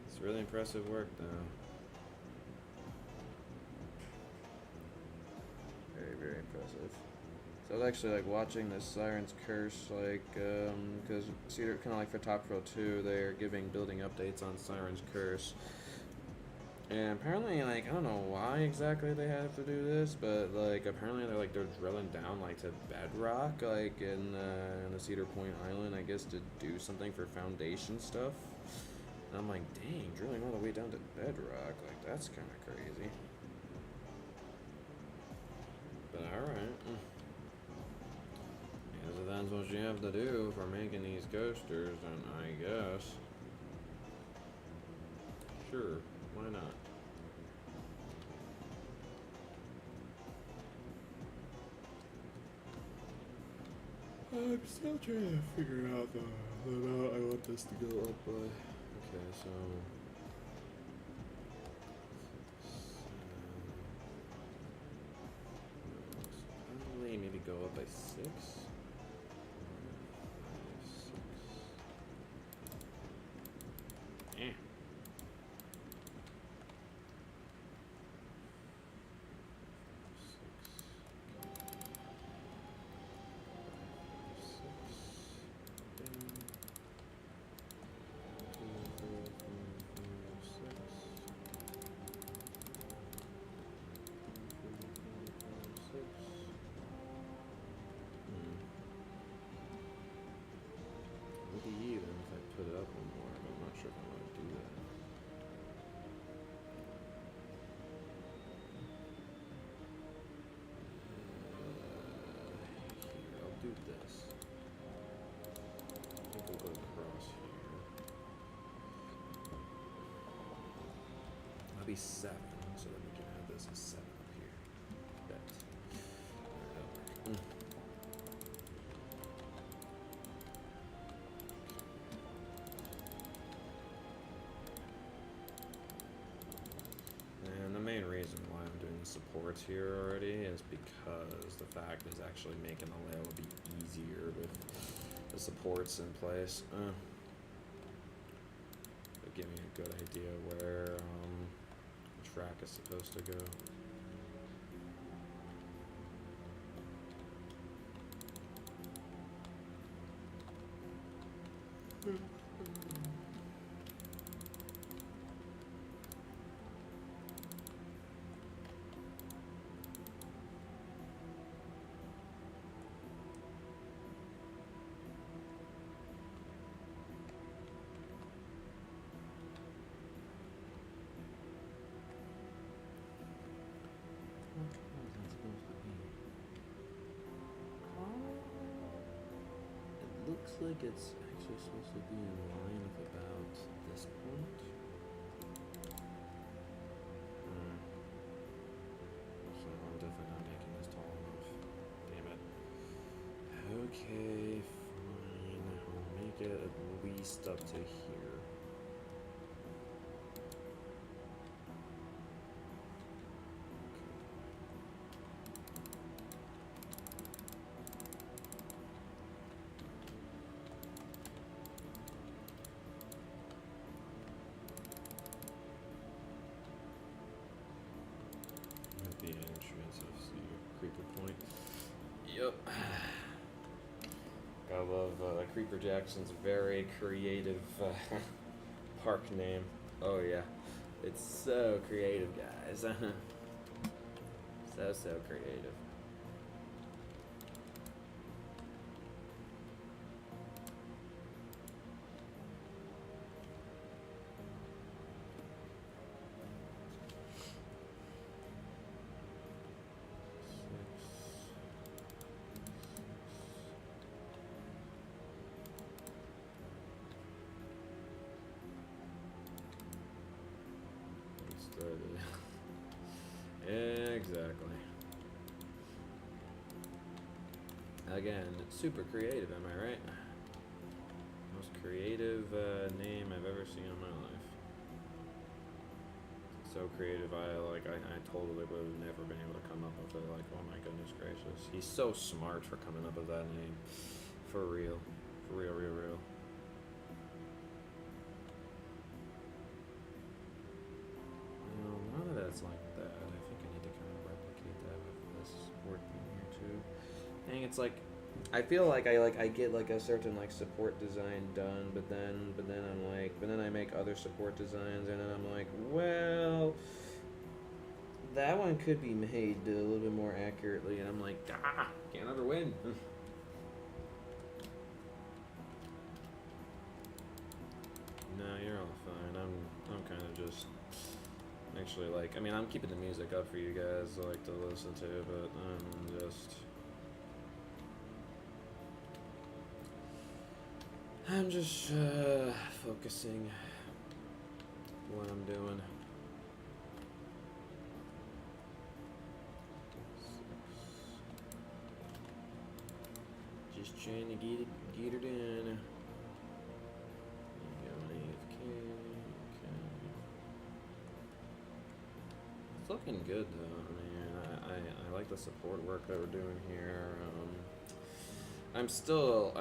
It's really impressive work, though. Very, very impressive. So I was actually like watching this Siren's Curse, like, because Cedar, kind of like for Top Pro 2, they're giving building updates on Siren's Curse. And apparently, like, I don't know why exactly they have to do this, but like apparently they're drilling down like to bedrock, like in the Cedar Point Island, I guess, to do something for foundation stuff. And I'm like, dang, drilling all the way down to bedrock, like that's kind of crazy. But all right, if that's what you have to do for making these coasters, then I guess sure. Why not? I'm still trying to figure out the amount I want this to go up by. Okay, so probably maybe go up by 6. Eh. to be 7, so then we can have this as 7 up here. Bet. That'll work. And the main reason why I'm doing the supports here already is because the fact is actually making the layout be easier with the supports in place. But give me a good idea where the track is supposed to go. Looks like it's actually supposed to be in line with about this point. So I'm definitely not making this tall enough. Damn it. Okay, fine. I'll make it at least up to here. The entrance of Cedar Creeper Point. Yep. I love Creeper Jackson's very creative park name. Oh yeah, it's so creative, guys. So creative. Exactly. Again, super creative, am I right? Most creative name I've ever seen in my life. So creative, I totally would have never been able to come up with it. Like, oh my goodness gracious. He's so smart for coming up with that name. For real. For real, real, real. Well, now that it's like that, I think I need to kind of replicate that with this support being here too. Dang, it's like I feel like I get like a certain like support design done, but then I make other support designs, and then I'm like, well, that one could be made a little bit more accurately, and I'm like, can't ever win. No, you're all fine. I'm kind of just actually like, I mean, I'm keeping the music up for you guys to like to listen to, but I'm just focusing what I'm doing. Just trying to get it in. It's looking good though. I mean, I like the support work that we're doing here. I'm still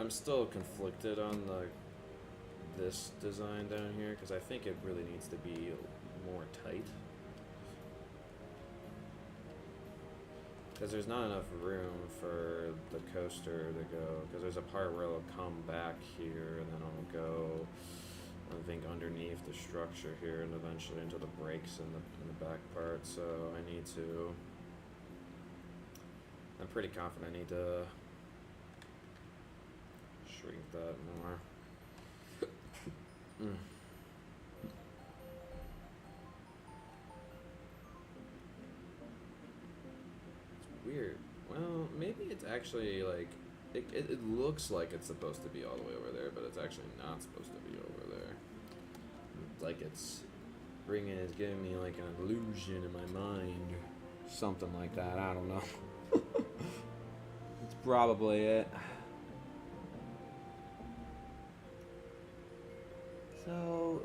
conflicted on this design down here because I think it really needs to be more tight. Because there's not enough room for the coaster to go. Because there's a part where it'll come back here and then it'll go, I think, underneath the structure here and eventually into the brakes in the back part. So I need to. I'm pretty confident I need to shrink that more. It's weird. Well, maybe it's actually like it looks like it's supposed to be all the way over there, but it's actually not supposed to be over there. Like it's ringing is giving me like an illusion in my mind. Something like that, I don't know. It's probably it. So,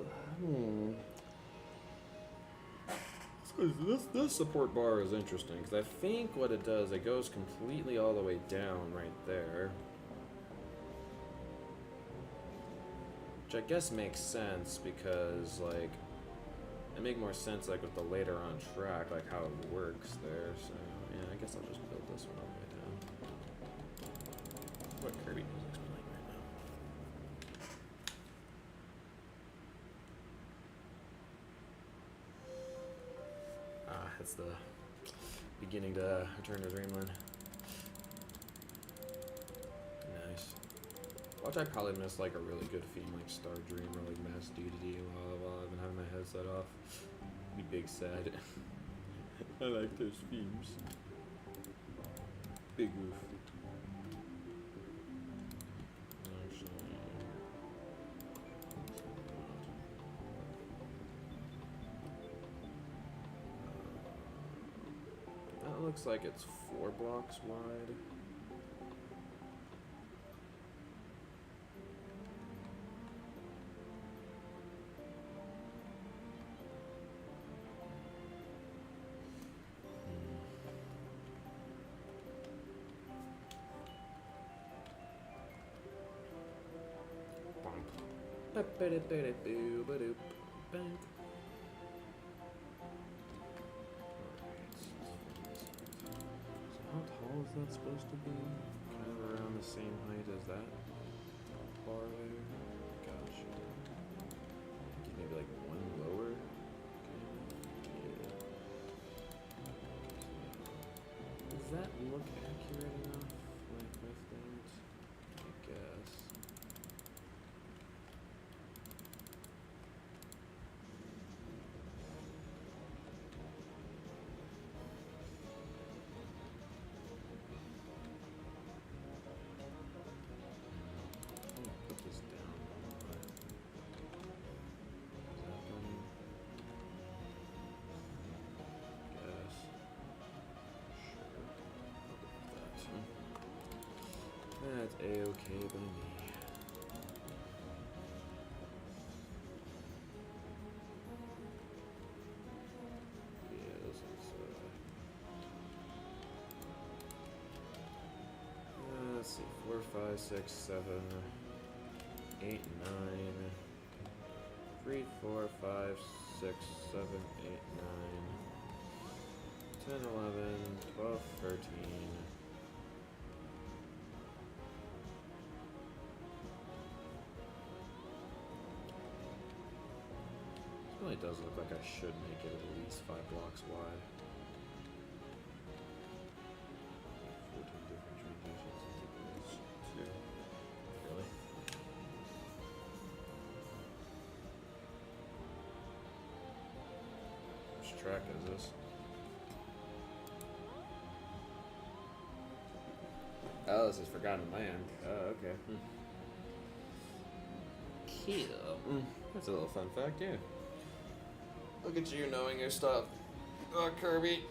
this support bar is interesting because I think what it does, it goes completely all the way down right there. Which I guess makes sense because, like, it makes more sense, like, with the later on track, like, how it works there. So, yeah, I guess I'll just build this one all the way down. What Kirby music's playing right now? Ah, it's the beginning to Return to Dreamland. Nice. Watch, I probably miss like a really good theme like Star Dream or like Mass Duty while I've been having my headset off. Be big sad. I like those themes. Big oof. That looks like it's 4 blocks wide. How tall is that supposed to be? Kind of around the same height as that bar there. Gosh. I think maybe like 1 lower. Okay. Yeah. Does that look accurate enough? Like with that? I guess. That's a-okay by me. Yeah, this is, let's see, 4, 5, 6, 7, 8, 9, 3, 4, 5, 6, 7, 8, 9, 10, 11, 12, 13. It really does look like I should make it at least 5 blocks wide. 14 different transitions. Really? Which track is this? Oh, this is Forgotten Land. Oh, okay. Cool. That's a little fun fact, yeah. Look at you knowing your stuff. Oh, Kirby.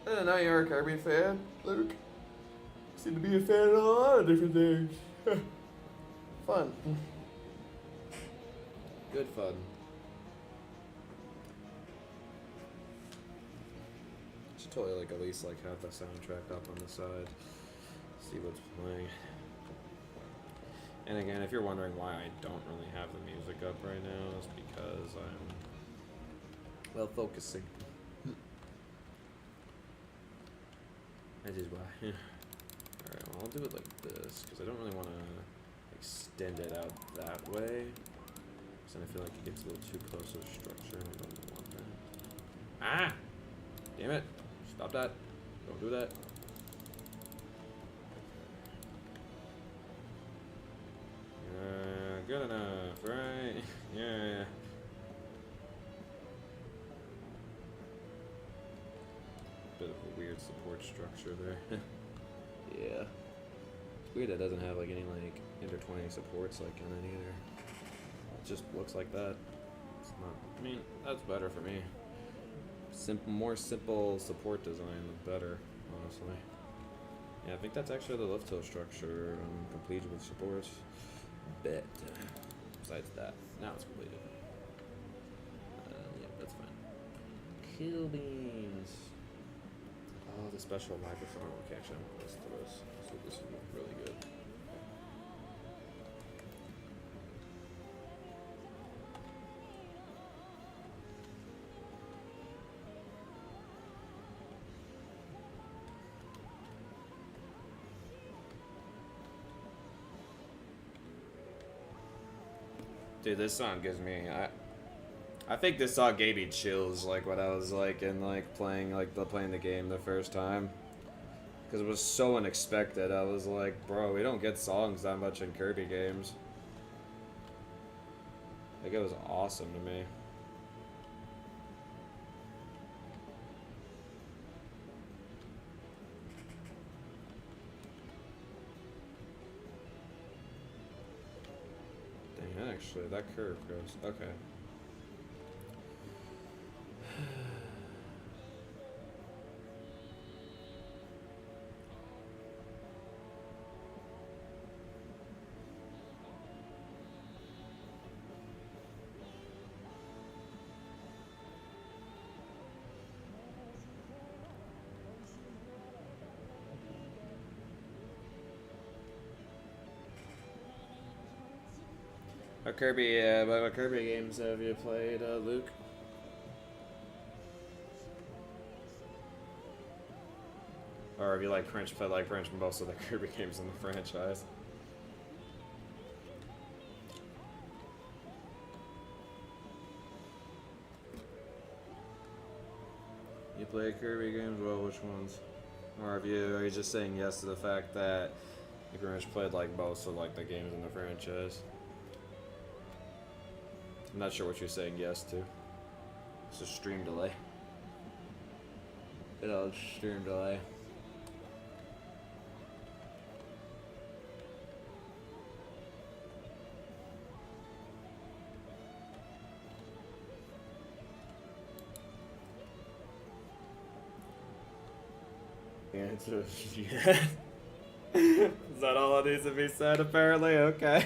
I didn't know you were a Kirby fan, Luke. You seem to be a fan of a lot of different things. Fun. Good fun. Should totally like at least like have the soundtrack up on the side. See what's playing. And again, if you're wondering why I don't really have the music up right now, it's because I'm well focusing. That is why. Alright, well I'll do it like this, because I don't really want to extend it out that way. Because then I feel like it gets a little too close to the structure, and I don't want that. Ah! Damn it! Stop that. Don't do that. Good enough, right? Yeah. Bit of a weird support structure there. Yeah. It's weird that it doesn't have like any like intertwining supports like on it either. It just looks like that. It's I mean, that's better for me. More simple support design, the better, honestly. Yeah, I think that's actually the lift hill structure completed with supports. Bet. Besides that, now it's completed. Yeah, that's fine. Kill beans. Oh, the special microphone. Okay, actually, I'm close to this, so this will look really good. Dude, this song gives me I think this song gave me chills like when I was like in like playing the game the first time. Cuz it was so unexpected. I was like, bro, we don't get songs that much in Kirby games. Like it was awesome to me. Dang, actually that curve goes okay. What Kirby games have you played, Luke? Or have you played most of the Kirby games in the franchise? You play Kirby games? Well, which ones? Or are you just saying yes to the fact that you pretty much played most of the games in the franchise? I'm not sure what you're saying yes to. It's a stream delay. Stream delay. The answer is yes. Is that all that needs to be said, apparently? Okay.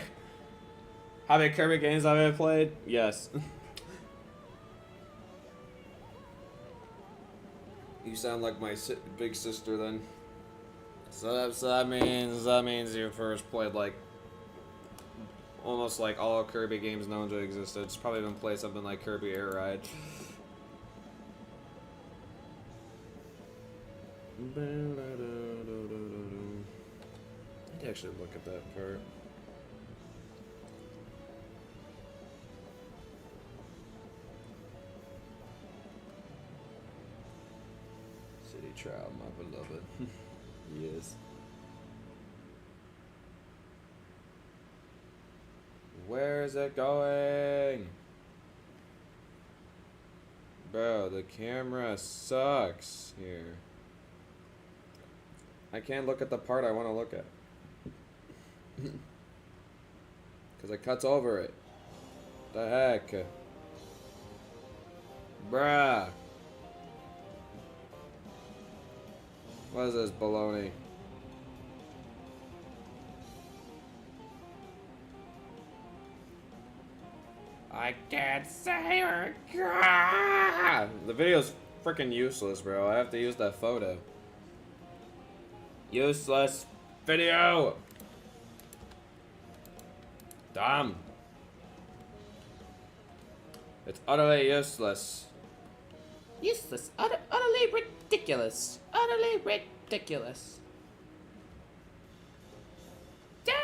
How many Kirby games have I played? Yes. You sound like my big sister then. So that means you first played almost all Kirby games known to exist. It's probably been played something like Kirby Air Ride. I need to actually look at that part. City Trial, my beloved. Yes. Where is it going? Bro, the camera sucks here. I can't look at the part I want to look at. Because it cuts over it. The heck? Bruh. What is this baloney? I can't say her. The video's freaking useless, bro. I have to use that photo. Useless video. Dumb. It's utterly useless. Useless. Utterly ridiculous. Utterly ridiculous. Daddy!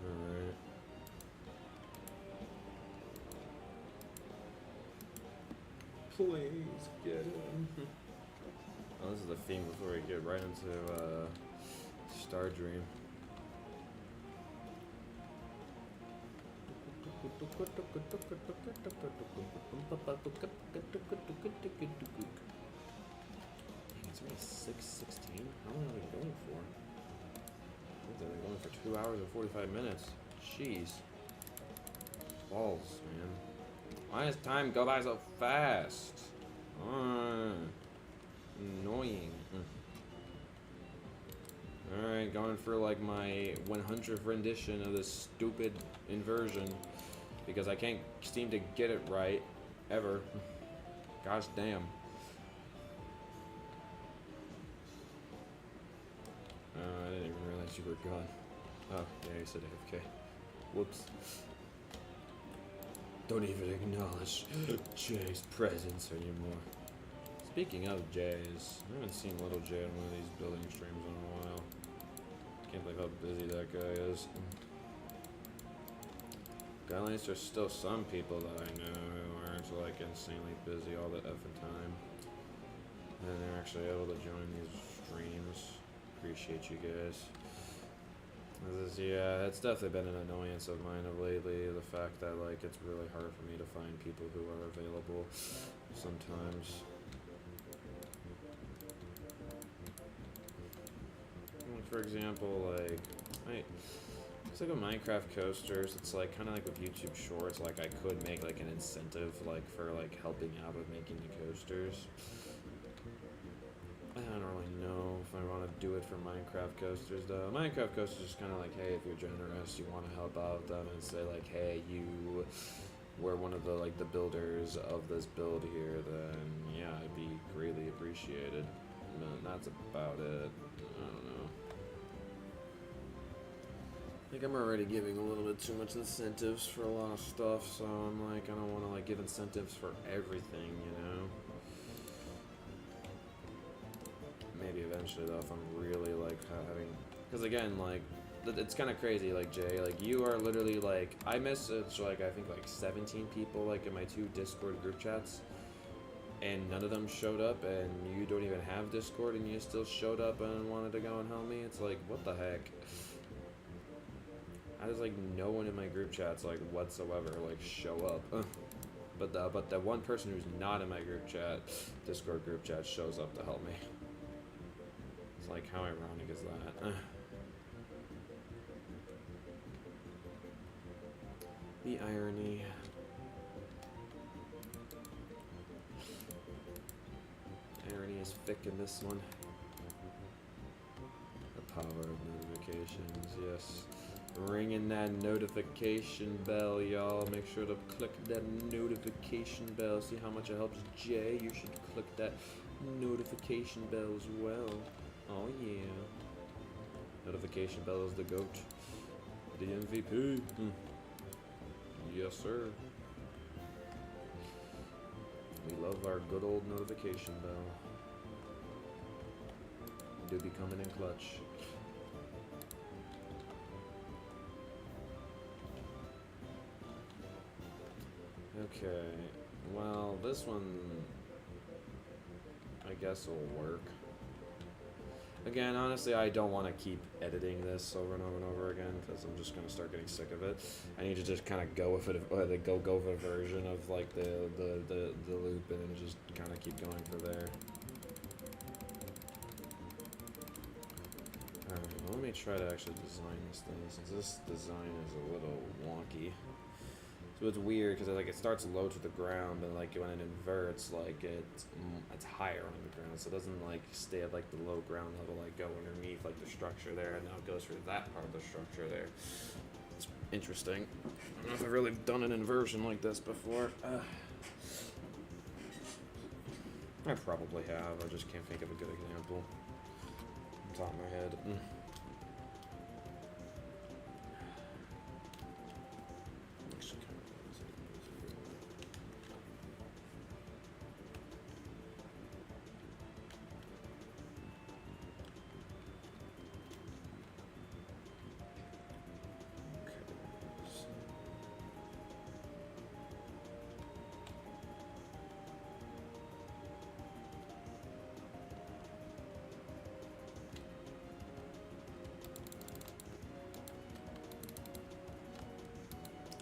Alright. Please get him. Oh, this is the theme before we get right into Star Dream. It's only 6:16. How long are we going for? I think they've been going for 2 hours and 45 minutes. Jeez. Balls, man. Why does time go by so fast? Annoying. Alright, going for like my 100th rendition of this stupid inversion. Because I can't seem to get it right. Ever. Gosh damn. I didn't even realize you were gone. Oh, yeah, you said AFK. Whoops. Don't even acknowledge Jay's presence anymore. Speaking of Jay's, I haven't seen little Jay on one of these building streams in a while. Can't believe how busy that guy is. At least there's still some people that I know who aren't like insanely busy all the effing time. And they're actually able to join these streams. Appreciate you guys. Yeah, it's definitely been an annoyance of mine of lately, the fact that like it's really hard for me to find people who are available sometimes. For example, like it's like with Minecraft coasters, it's like kind of like with YouTube Shorts, like I could make like an incentive like for like helping out with making the coasters. I don't really know if I want to do it for Minecraft coasters though. Minecraft coasters is kind of like, hey, if you're generous, you want to help out them and say like, hey, you were one of the like the builders of this build here, then yeah, it'd be greatly appreciated. No, that's about it. I don't know. I think I'm already giving a little bit too much incentives for a lot of stuff, so I'm like, I don't want to like give incentives for everything, you know? Maybe eventually though, if I'm really like having, because again, like, it's kind of crazy, like Jay, like you are literally like, I messaged like, I think like 17 people like in my 2 Discord group chats, and none of them showed up, and you don't even have Discord, and you still showed up and wanted to go and help me. It's like, what the heck? I just like no one in my group chats like whatsoever like show up. But the one person who's not in my group chat, Discord group chat, shows up to help me. It's like, how ironic is that? The irony. Irony is thick in this one. The power of notifications, yes. Ringing that notification bell, y'all. Make sure to click that notification bell. See how much it helps Jay? You should click that notification bell as well. Oh yeah. Notification bell is the GOAT. The MVP. Yes, sir. We love our good old notification bell. Do be coming in clutch. Okay, well, this one, I guess will work. Again, honestly, I don't want to keep editing this over and over and over again, because I'm just going to start getting sick of it. I need to just kind of go with it, the go with a version of, like, the loop, and then just kind of keep going for there. Alright, well, let me try to actually design this thing, since this design is a little wonky. So it's weird because like it starts low to the ground, but like when it inverts, like it's higher on the ground, so it doesn't like stay at like the low ground level, like go underneath like the structure there, and now it goes through that part of the structure there. It's interesting. I don't know if I've really done an inversion like this before. I probably have. I just can't think of a good example on top of my head.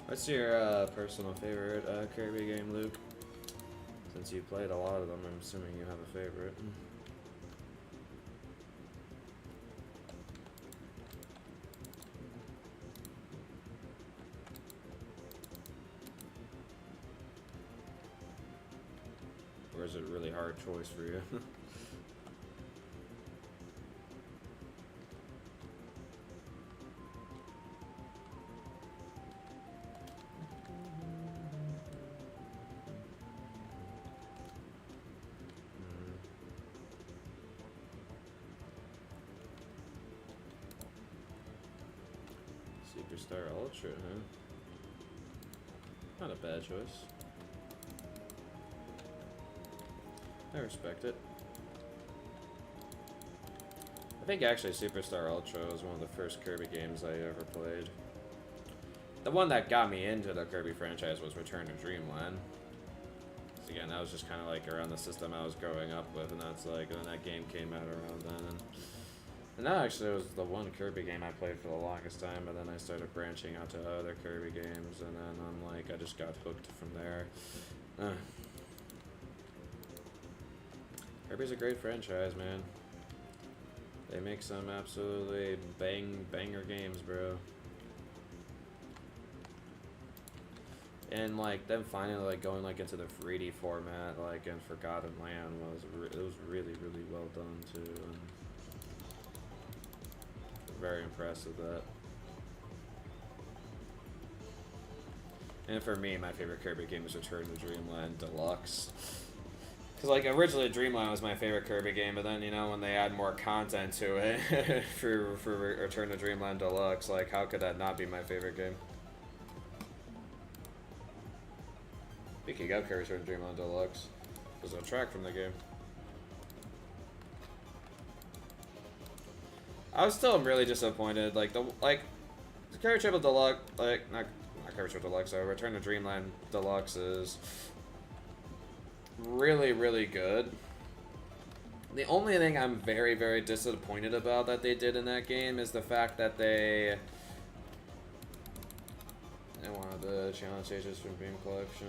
What's your personal favorite Kirby game, Luke? Since you played a lot of them, I'm assuming you have a favorite. Or is it a really hard choice for you? Superstar Ultra, huh? Not a bad choice. I respect it. I think actually Superstar Ultra was one of the first Kirby games I ever played. The one that got me into the Kirby franchise was Return to Dreamland. So again, that was just kind of like around the system I was growing up with, and that's like, when that game came out around then. And that actually was the one Kirby game I played for the longest time, but then I started branching out to other Kirby games, and then I'm like, I just got hooked from there. Kirby's a great franchise, man. They make some absolutely banger games, bro. And like them finally like going like into the 3D format, like in Forgotten Land was really well done too. And very impressed with that. And for me, my favorite Kirby game is Return to Dreamland Deluxe. Because, like, originally Dreamland was my favorite Kirby game, but then, you know, when they add more content to it for Return to Dreamland Deluxe, like, how could that not be my favorite game? Speaking of Return to Dreamland Deluxe, there's a track from the game. I was still really disappointed, like, the Kirby Triple Deluxe, like, not Kirby Triple Deluxe, Return to Dreamland Deluxe is really good. The only thing I'm very disappointed about that they did in that game is the fact that they wanted the challenge stages from Beam Collection.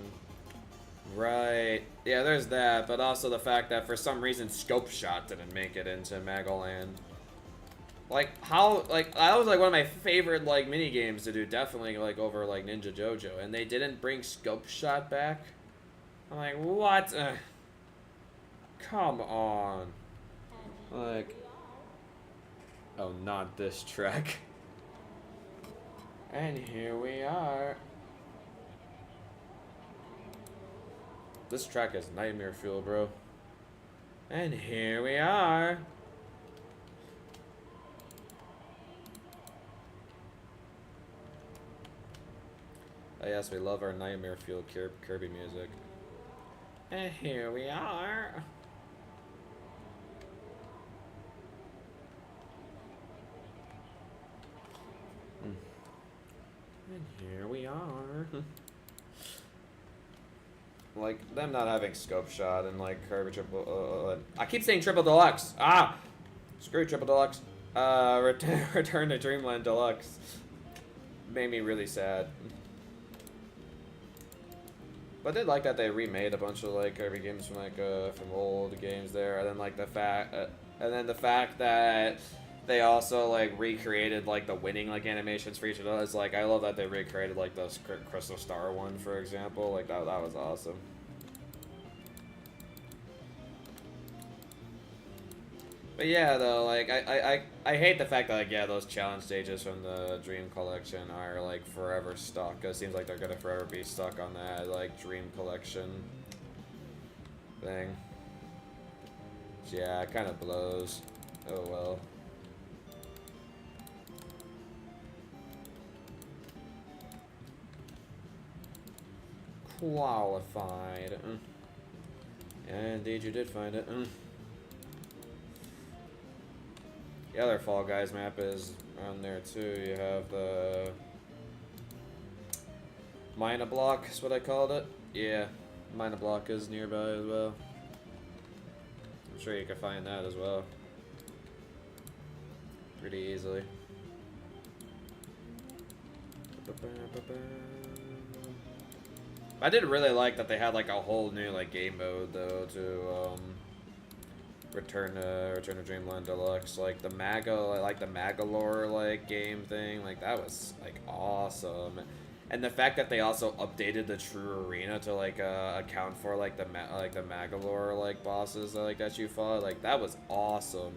Right. Yeah, there's that, but also the fact that for some reason Scope Shot didn't make it into Magoland. Like, how, like, that was, like, one of my favorite, like, mini games to do, definitely, like, over, like, Ninja Jojo, and they didn't bring Scope Shot back? I'm like, what? Come on. Like, oh, not this track. And here we are. This track is nightmare fuel, bro. And here we are. Oh yes, we love our nightmare fuel Kirby music. And here we are. And here we are. Like, them not having Scope Shot and, like, Kirby Triple... I keep saying Triple Deluxe! Ah! Screw Triple Deluxe. Return to Dreamland Deluxe. Made me really sad. But I did like that they remade a bunch of, like, Kirby games from, like, from old games there. And then, like, the fact that they also, like, recreated, like, the winning, like, animations for each of those. Like, I love that they recreated, like, the Crystal Star one, for example. Like, that was awesome. But yeah, though, like, I hate the fact that, like, yeah, those challenge stages from the Dream Collection are, like, forever stuck. It seems like they're gonna forever be stuck on that, like, Dream Collection thing. Yeah, it kind of blows. Oh, well. Qualified. Yeah, indeed you did find it. The other Fall Guys map is on there too. You have the Mina Block is what I called it. Yeah, Mina Block is nearby as well. I'm sure you can find that as well. Pretty easily. I did really like that they had like a whole new like game mode though to Return to Dreamland Deluxe. Like the like the Magalore like game thing, like that was like awesome. And the fact that they also updated the true arena to like account for like the Magalore like bosses that you fought, like that was awesome.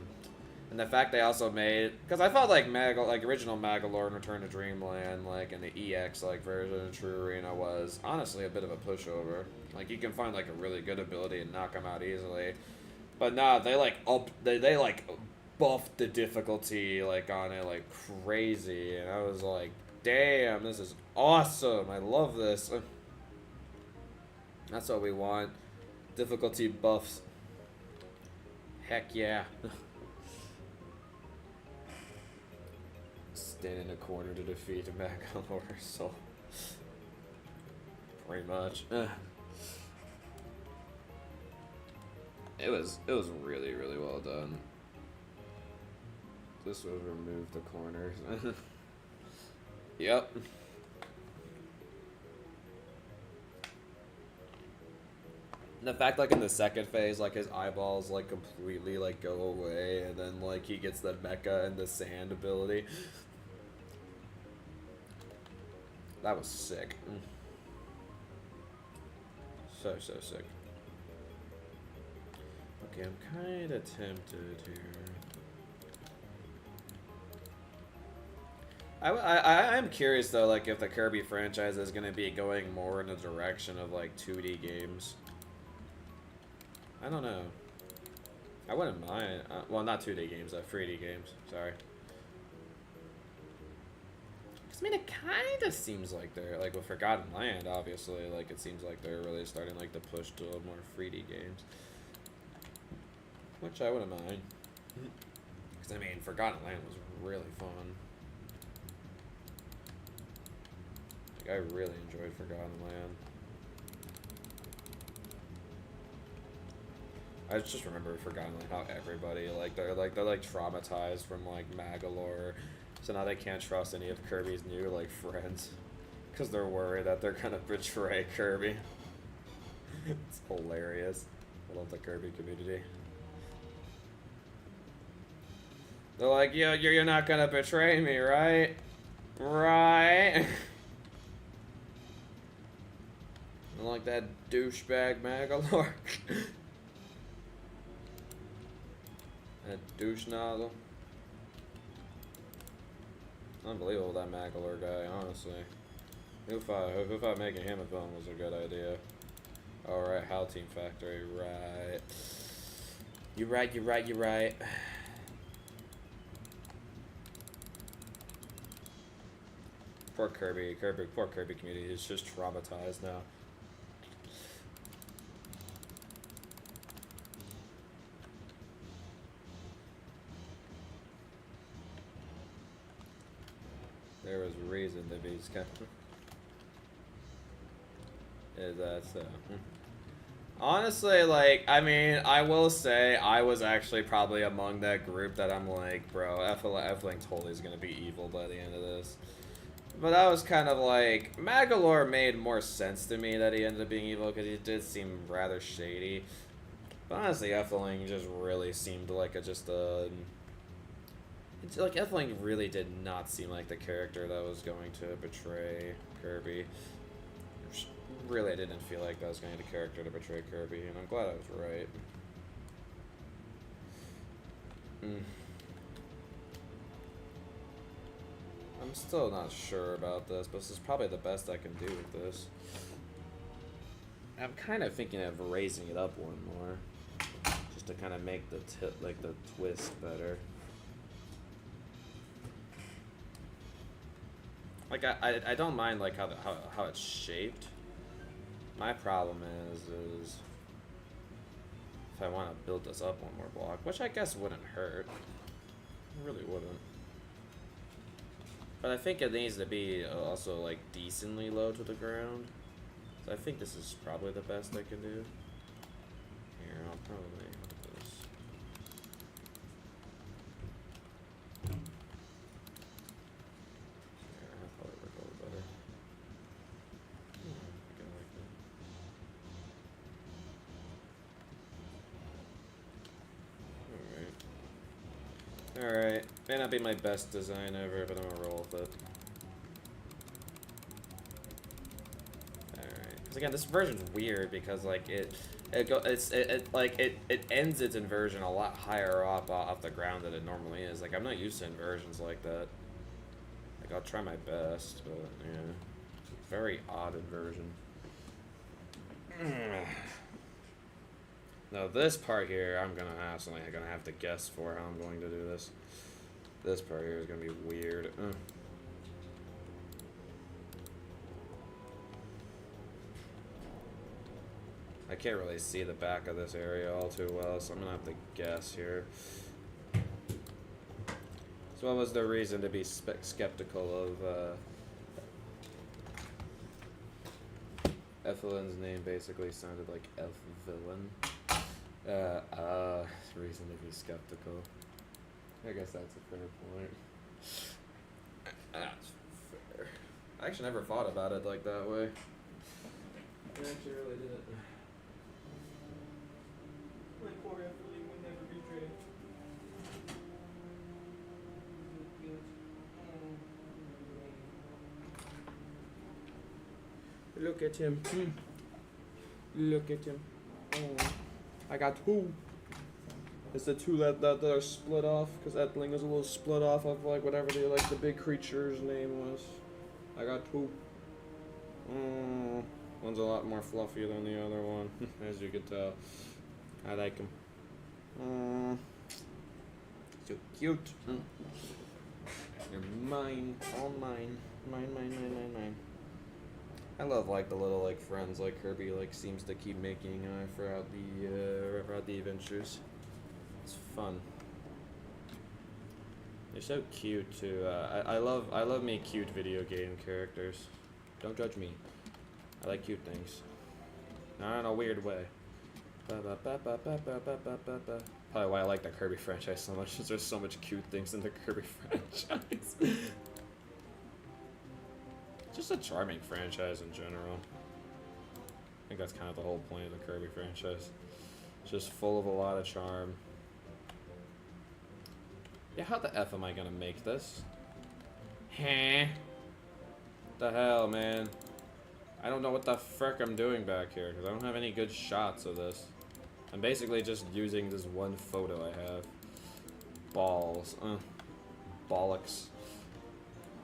And the fact they also made, because I felt like original Magalore and Return to Dreamland, like in the EX like version of True Arena was honestly a bit of a pushover. Like you can find like a really good ability and knock them out easily, but nah, they like they like buffed the difficulty like on it like crazy, and I was like, damn, this is awesome. I love this. That's what we want. Difficulty buffs. Heck yeah. Stand in a corner to defeat a Magalore, so pretty much. It was really, really well done. This would remove the corners. Yep. And the fact, like, in the second phase, like, his eyeballs, like, completely, like, go away, and then, like, he gets the mecha and the sand ability. That was sick. So sick. Okay, I'm kind of tempted here. I'm curious, though, like, if the Kirby franchise is going to be going more in the direction of, like, 2D games. I don't know. I wouldn't mind. Well, not 2D games, 3D games. Sorry. I mean, it kind of seems like they're, like, with Forgotten Land, obviously, like, it seems like they're really starting, like, to push to more 3D games. Which I wouldn't mind. Because, I mean, Forgotten Land was really fun. Like, I really enjoyed Forgotten Land. I just remember Forgotten Land, how everybody, like, they're traumatized from, like, Magalore. So now they can't trust any of Kirby's new, like, friends. Because they're worried that they're gonna betray Kirby. It's hilarious. I love the Kirby community. They're like, yo, you're not gonna betray me, right? Right? I like that douchebag Magalore. That douche nozzle. Unbelievable, that Magalore guy, honestly. Who thought making him a villain was a good idea? Alright, Hal Team Factory, right. You're right. Poor Kirby community is just traumatized now. There was reason to be skeptical. Is that so? Honestly, like, I mean, I will say I was actually probably among that group that I'm like, bro, F-Link totally is gonna be evil by the end of this. But I was kind of like, Magalore made more sense to me that he ended up being evil because he did seem rather shady. But honestly, F-Link just really seemed like like, F-Link really did not seem like the character that was going to betray Kirby. Really, I didn't feel like that was going to be the character to betray Kirby, and I'm glad I was right. I'm still not sure about this, but this is probably the best I can do with this. I'm kind of thinking of raising it up one more, just to kind of make the twist better. Like, I don't mind, like, how it's shaped. My problem is if I want to build this up one more block, which I guess wouldn't hurt. It really wouldn't. But I think it needs to be also, like, decently low to the ground. So I think this is probably the best I can do. Here, I'll probably do this. Yeah, that'll probably work a little better. I think I like that. Alright. May not be my best design ever, but I'm gonna roll with it. Alright. Because again, this version's weird because like it ends its inversion a lot higher up off the ground than it normally is. Like I'm not used to inversions like that. Like I'll try my best, but yeah. It's a very odd inversion. Now this part here, I'm gonna have to guess for how I'm going to do this. This part here is gonna be weird. I can't really see the back of this area all too well, so I'm gonna have to guess here. So what was the reason to be skeptical of Ethelyn's name basically sounded like Elf-villain. Reason to be skeptical. I guess that's a fair point. That's fair. I actually never thought about it like that way. I actually really didn't. My poor Ethelyn would never betray. Look at him. Look at him. Oh, I got two. It's the two that are split off, because Etling is a little split off of like whatever the big creature's name was. I got two. One's a lot more fluffy than the other one, as you could tell. I like him. So cute. You're mine, all mine. Mine. I love like the little like friends like Kirby like seems to keep making throughout the adventures. It's fun. They're so cute too. I love me cute video game characters. Don't judge me. I like cute things. Not in a weird way. Probably why I like the Kirby franchise so much, is there's so much cute things in the Kirby franchise. Just a charming franchise in general. I think that's kind of the whole point of the Kirby franchise. It's just full of a lot of charm. Yeah, how the F am I gonna make this? Huh? The hell, man? I don't know what the frick I'm doing back here, because I don't have any good shots of this. I'm basically just using this one photo I have. Balls. Bollocks.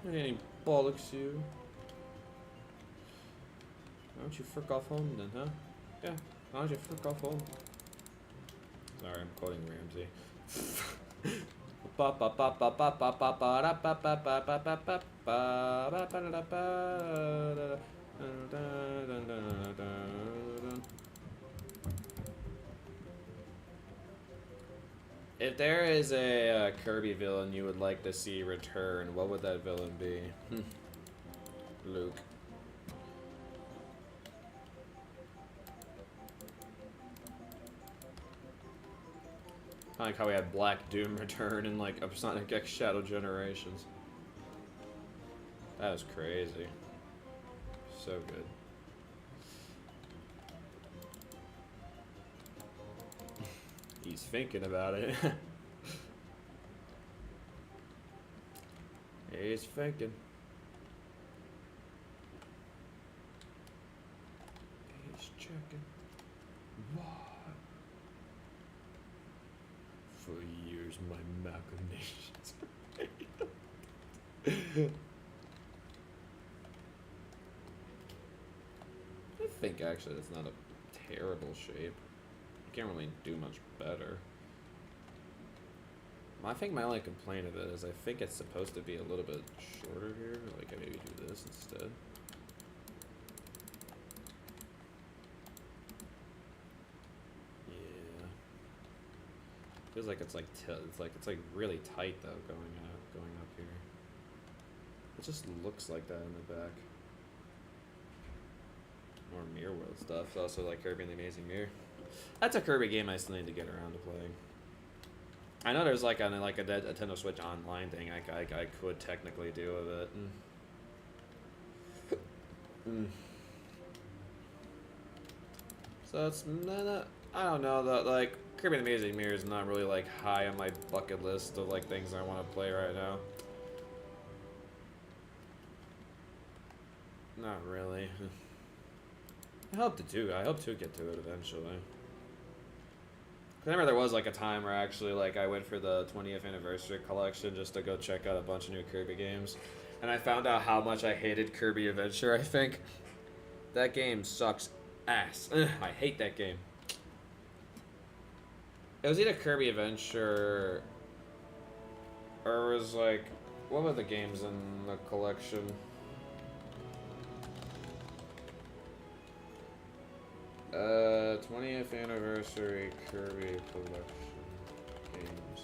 Any bollocks, you? Why don't you frick off home then, huh? Yeah, why don't you frick off home? Sorry, I'm quoting Ramsey. If there is a Kirby villain you would like to see return, what would that villain be? Luke. I like how we had Black Doom return in like Sonic X Shadow Generations. That was crazy. So good. He's thinking about it. He's thinking. He's checking. What? For years, my machinations. I think actually that's not a terrible shape. You can't really do much better. I think my only complaint of it is I think it's supposed to be a little bit shorter here. Like I maybe do this instead. Yeah. Feels like it's like it's like really tight though going up here. It just looks like that in the back. More Mirror World stuff. Also like Kirby and the Amazing Mirror. That's a Kirby game I still need to get around to playing. I know there's like a Nintendo Switch Online thing I could technically do with it. So it's I don't know, like, Kirby the Amazing Mirror is not really, like, high on my bucket list of, like, things I want to play right now. Not really. I hope to get to it eventually. I remember there was, like, a time where actually, like, I went for the 20th anniversary collection just to go check out a bunch of new Kirby games. And I found out how much I hated Kirby Adventure, I think. That game sucks ass. I hate that game. It was either Kirby Adventure or it was like, what were the games in the collection? 20th anniversary Kirby collection games.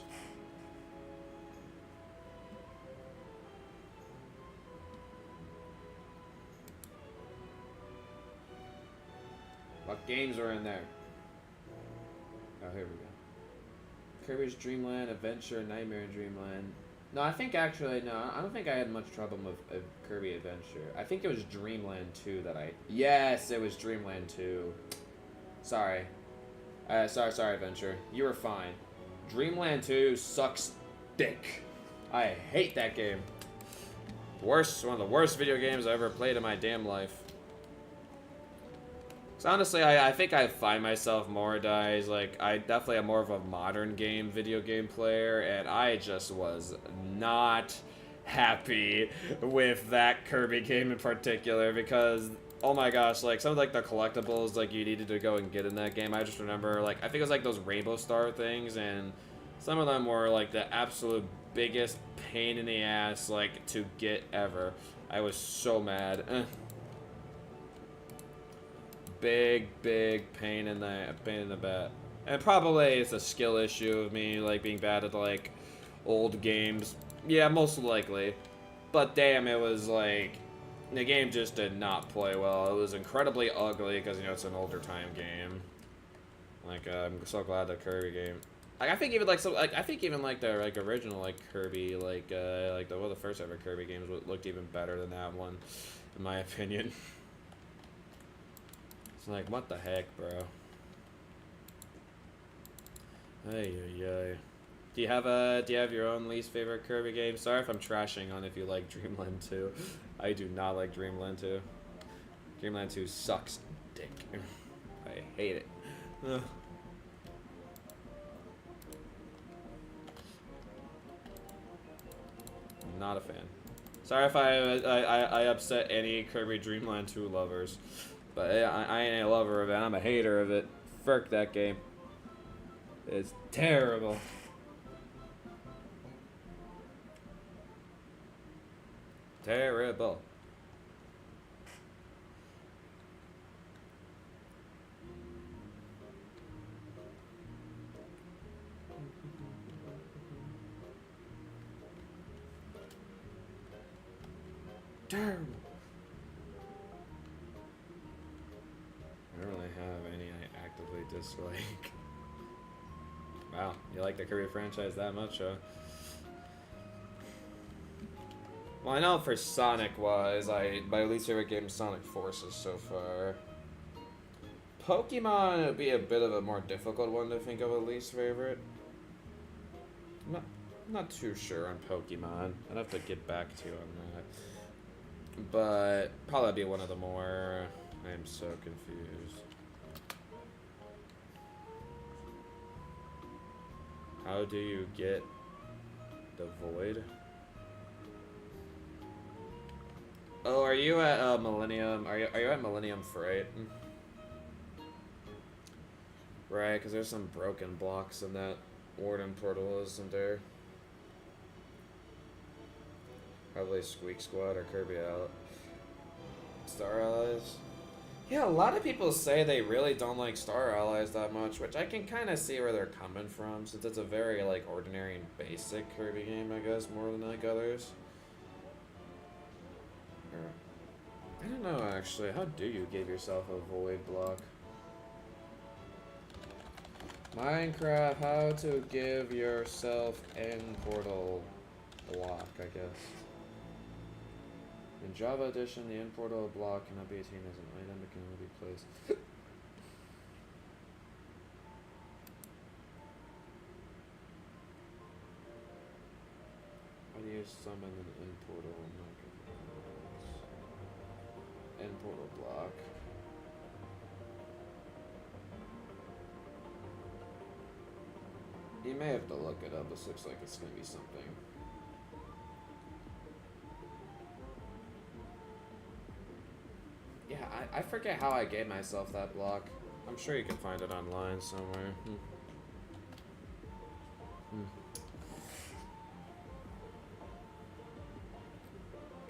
What games are in there? Oh, here we go. Kirby's Dream Land, Adventure, Nightmare in Dreamland. No, I think actually, no, I don't think I had much trouble with Kirby Adventure. I think it was Dreamland 2 that I... Yes, it was Dreamland 2. Sorry. Sorry, Adventure. You were fine. Dreamland 2 sucks dick. I hate that game. Worst, one of the worst video games I ever played in my damn life. So honestly, I think I find myself more guys, like, I definitely am more of a modern video game player, and I just was not happy with that Kirby game in particular, because, oh my gosh, like, some of, like, the collectibles, like, you needed to go and get in that game, I just remember, like, I think it was, like, those Rainbow Star things, and some of them were, like, the absolute biggest pain in the ass, like, to get ever. I was so mad. Big pain in the butt. And probably it's a skill issue of me, like, being bad at, like, old games. Yeah, most likely. But damn, it was, like, the game just did not play well. It was incredibly ugly, because, you know, it's an older time game. Like, I'm so glad the Kirby game... Like, I think even, like, I think even, like, the, like, original, like, Kirby, like the first ever Kirby games looked even better than that one, in my opinion. It's like, what the heck, bro? Hey. Do you have your own least favorite Kirby game? Sorry if I'm trashing on if you like Dreamland 2. I do not like Dreamland 2. Dreamland 2 sucks dick. I hate it. Ugh. Not a fan. Sorry if I upset any Kirby Dreamland 2 lovers. But I ain't a lover of it, I'm a hater of it. Frick that game. It's terrible. Terrible. Terrible. I don't really have any I actively dislike. Wow, you like the Kirby franchise that much, huh? Well, I know for Sonic-wise, my least favorite game is Sonic Forces so far. Pokemon would be a bit of a more difficult one to think of a least favorite. I'm not too sure on Pokemon. I'd have to get back to you on that. But probably be one of the more... I'm so confused. How do you get the Void? Oh, are you at Millennium? Are you at Millennium Freight? Right, because there's some broken blocks in that Warden portal, isn't there? Probably Squeak Squad or Kirby Out. Star Allies? Yeah, a lot of people say they really don't like Star Allies that much, which I can kind of see where they're coming from, since it's a very, like, ordinary and basic Kirby game, I guess, more than, like, others. I don't know, actually. How do you give yourself a void block? Minecraft, how to give yourself end portal block, I guess. In Java Edition, the end portal block cannot be attained as an item, it can only be placed. summon an end portal? End portal block. You may have to look it up. This looks like it's gonna be something. Yeah, I forget how I gave myself that block. I'm sure you can find it online somewhere.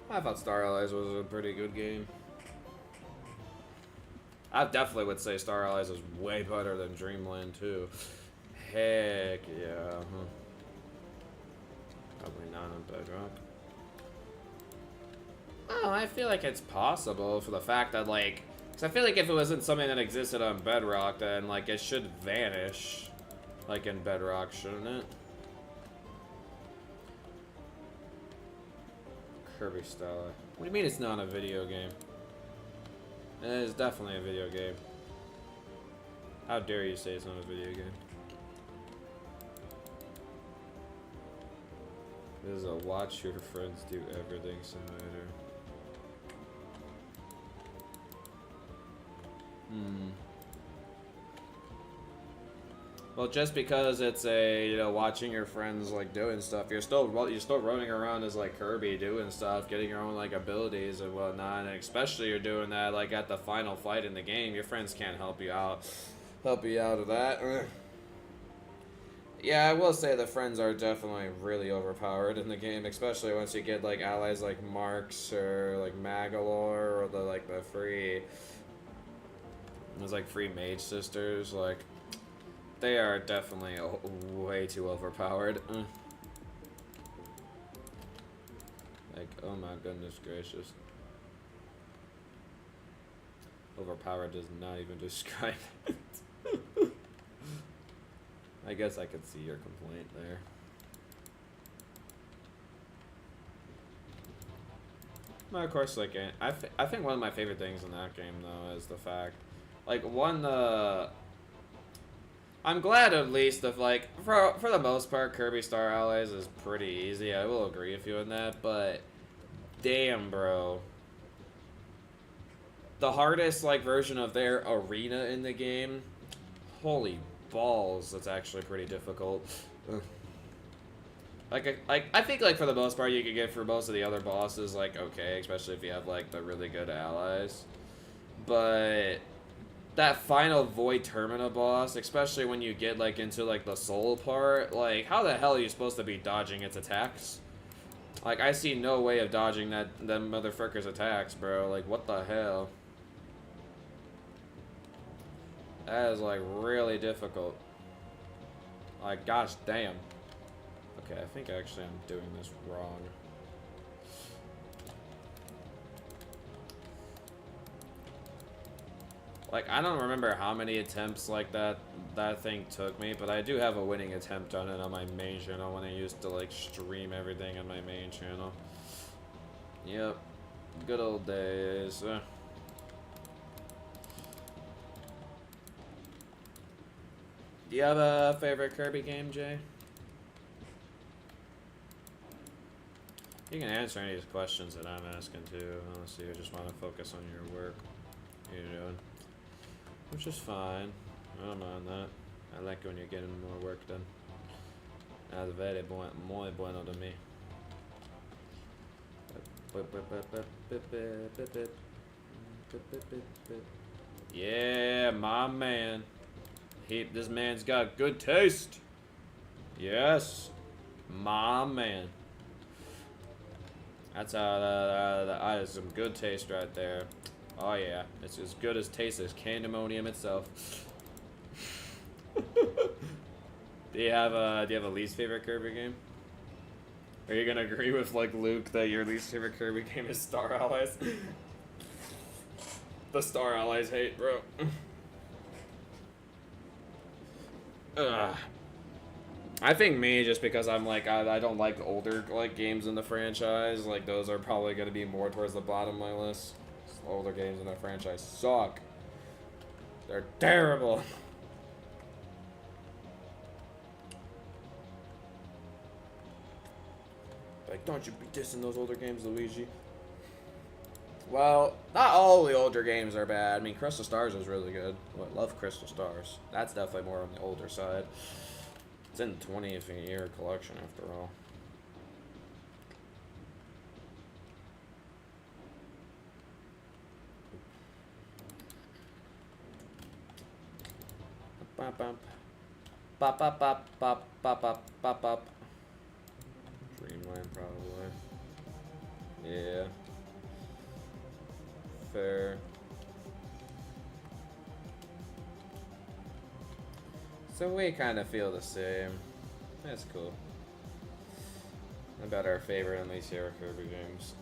I thought Star Allies was a pretty good game. I definitely would say Star Allies is way better than Dreamland 2. Heck yeah. Probably not on Bedrock. Oh, I feel like it's possible for the fact that, like, because I feel like if it wasn't something that existed on Bedrock, then, like, it should vanish, like, in Bedrock, shouldn't it? Kirby style. What do you mean it's not a video game? It is definitely a video game. How dare you say it's not a video game? This is a watch your friends do everything simulator. Well, just because it's a, you know, watching your friends like doing stuff, you're still running around as like Kirby doing stuff, getting your own like abilities and whatnot, and especially you're doing that like at the final fight in the game. Your friends can't help you out of that. Yeah, I will say the friends are definitely really overpowered in the game, especially once you get like allies like Marks or like Magalore or the free. There's like free mage sisters, like they are definitely way too overpowered. Like, oh my goodness gracious. Overpowered does not even describe it. I guess I could see your complaint there. Well, of course, like, I think one of my favorite things in that game, though, is the fact, like, I'm glad at least of, like, for the most part, Kirby Star Allies is pretty easy. I will agree with you on that, but damn, bro. The hardest, like, version of their arena in the game, holy balls, that's actually pretty difficult. Like, I think, like, for the most part, you could get for most of the other bosses, like, okay, especially if you have, like, the really good allies. But that final Void Termina boss, especially when you get, like, into, like, the soul part, like, how the hell are you supposed to be dodging its attacks? Like, I see no way of dodging them motherfucker's attacks, bro. Like, what the hell? That is, like, really difficult. Like, gosh damn. Okay, I think actually I'm doing this wrong. Like, I don't remember how many attempts like that thing took me, but I do have a winning attempt on it on my main channel when I used to, like, stream everything on my main channel. Yep. Good old days. Do you have a favorite Kirby game, Jay? You can answer any of these questions that I'm asking too. Honestly, I just want to focus on your work you're doing, which is fine. I don't mind that. I like when you're getting more work done. That's very muy bueno to me. Yeah, my man. This man's got good taste. Yes, my man. That's that is some good taste right there. Oh yeah, it's as good as taste as Candemonium itself. Do you have a least favorite Kirby game? Are you gonna agree with like Luke that your least favorite Kirby game is Star Allies? The Star Allies hate, bro. Ugh. I think me, just because I'm like, I don't like older like games in the franchise, like those are probably going to be more towards the bottom of my list. Older games in the franchise suck. They're terrible. Like, Don't you be dissing those older games, Luigi. Well, not all the older games are bad. I mean, Crystal Stars was really good. Well, I love Crystal Stars. That's definitely more on the older side. It's in the 20th year collection, after all. Bop, bop. Bop, bop, bop, bop, bop, bop, bop, bop. Dreamland, probably. Yeah. Fair. So we kind of feel the same. That's cool. About our favorite and least favorite Kirby games.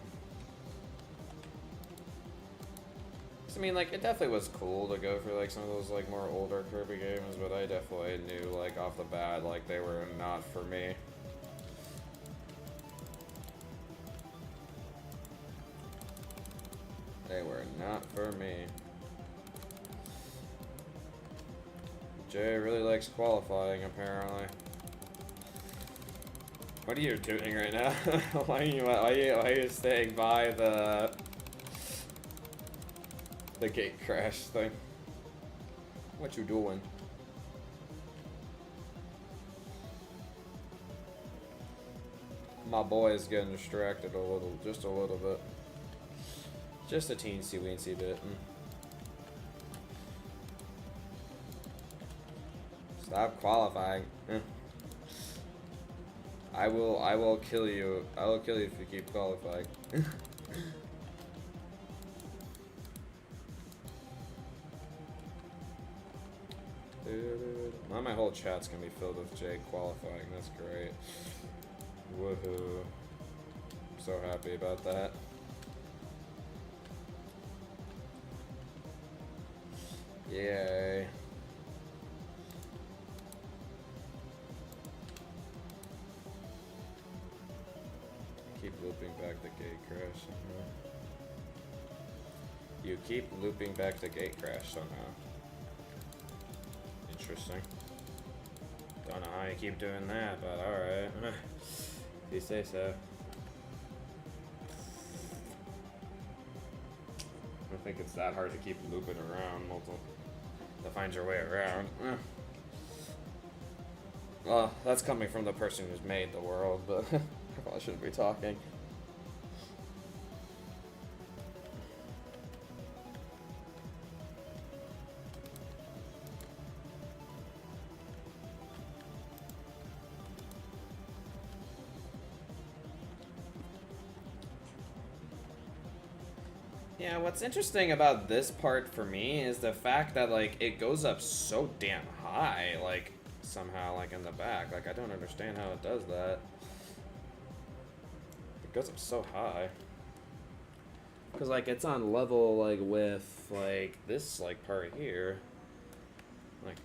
I mean, like, it definitely was cool to go for, like, some of those, like, more older Kirby games, but I definitely knew, like, off the bat, like, they were not for me. They were not for me. Jay really likes qualifying, apparently. What are you doing right now? why are you staying by the gate crash thing? What you doing? My boy is getting distracted a little, just a little bit. Just a teensy weensy bit. Stop qualifying. I will kill you. I will kill you if you keep qualifying. Now my whole chat's gonna be filled with Jay qualifying. That's great. Woohoo. I'm so happy about that. Yay. Keep looping back the gate crash somehow. You keep looping back the gate crash somehow. Interesting. Don't know how you keep doing that, but alright. If you say so. I don't think it's that hard to keep looping around to find your way around. Well, that's coming from the person who's made the world, but I probably shouldn't be talking. Yeah, what's interesting about this part for me is the fact that, like, it goes up so damn high, like, somehow, like, in the back. Like, I don't understand how it does that. It goes up so high. Because, like, it's on level, like, with, like, this, like, part here. Like,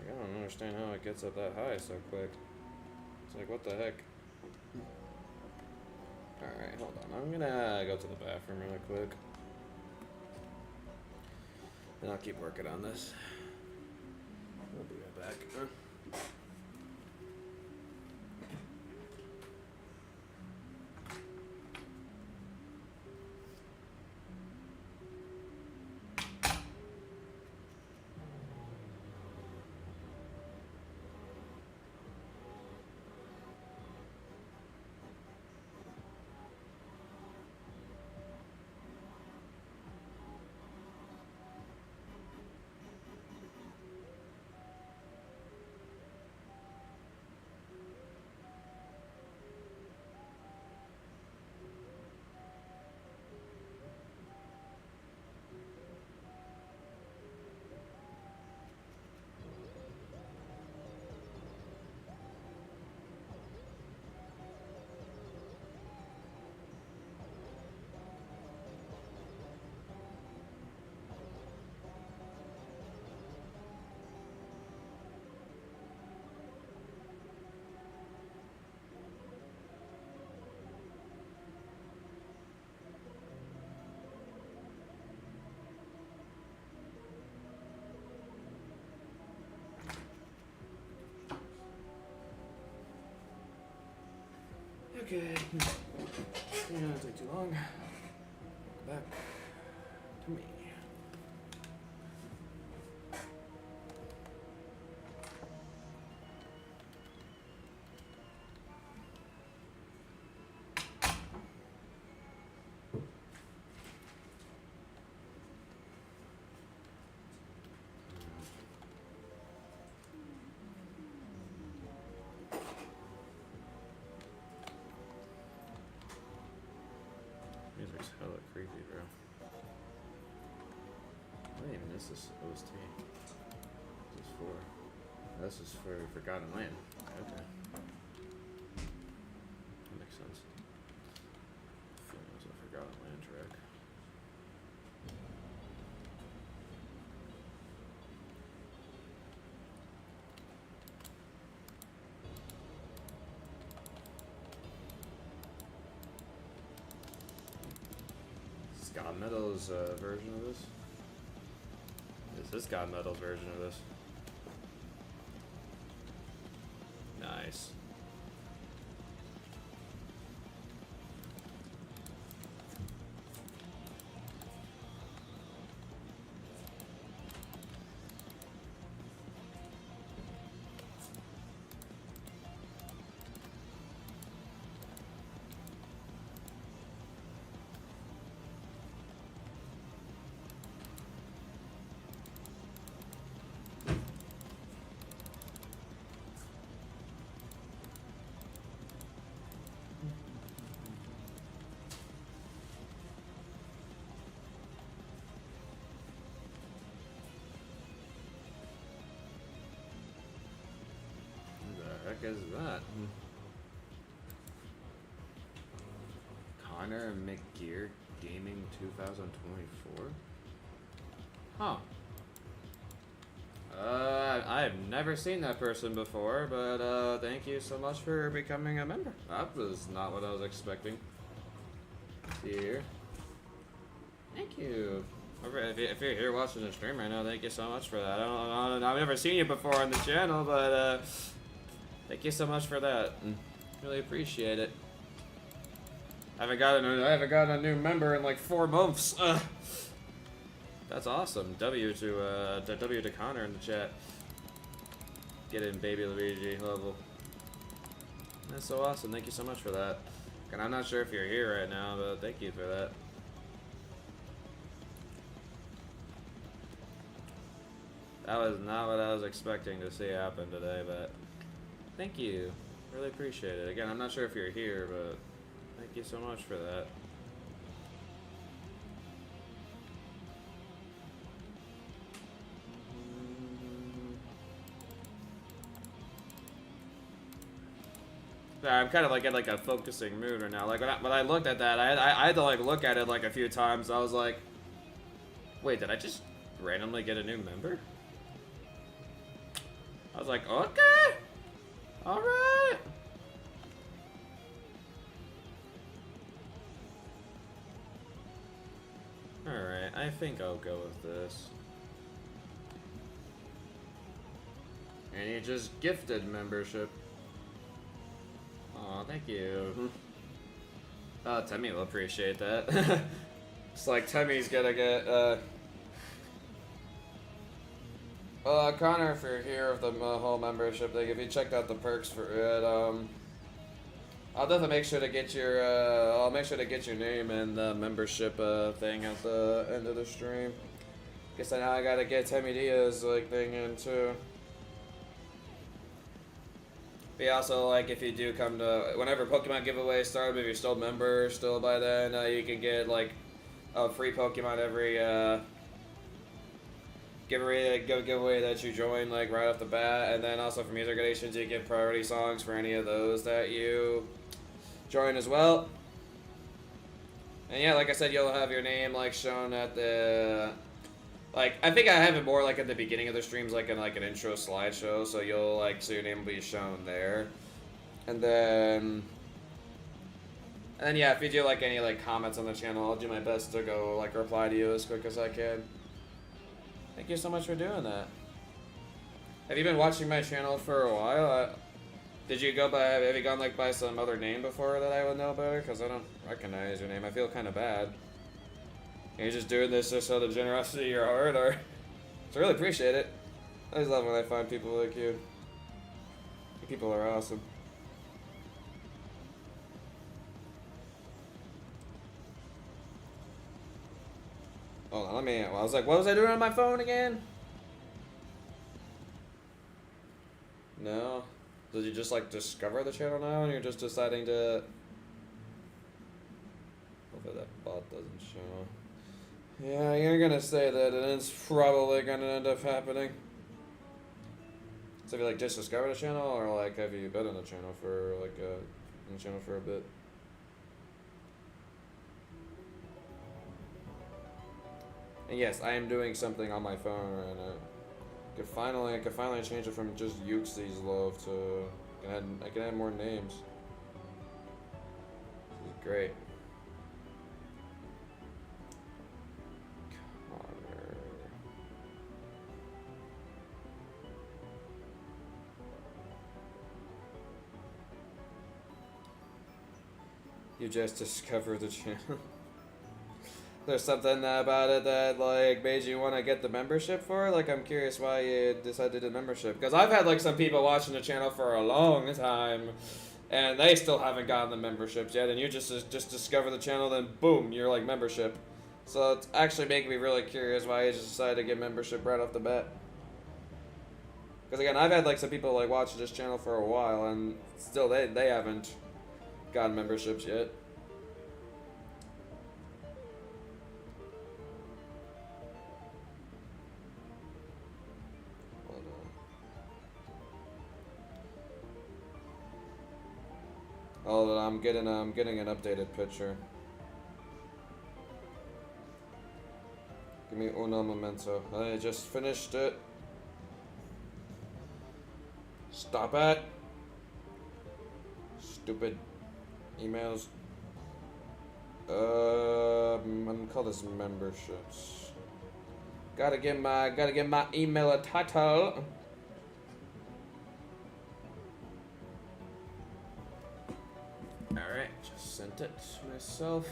I don't understand how it gets up that high so quick. It's like, what the heck? Alright, hold on. I'm gonna go to the bathroom really quick. And I'll keep working on this. I'll be right back. Okay. Yeah, don't take too long. Back to me. Music's hella creepy, bro. What even is this OST? This is for? This is for Forgotten Land. Okay. That makes sense. I feel it was a Forgotten Land track. God Metal's version of this? Is this God Metal's version of this? Nice. What the heck is that? Connor McGear Gaming 2024? Huh. I have never seen that person before, but thank you so much for becoming a member. That was not what I was expecting. Here. Thank you. If you're here watching the stream right now, thank you so much for that. I've never seen you before on the channel, but thank you so much for that. Really appreciate it. I haven't gotten a new member in like 4 months. That's awesome. W to Connor in the chat. Get in Baby Luigi level. That's so awesome. Thank you so much for that. And I'm not sure if you're here right now, but thank you for that. That was not what I was expecting to see happen today, but thank you. Really appreciate it. Again, I'm not sure if you're here, but thank you so much for that. I'm kind of like in like a focusing mood right now. Like when I looked at that, I had to like look at it like a few times. I was like, wait, did I just randomly get a new member? I was like, okay, all right. All right, I think I'll go with this. And you just gifted membership. Aw, thank you. Temmie will appreciate that. It's like Temmie's gonna get, Connor, if you're here with the whole membership thing, if you checked out the perks for it, I'll definitely make sure to get your, I'll make sure to get your name and the membership, thing at the end of the stream. Guess now I gotta get Temmie Diaz, like, thing in, too. But yeah, also, like, if you do come to, whenever Pokemon giveaways start, if you're still a member still by then, you can get, like, a free Pokemon every, giveaway that you join, like, right off the bat. And then also for music donations, you get priority songs for any of those that you join as well. And yeah, like I said, you'll have your name, like, shown at the... Like, I think I have it more, like, at the beginning of the streams, like, in, like, an intro slideshow, so you'll, like, so your name will be shown there. And then, yeah, if you do, like, any, like, comments on the channel, I'll do my best to go, like, reply to you as quick as I can. Thank you so much for doing that. Have you been watching my channel for a while? Did you go by, have you gone like by some other name before that I would know better? Because I don't recognize your name. I feel kind of bad. Are you just doing this just out of the generosity of your heart, or? So I really appreciate it. I just love when I find people like you. You people are awesome. Hold on, let me, I was like, what was I doing on my phone again? No. Did you just like discover the channel now and you're just deciding to... Hopefully that bot doesn't show. Yeah, you're gonna say that and it's probably gonna end up happening. So have you like just discovered a channel or like have you been on the channel for like in the channel for a bit? And yes, I am doing something on my phone right now. I could finally change it from just Yuxi's love to I can add more names. This is great. Connor. You just discovered the channel. There's something about it that like made you want to get the membership for it? Like I'm curious why you decided to do the membership. Because I've had like some people watching the channel for a long time and they still haven't gotten the memberships yet, and you just discover the channel, then boom, you're like membership. So it's actually making me really curious why you just decided to get membership right off the bat. Because again, I've had like some people like watching this channel for a while and still they haven't gotten memberships yet. Hold on, I'm getting an updated picture. Give me uno momento. I just finished it. Stop it. Stupid emails. I'm gonna call this memberships. Gotta get my email a title. Alright, just sent it to myself.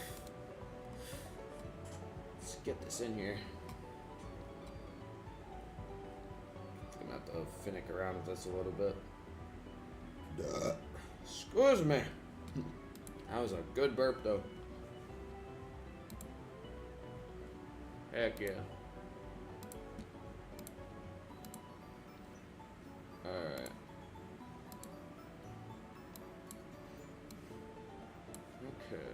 Let's get this in here. I'm gonna have to finick around with this a little bit. Excuse me. That was a good burp though. Heck yeah. Alright. Okay.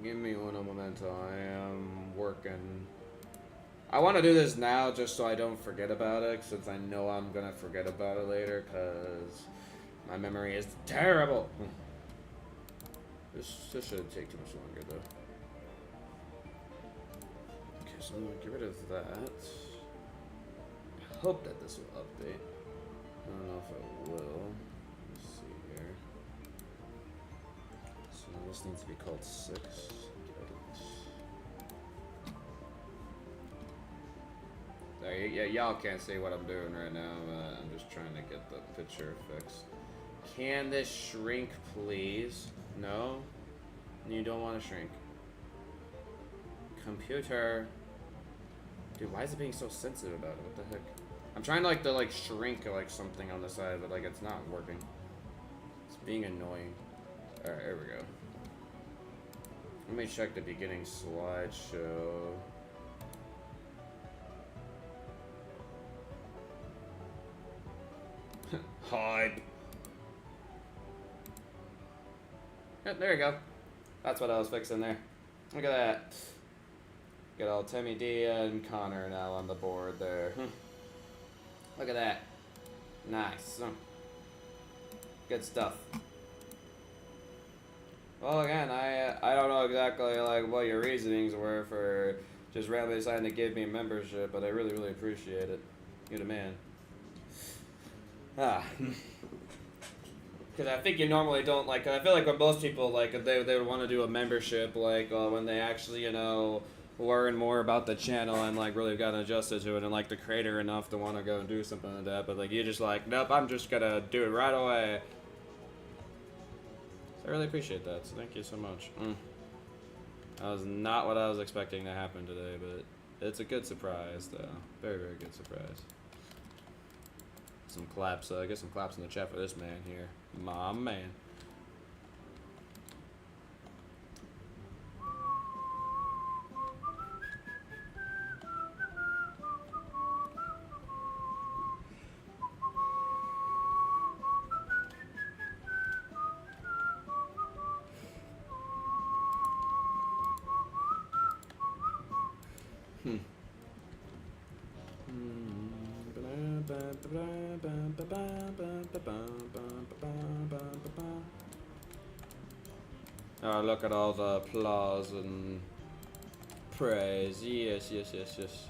Give me uno momento. I am working. I want to do this now just so I don't forget about it, since I know I'm gonna forget about it later, because my memory is terrible. This shouldn't take too much longer though. Okay, so I'm gonna get rid of that. I hope that this will update. I don't know if it will. Let's see here. So this needs to be called 6. There, yeah, y'all can't see what I'm doing right now. I'm just trying to get the picture fixed. Can this shrink, please? No? You don't want to shrink. Computer. Dude, why is it being so sensitive about it? What the heck? I'm trying to like shrink like something on the side, but like it's not working. It's being annoying. Alright, here we go. Let me check the beginning slideshow. Hype. Yep, there you go. That's what I was fixing there. Look at that. Got all Timmy D and Connor now on the board there. Look at that. Nice. Good stuff. Well, again, I don't know exactly like what your reasonings were for just randomly deciding to give me a membership, but I really, really appreciate it. You're the man. Because I think you normally don't like. I feel like when most people like they would want to do a membership like when they actually learn more about the channel and like really gotten adjusted to it and like the creator enough to want to go and do something like that. But like you just like, nope, I'm just gonna do it right away. So I really appreciate that. So thank you so much. That was not what I was expecting to happen today, but it's a good surprise though. Very, very good surprise. Some claps. Get some claps in the chat for this man here, my man. Oh, look at all the applause and praise. Yes, yes, yes, yes.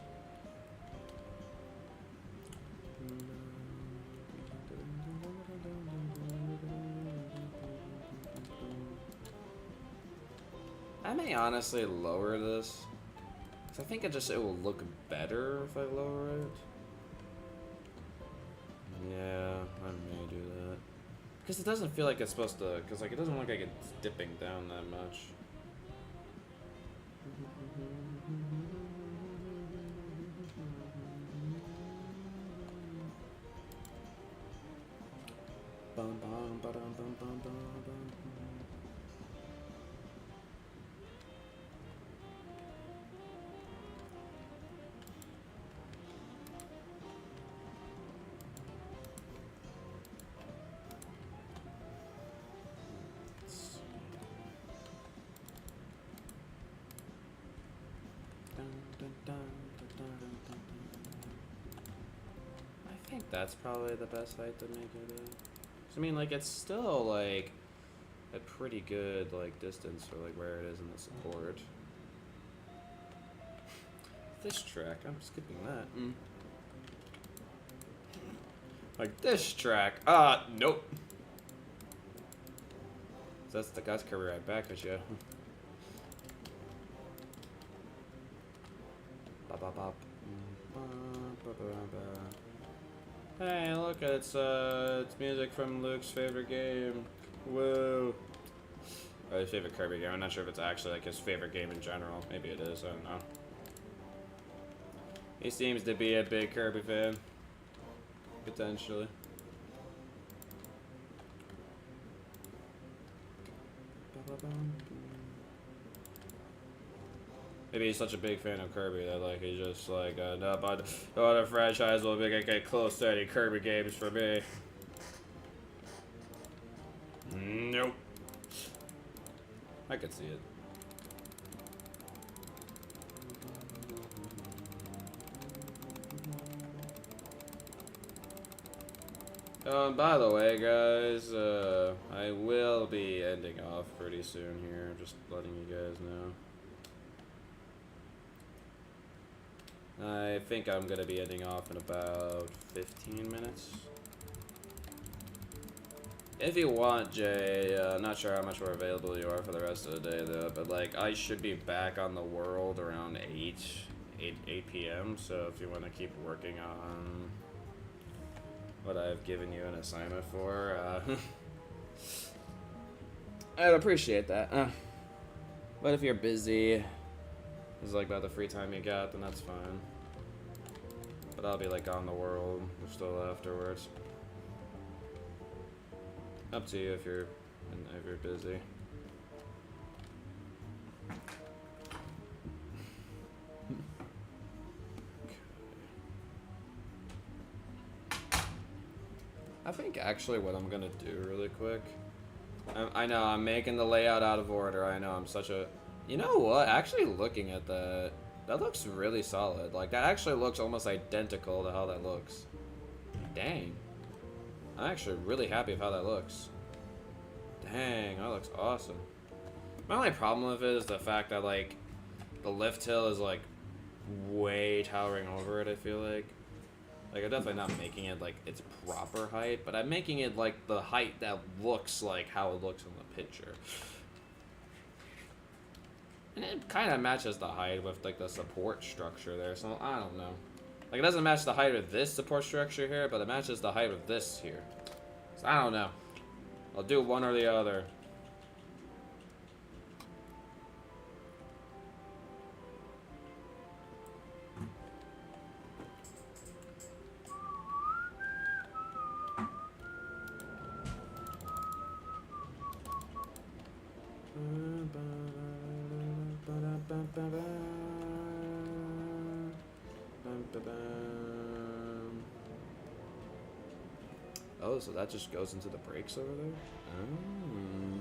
I may honestly lower this. 'Cause I think it will look better if I lower it. Yeah, I may do that. Because it doesn't feel like it's supposed to, because like it doesn't look like it's dipping down that much. Bum, bum, ba-dum, bum, bum, bum, bum. I think that's probably the best height to make it. I mean, like, it's still, like, a pretty good, like, distance for, like, where it is in the support. This track, I'm skipping that. Like, this track, nope. So that's Kirby right back at you. Hey, look, it's music from Luke's favorite game. Whoa. Or his favorite Kirby game. I'm not sure if it's actually like his favorite game in general. Maybe it is, I don't know. He seems to be a big Kirby fan. Potentially. Maybe he's such a big fan of Kirby that like he's just like, no, but no other franchise will get close to any Kirby games for me. Nope. I could see it. By the way, guys, I will be ending off pretty soon here. Just letting you guys know. I think I'm gonna be ending off in about 15 minutes. If you want, Jay, not sure how much more available you are for the rest of the day, though, but, like, I should be back on the world around 8 p.m., so if you want to keep working on what I've given you an assignment for, I'd appreciate that. But if you're busy, it's like about the free time you got, then that's fine. But I'll be like on the world still afterwards. Up to you if you're busy. I think actually what I'm gonna do really quick. I know I'm making the layout out of order. I know I'm such a. You know what? Actually, looking at that, that looks really solid. Like that actually looks almost identical to how that looks. Dang. I'm actually really happy with how that looks. Dang, that looks awesome. My only problem with it is the fact that like the lift hill is like way towering over it. I feel like I'm definitely not making it like its proper height, but I'm making it like the height that looks like how it looks in the picture. And it kind of matches the height with like the support structure there, so I don't know. Like it doesn't match the height of this support structure here, but it matches the height of this here. So I don't know. I'll do one or the other. Oh, so that just goes into the brakes over there? Oh.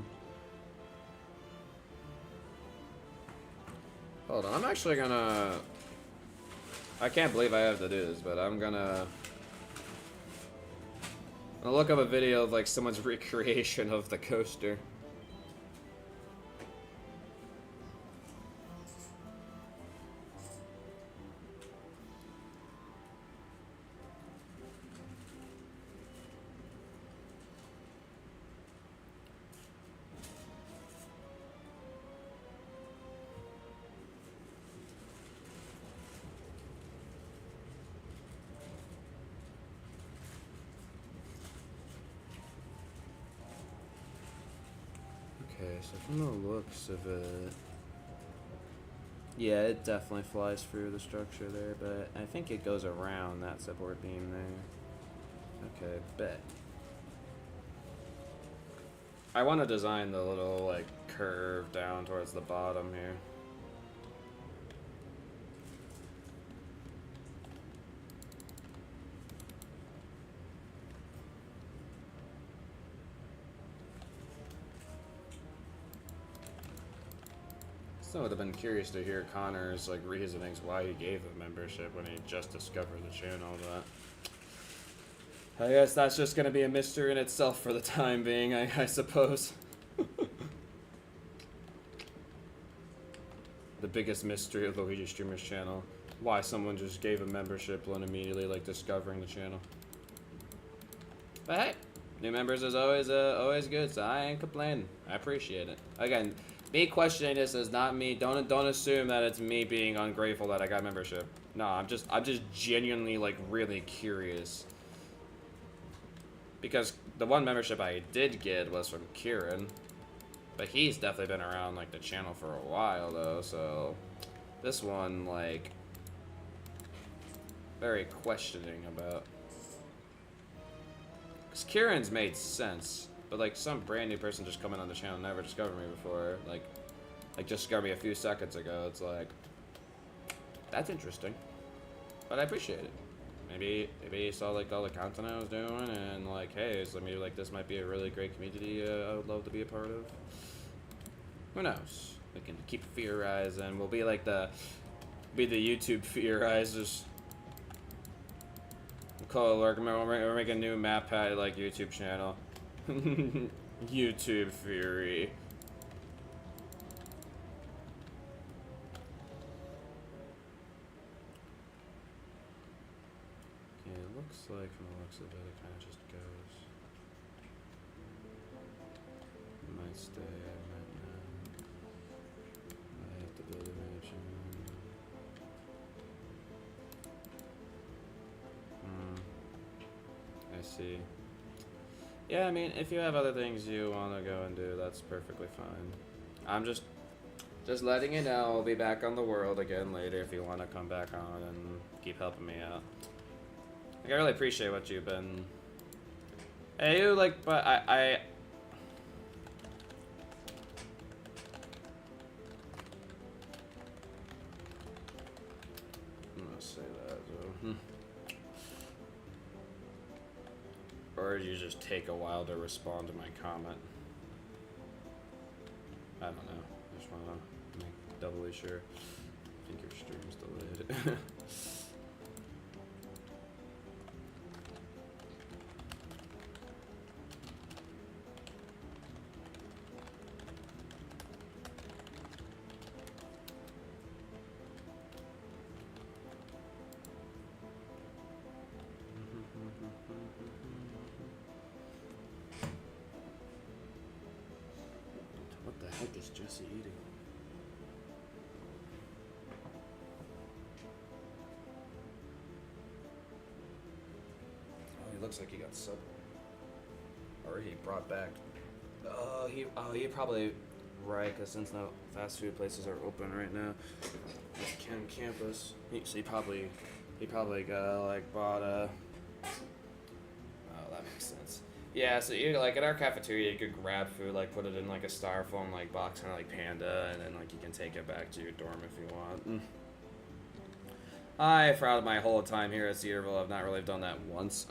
Hold on, I'm actually gonna... I can't believe I have to do this, but I'm gonna look up a video of like someone's recreation of the coaster. Okay, so from the looks of it, yeah, it definitely flies through the structure there, but I think it goes around that support beam there. Okay, bet. I want to design the little, like, curve down towards the bottom here. So I would have been curious to hear Connor's like reasonings why he gave the membership when he just discovered the channel, but I guess that's just gonna be a mystery in itself for the time being, I suppose. The biggest mystery of Luigi Streamer's channel. Why someone just gave a membership when immediately like discovering the channel. But hey, new members is always good, so I ain't complaining. I appreciate it. Again, me questioning this is not me. Don't assume that it's me being ungrateful that I got membership. No, I'm just genuinely like really curious. Because the one membership I did get was from Kieran, but he's definitely been around like the channel for a while though. So this one like very questioning about. Because Kieran's made sense. But like some brand new person just coming on the channel never discovered me before, like just discovered me a few seconds ago. It's like that's interesting, but I appreciate it. Maybe you saw like all the content I was doing and like, hey, so maybe like this might be a really great community I would love to be a part of. Who knows? We can keep theorizing. We'll be like the YouTube theorizers. We'll call it. We're making a new map pad like YouTube channel. YouTube theory. Okay, it looks like from the looks of it, it kind of just goes. It might stay, it might not. I have to build a mansion. I see. Yeah, I mean, if you have other things you want to go and do, that's perfectly fine. I'm just letting you know I'll be back on the world again later if you want to come back on and keep helping me out. Like, I really appreciate what you've been... Hey, you, like, but I'm gonna say that, though. Or you just take a while to respond to my comment. I don't know. I just want to make doubly sure. I think your stream's delayed. What the heck is Jesse eating? looks like he got sub, or he brought back. He probably right, cause since no fast food places are open right now, at Ken campus, he probably got like bought a. Oh, that makes sense. Yeah, so you like at our cafeteria, you could grab food, like put it in like a styrofoam like box, kind of like Panda, and then like you can take it back to your dorm if you want. I, throughout my whole time here at Cedarville, I've not really done that once.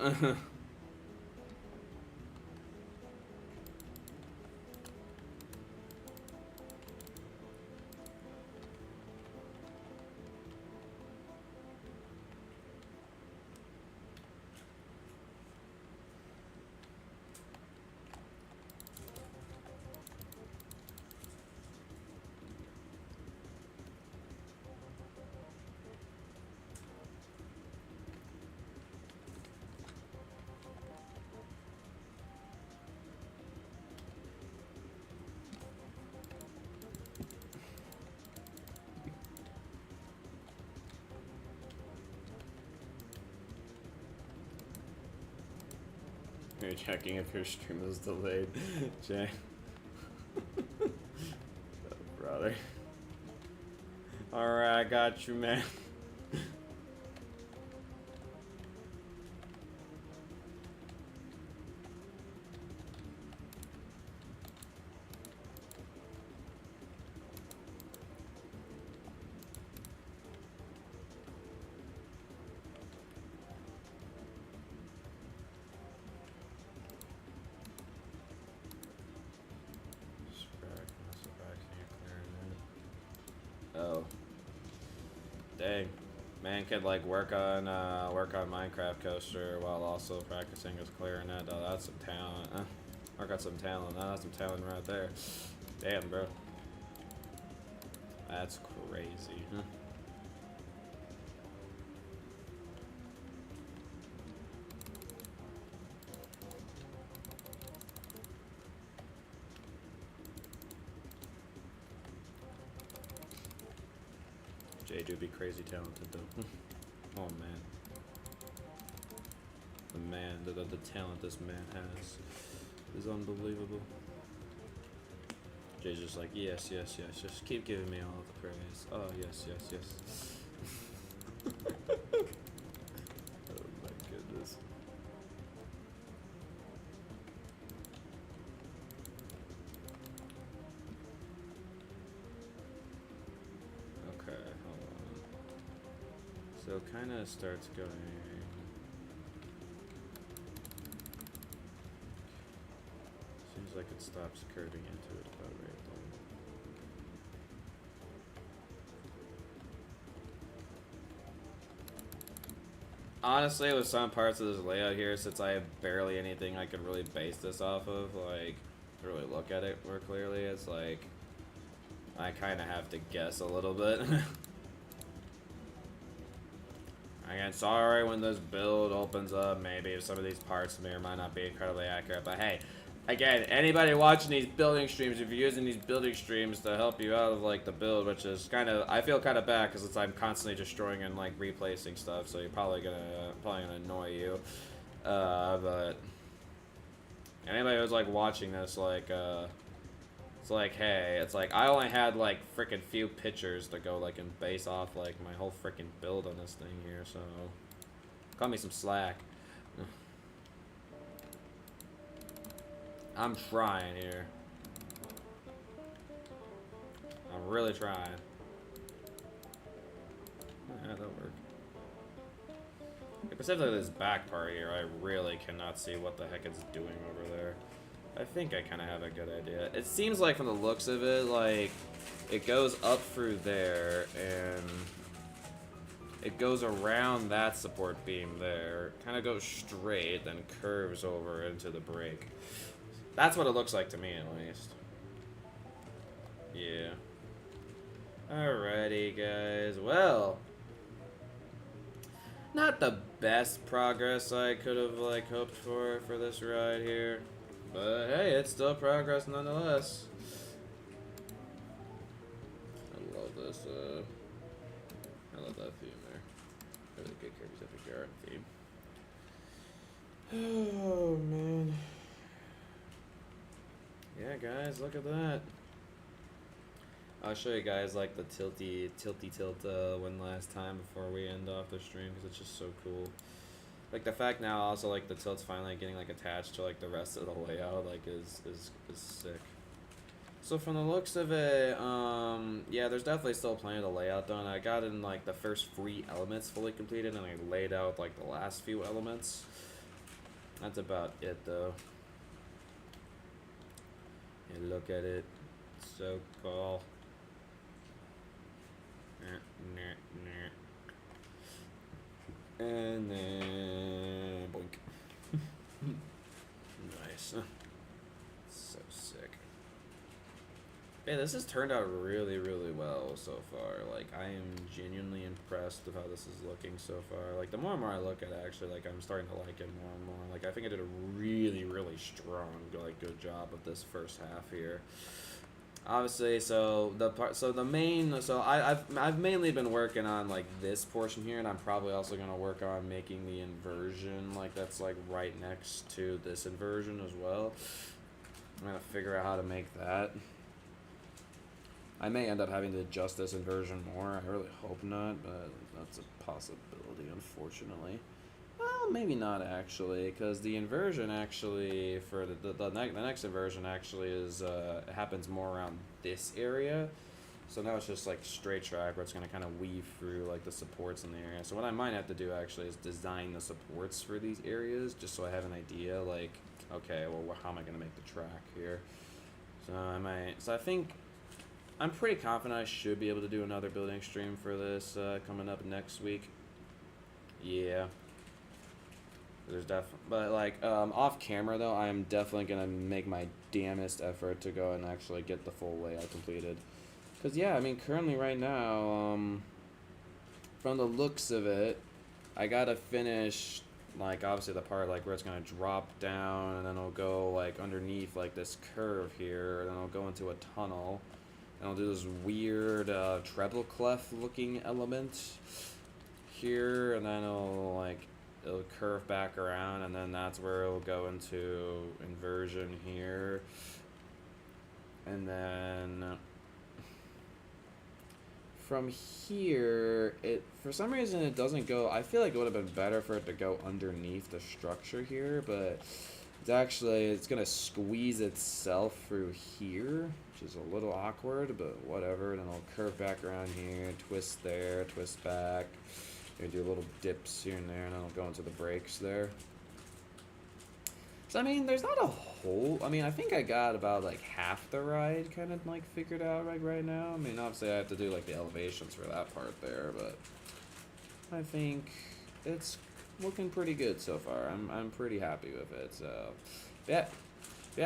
You're checking if your stream is delayed, Jay. Oh, brother. Alright, I got you, man. Oh, dang, man could like work on Minecraft Coaster while also practicing his clarinet. Oh, that's some talent. I got some talent. That's some talent right there. Damn, bro, that's crazy. Huh? Jay do be crazy talented though. Oh man. The talent this man has is unbelievable. Jay's just like, yes, yes, yes, just keep giving me all the praise. Oh, yes, yes, yes. Oh my goodness. Okay, hold on. So it kind of starts going. Seems like it stops curving into it about right there. Honestly, with some parts of this layout here, since I have barely anything I can really base this off of, like, to really look at it more clearly, it's like, I kind of have to guess a little bit. Again, sorry when this build opens up, maybe some of these parts may or might not be incredibly accurate, but hey, again, anybody watching these building streams, if you're using these building streams to help you out of like the build, which is kind of, I feel kind of bad because I'm constantly destroying and like replacing stuff, so you're probably gonna annoy you. But anybody who's like watching this, like, it's like, hey, it's like I only had like freaking few pictures to go like and base off like my whole freaking build on this thing here, so cut me some slack. I'm trying here. I'm really trying. Yeah, that'll work. Specifically this back part here, I really cannot see what the heck it's doing over there. I think I kind of have a good idea. It seems like from the looks of it, like, it goes up through there, and it goes around that support beam there, kind of goes straight, then curves over into the break. That's what it looks like to me, at least. Yeah. Alrighty, guys. Well, not the best progress I could have, like, hoped for this ride here. But, hey, it's still progress nonetheless. I love this, I love that theme there. Really good Kirby's Epic Garden theme. Oh man. Yeah, guys, look at that. I'll show you guys like the tilty tilt one last time before we end off the stream because it's just so cool. Like the fact now also like the tilt's finally getting like attached to like the rest of the layout like is sick. So from the looks of it, yeah, there's definitely still plenty of the layout done. I got in like the first 3 elements fully completed and I laid out like the last few elements. That's about it though. And look at it. It's so cool. And then boink. Nice. So sick. Yeah, this has turned out really, really well so far. Like, I am genuinely impressed with how this is looking so far. Like, the more and more I look at it, actually, like, I'm starting to like it more and more. Like, I think I did a really, really strong, like, good job with this first half here. Obviously, I've mainly been working on like this portion here, and I'm probably also gonna work on making the inversion like that's like right next to this inversion as well. I'm gonna figure out how to make that. I may end up having to adjust this inversion more. I really hope not, but that's a possibility, unfortunately. Well, maybe not actually, because the inversion actually for the next inversion actually is happens more around this area. So now it's just like straight track where it's gonna kind of weave through like the supports in the area. So what I might have to do actually is design the supports for these areas just so I have an idea. Like, okay, well, how am I gonna make the track here? So I might. So I think I'm pretty confident I should be able to do another building stream for this coming up next week. Yeah. There's definitely, but like off camera though, I am definitely gonna make my damnest effort to go and actually get the full layout completed. Cause yeah, I mean currently right now, from the looks of it, I gotta finish like obviously the part like where it's gonna drop down and then it'll go like underneath like this curve here, and then it'll go into a tunnel, and I'll do this weird treble clef looking element here, and then it'll curve back around, and then that's where it'll go into inversion here. And then from here, for some reason it doesn't go. I feel like it would have been better for it to go underneath the structure here, but it's gonna squeeze itself through here, which is a little awkward, but whatever. And then it'll curve back around here, twist there, twist back. You do little dips here and there, and I'll go into the brakes there. So I mean, there's not a whole. I mean, I think I got about like half the ride kind of like figured out like right now. I mean, obviously I have to do like the elevations for that part there, but I think it's looking pretty good so far. I'm pretty happy with it. So yeah,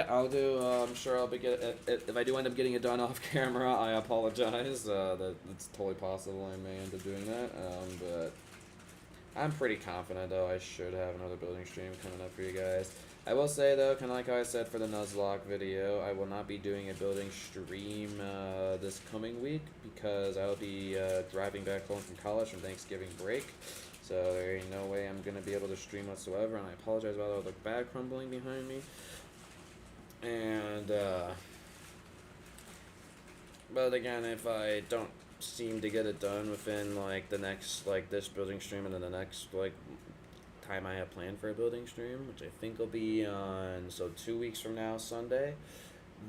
I'll do. I'm sure I'll be if I do end up getting it done off camera, I apologize. That's totally possible. I may end up doing that. But I'm pretty confident though. I should have another building stream coming up for you guys. I will say though, kind of like how I said for the Nuzlocke video, I will not be doing a building stream this coming week because I'll be driving back home from college from Thanksgiving break. So there ain't no way I'm gonna be able to stream whatsoever, and I apologize about all the bad crumbling behind me. And but again, if I don't seem to get it done within like the next like this building stream and then the next like time I have planned for a building stream, which I think will be on 2 weeks from now Sunday,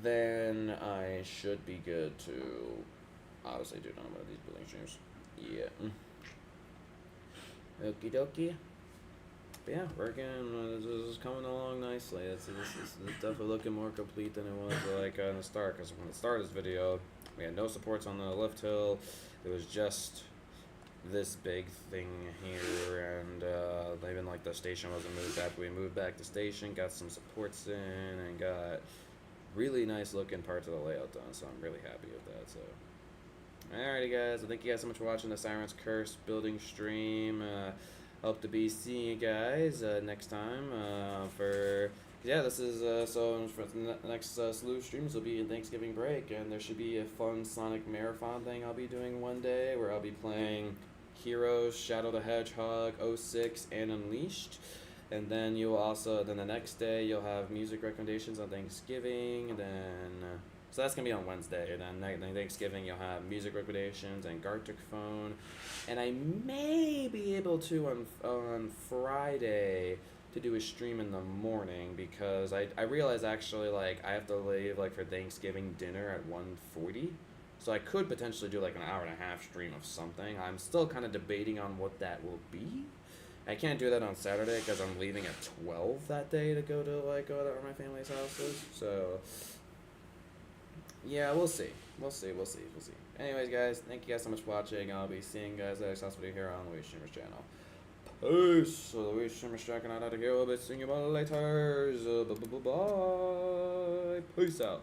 then I should be good to obviously do one of these building streams. Yeah. Okie dokie. But yeah, this is coming along nicely. This is definitely looking more complete than it was like on the start. Because when I started this video, we had no supports on the lift hill. It was just this big thing here, and even like the station wasn't moved after we moved back to station. Got some supports in and got really nice looking parts of the layout done. So I'm really happy with that. So. Alrighty guys, thank you guys so much for watching the Siren's Curse building stream. Hope to be seeing you guys next time this is so for the next slew of streams will be in Thanksgiving break, and there should be a fun Sonic Marathon thing I'll be doing one day where I'll be playing Heroes, Shadow the Hedgehog, 06, and Unleashed. And then then the next day you'll have music recommendations on Thanksgiving. And then, so that's gonna be on Wednesday. And then Thanksgiving you'll have music recommendations and Gartic phone. And I may be able to on Friday to do a stream in the morning because I realize actually like I have to leave like for Thanksgiving dinner at 1:40. So I could potentially do like an hour and a half stream of something. I'm still kind of debating on what that will be. I can't do that on Saturday because I'm leaving at 12 that day to go to where my family's house is. So yeah, we'll see. We'll see. Anyways, guys, thank you guys so much for watching. I'll be seeing you guys next video here on Louis Streamer's channel. Peace. So Louis Streamer's checking out how to go. I'll be seeing you all later. Bye. Peace out.